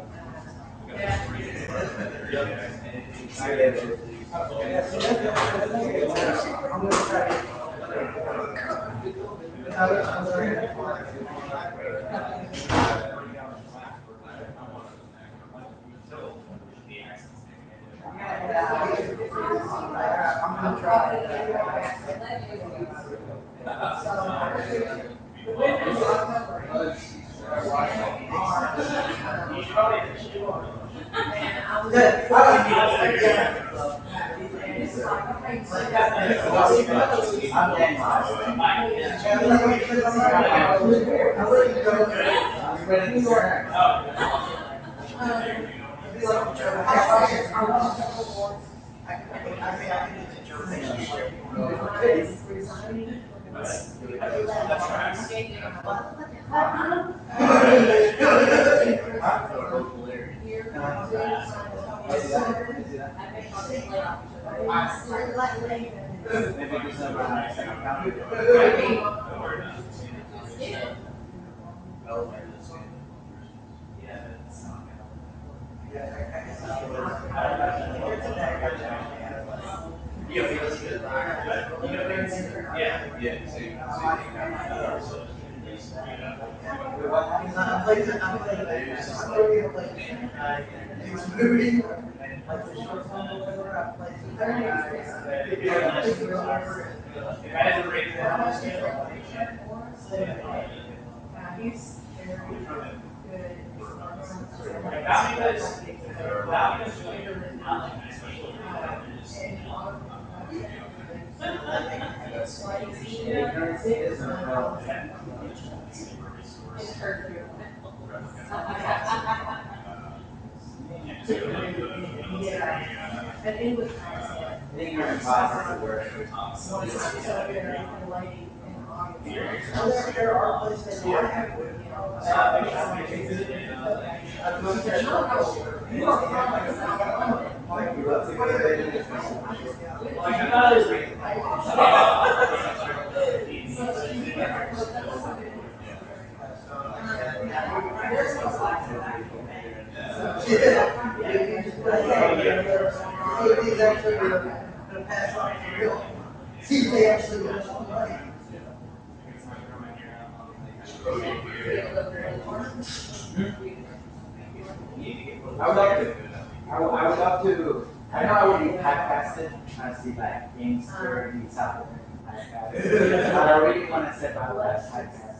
I would love to, I know I would be typecasted, I see like gangster, and South American typecast. But I really want to step out as typecast.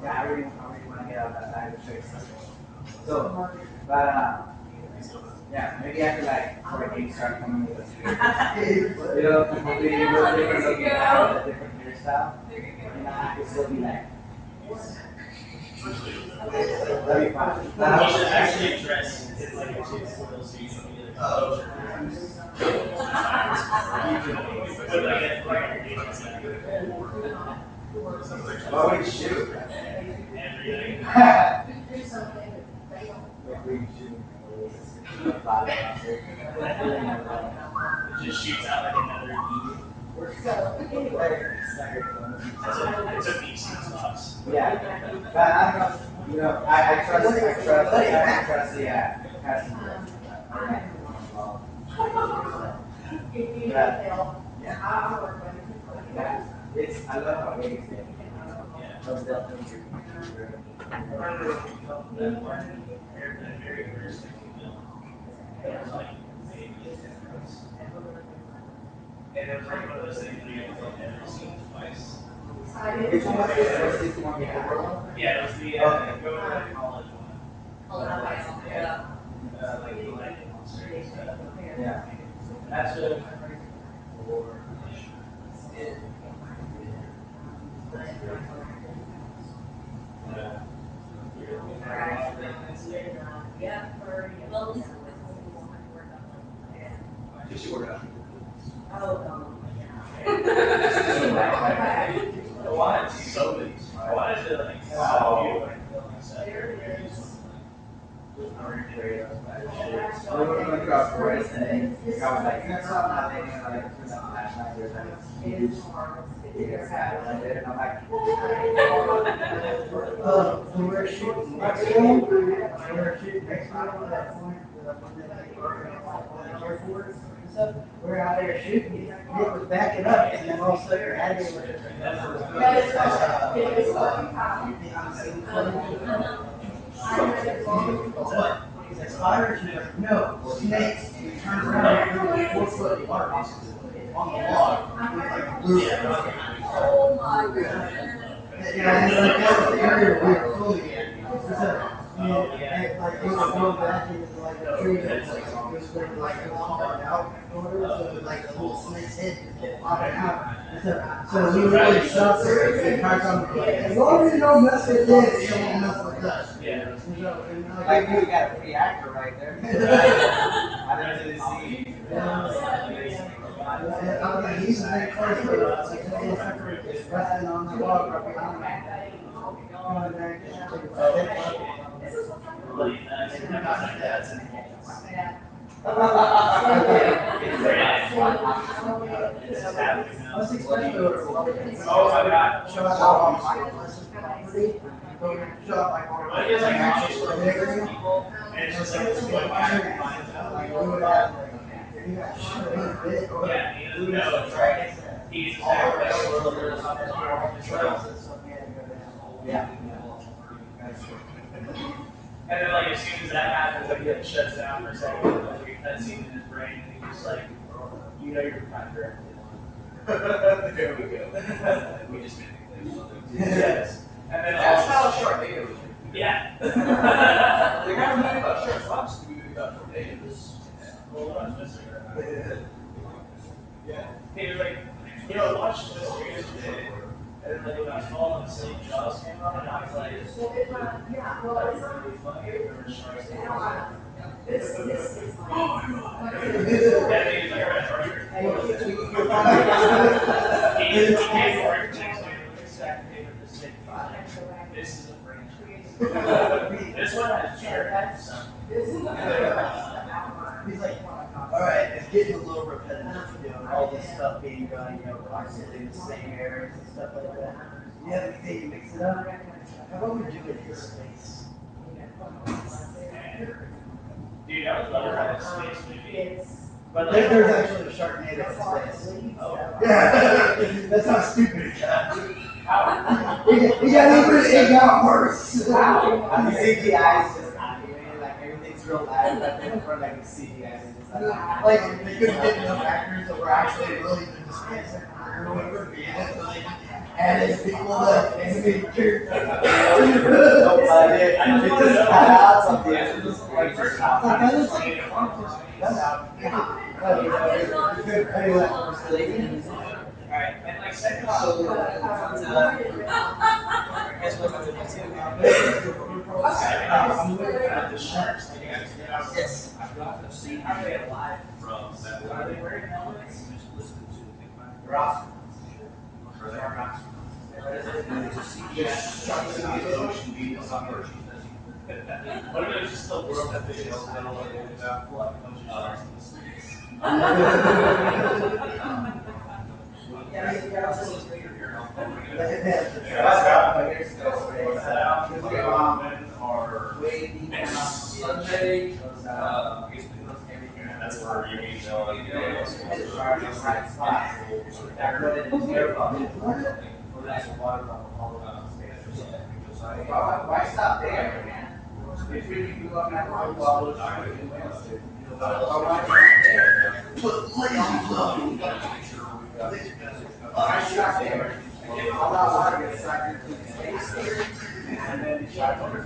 Yeah, I really want to get out of that bag of tricks. So, but yeah, maybe I could like, for a game start coming with a you know, completely different looking style, a different hairstyle. And I could still be like, that'd be fun. You should actually dress in like a chick spoil so you can be like, oh. Put like a what would you shoot? everything. It just shoots out like another Eden. It's a VC box. Yeah, but I don't know, you know, I trust the casting director. Yeah, it's, I love how big it's getting. Those definitely. And it was like one of those things where you have never seen twice. Which one was this? Was this the one before? Yeah, it was the go to college one. Like the Lightning Monsters. Yeah. That's a or Did she work out? Oh, We were going to go for it, and then I was like, you know something, I think I'm like, last night, there's like, and I'm like, we're shooting next film, we're shooting next film, that point, we're out there shooting, it was backing up, and then all of a sudden, Abby was he said, spiders? She's like, no, snakes. He turns around and threw a 4-foot water hose on the log. Oh my God. And that was the area we were fully in. Like, it was going back into like a tree that was like, it was going like popping out, so like the little snake's head just kept popping out. So we really shot there, and tried to like, as long as you don't mess with this, you won't mess with us. Yeah. Like, you got a free actor right there. I didn't really see. He's the big place, but it's resting on the log right behind me. Oh my God. Show us how long show up like all the and it's just like it's like yeah. And then, like, as soon as that happens, like, it shuts down for a second, like, that scene in his brain, and he's just like, you know, you're kind of directly on. There we go. We just made it. Yes. And then that's how short they go. Yeah. They got a movie about short swaps, a movie about tornadoes. Yeah. He was like, you know, I watched this yesterday. And then when I was falling asleep, Jaws came on, and I was like, that's really funny. There were sharks in the water. This is like, oh my God. That means like, he came over and texted me the exact name of the state. This is a franchise. This one has characters. he's like, all right, it's getting a little repetitive, you know, all this stuff being done, you know, constantly in the same areas and stuff like that. Yeah, can you mix it up? How about we do it in space? Dude, I would love to have a space movie. But there's actually a Sharknado in space. Yeah, that's how stupid it got. He got even it got worse. The CGI is just animated, like everything's real live, but then for like the CGI, it's just Like they couldn't get enough actors that were actually willing to just get their career or whatever to be in it, so they added people that animated characters. I just cut out something. It's just like Alright, and like second off, the sharks. Yes. I've got to see how they alive from that. Are they wearing helmets? They're awesome. What if it's just the world that they don't know what it is about? That's where you need to know. Why stop there? If we can go up that road, I shot there. I'll allow to get sucked into the space here, and then shot over.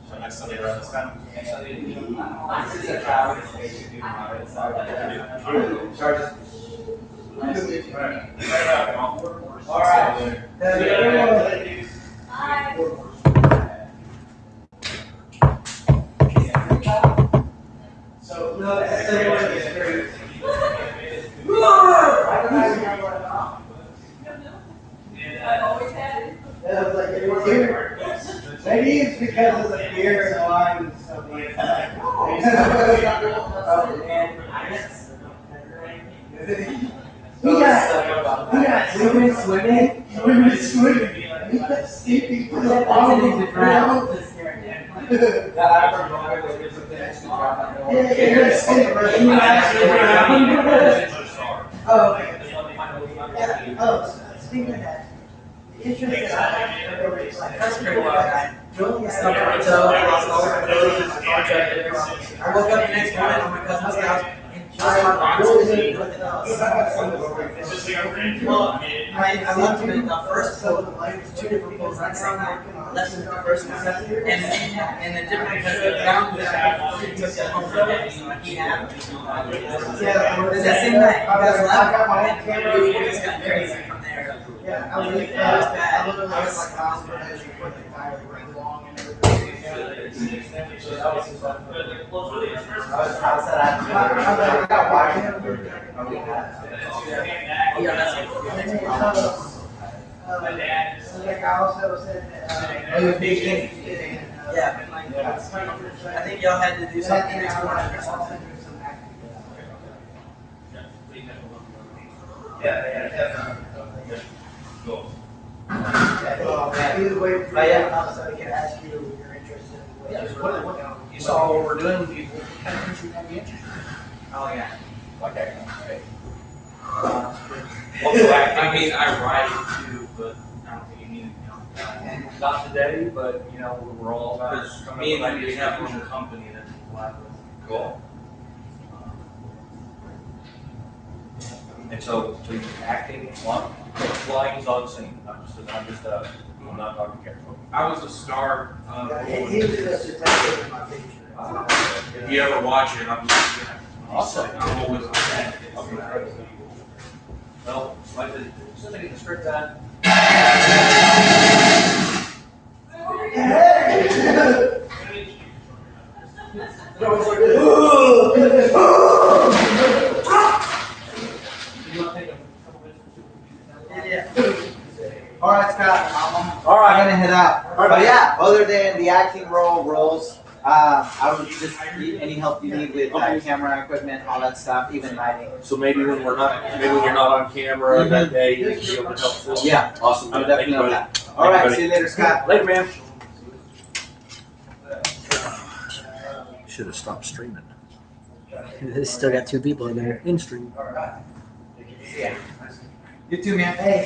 So next Sunday around this time? This is a traveling station. Charges. All right. So, no, that's the one that's great. I always had it. Yeah, I was like, it was here. Maybe it's because of the beer and wine and stuff like that. We got women swimming. Women swimming. We got sleeping for the bottom of the ground. Oh, speaking of that, the interest that I have, that's pretty wild. Julie is stuck on my toe, I lost all my ability, my contract, I woke up the next morning on my cousin's house, and just my box was in with I left him in the first pool, two different pools, I left him in the first one, and the different, because the ground that I took it home from it, he had. Yeah, that same night, I got my own camera, it just got crazy from there. Yeah, I was like, hospitalized for the guy right long and everything. Like I also said that, I think y'all had to do something next morning or something. Cool. Either way, so I can ask you if you're interested. You saw what we're doing, you kind of think you might be interested. Oh, yeah. Okay. I mean, I write too, but I don't think you need to Not today, but you know, we're all about. Because me and you have one company that we collab with. Cool. And so you're acting, flying is on scene. I'm not talking character. I was a star. He was just a detective in my picture. If you ever watch it, I'm just. Awesome. I'm always on that. Well, like the, as soon as I get the script done. All right, Scott. All right, I'm gonna head out. But yeah, other than the acting roles, I would just need any help you need with camera equipment, all that stuff, even lighting. So maybe when you're not on camera that day, you can be able to help fill. Yeah, Awesome. I'm definitely on that. All right, see you later, Scott. Later, man. Should have stopped streaming. Still got two people in there in stream. You too, man. Hey.